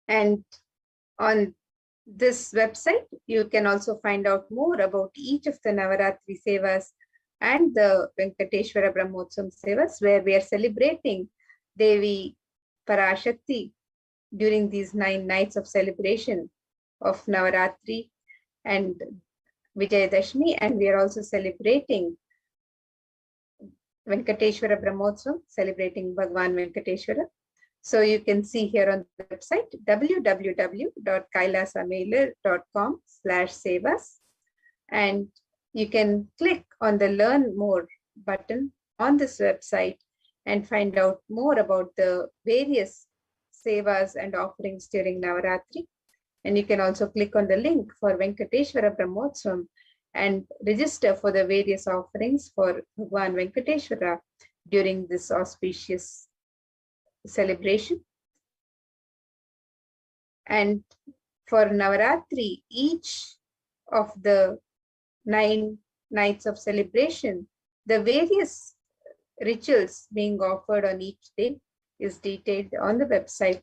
And on this website, you can also find out more about each of the Navaratri sevas and the Venkateshwara Brahmotsam sevas, where we are celebrating Devi Parashakti during these 9 nights of celebration of Navaratri and Vijayadashmi, and we are also celebrating Venkateshwara Brahmotsam, celebrating Bhagwan Venkateshwara. So you can see here on the website www.kailasamailer.com/sevas, and you can click on the Learn More button on this website and find out more about the various sevas and offerings during Navaratri. And you can also click on the link for Venkateshwara Brahmotsam and register for the various offerings for Bhagwan Venkateshwara during this auspicious celebration. And for Navaratri, each of the 9 nights of celebration, the various rituals being offered on each day is detailed on the website.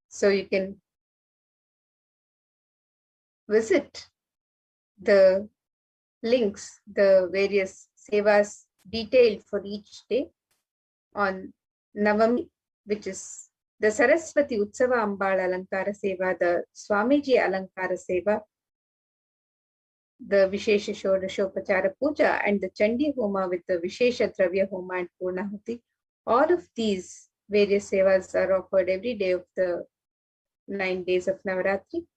So you can visit the links, the various sevas detailed for each day. On Navami, which is the Saraswati Utsava Ambal Alankara Seva, the Swamiji Alankara Seva, the Vishesha Shodashopachara Puja, and the Chandi Homa with the Vishesha Dravya Homa and Purnahuti. All of these various sevas are offered every day of the 9 days of Navaratri.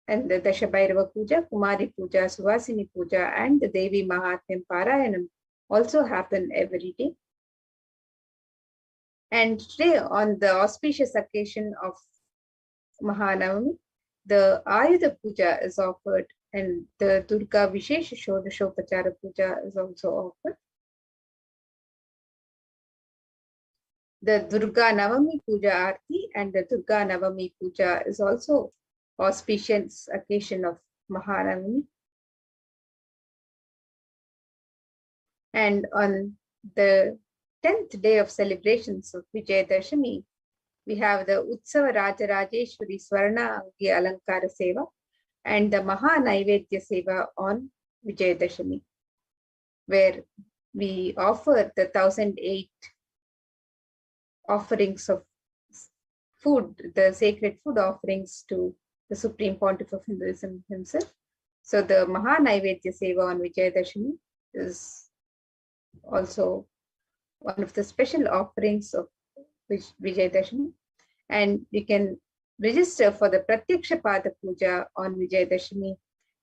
And the Dashabhairava Puja, Kumari Puja, Suvasini Puja, and the Devi Mahatmyam Parayanam also happen every day. And today, on the auspicious occasion of Mahanavami, the Ayudha Puja is offered, and the Durga Vishesha Shodashopachara Puja is also offered. The Durga Navami Puja Aarti and the Durga Navami Puja is also auspicious occasion of Mahanavami. And on the 10th day of celebrations of Vijayadashami, we have the Utsava Rajarajeshwari Swarna Angi Alankara Seva and the Maha Naivedya Seva on Vijayadashami, where we offer the 1008 offerings of food, the sacred food offerings to the Supreme Pontiff of Hinduism himself. So the Maha Naivedya Seva on Vijayadashami is also one of the special offerings of Vijayadashami, and you can register for the Pratyaksha Pada Puja on Vijayadashami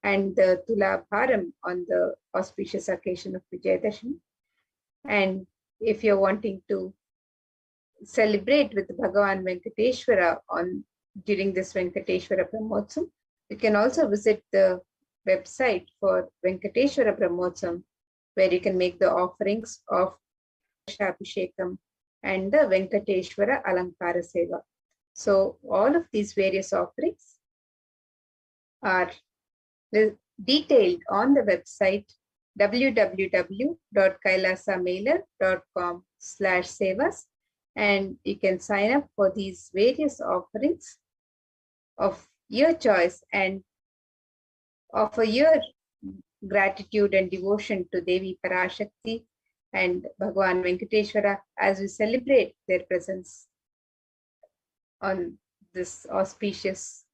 and the Tula Bharam on the auspicious occasion of Vijayadashami. And if you're wanting to celebrate with Bhagavan Venkateshwara during this Venkateshwara Brahmotsam, you can also visit the website for Venkateshwara Brahmotsam, where you can make the offerings of Abhishekam and the Venkateshwara Alankara Seva. So all of these various offerings are detailed on the website www.kailasamailer.com/sevas, and you can sign up for these various offerings of your choice and offer your gratitude and devotion to Devi Parashakti and Bhagwan Venkateshwara as we celebrate their presence on this auspicious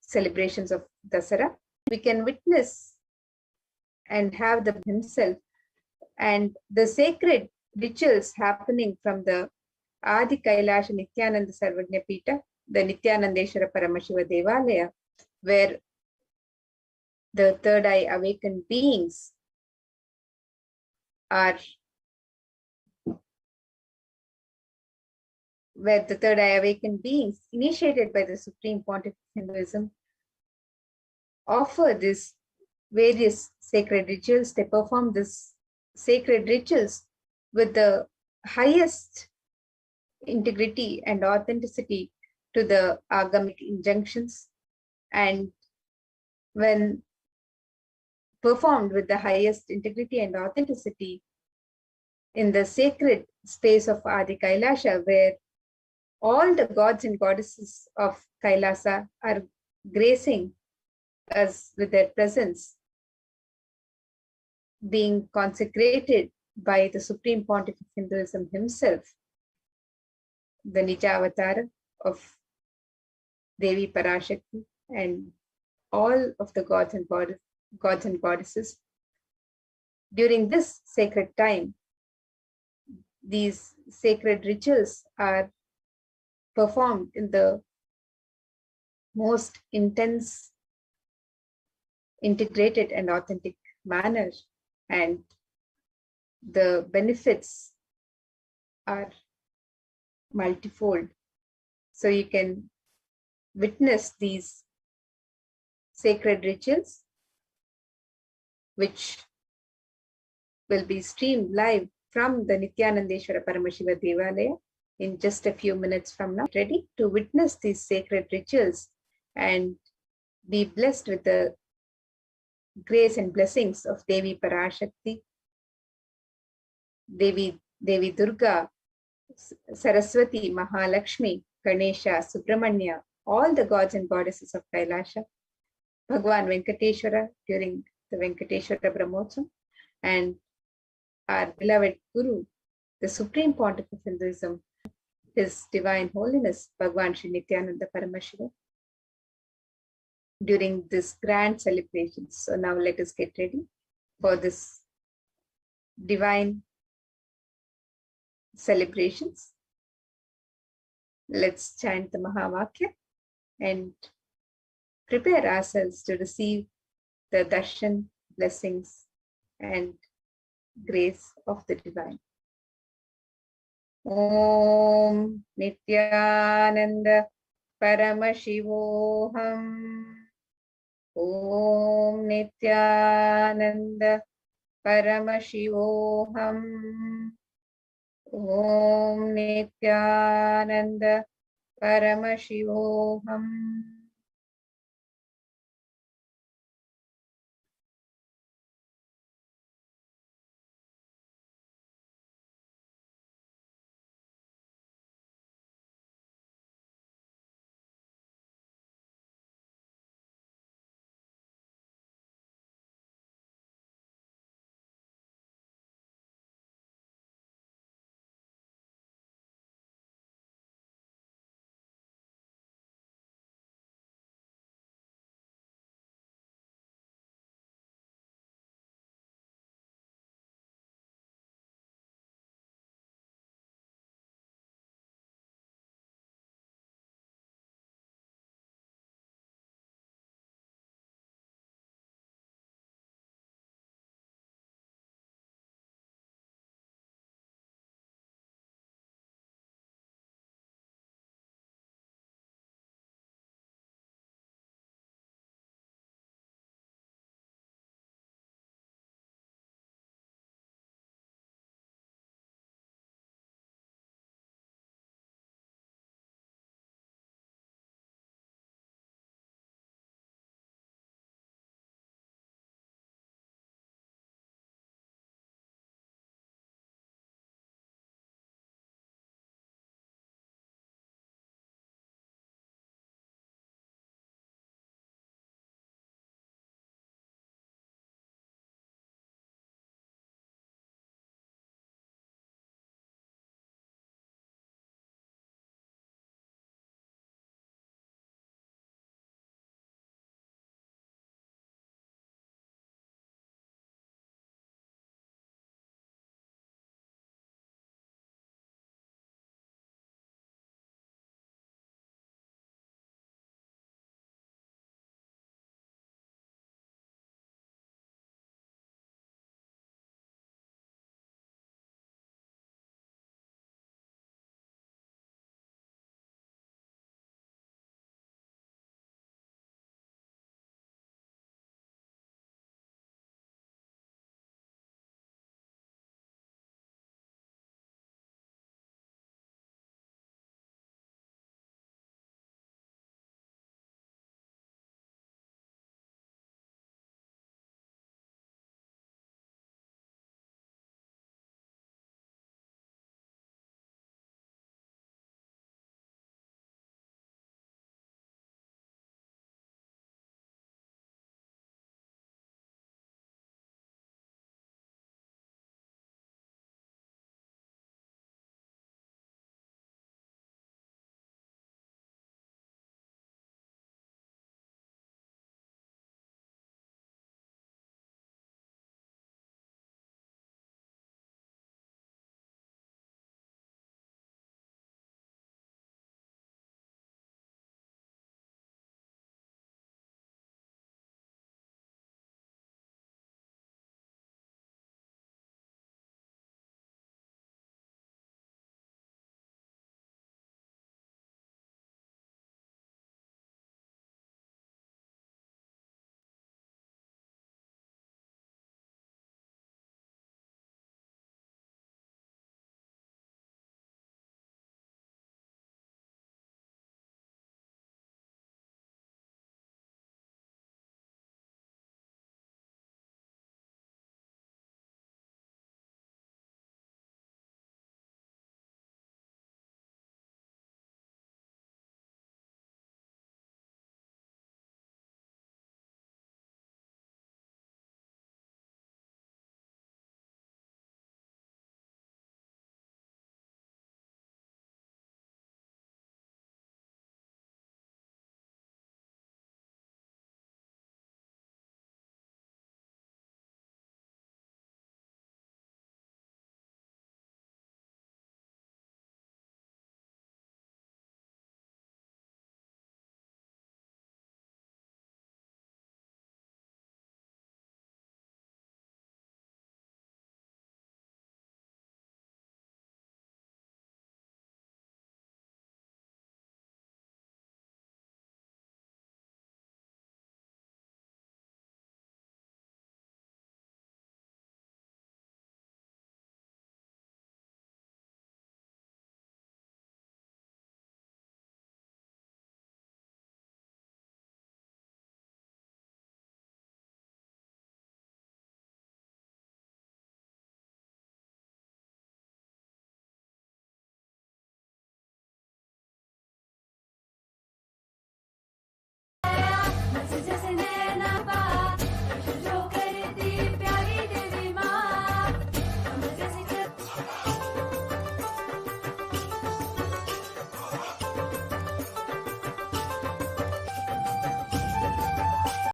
celebrations of Dasara. We can witness and have the himself and the sacred rituals happening from the Adi Kailasha Nithyananda Sarvajna Pita, the Nithyanandeshwara Paramashiva Devalaya, where the third eye awakened beings are initiated by the Supreme Pontiff of Hinduism offer these various sacred rituals. They perform these sacred rituals with the highest integrity and authenticity to the agamic injunctions, and when performed with the highest integrity and authenticity in the sacred space of Adi Kailasha, where all the gods and goddesses of Kailasa are gracing us with their presence, being consecrated by the Supreme Pontiff of Hinduism himself, the Nija Avatar of Devi Parashakti, and all of the gods and goddesses. During this sacred time, these sacred rituals are performed in the most intense, integrated, and authentic manner, and the benefits are multifold. So you can witness these sacred rituals, which will be streamed live from the Nithyanandeshwara Paramashiva Devalaya in just a few minutes from now. Ready to witness these sacred rituals and be blessed with the grace and blessings of Devi Parashakti, Devi Durga, Saraswati, Mahalakshmi, Ganesha, Subramanya, all the gods and goddesses of Kailasha, Bhagwan Venkateshwara during the Venkateshwara Brahmotsam, and our beloved Guru, the Supreme Pontiff of Hinduism, His Divine Holiness, Bhagwan Sri Nithyananda Paramashivam, during this grand celebration. So now let us get ready for this divine celebrations. Let's chant the Mahavakya and prepare ourselves to receive the darshan, blessings, and grace of the divine. Om Nithyananda Paramashivoham. Om Nithyananda Paramashivoham. Om Nithyananda Paramashivoham.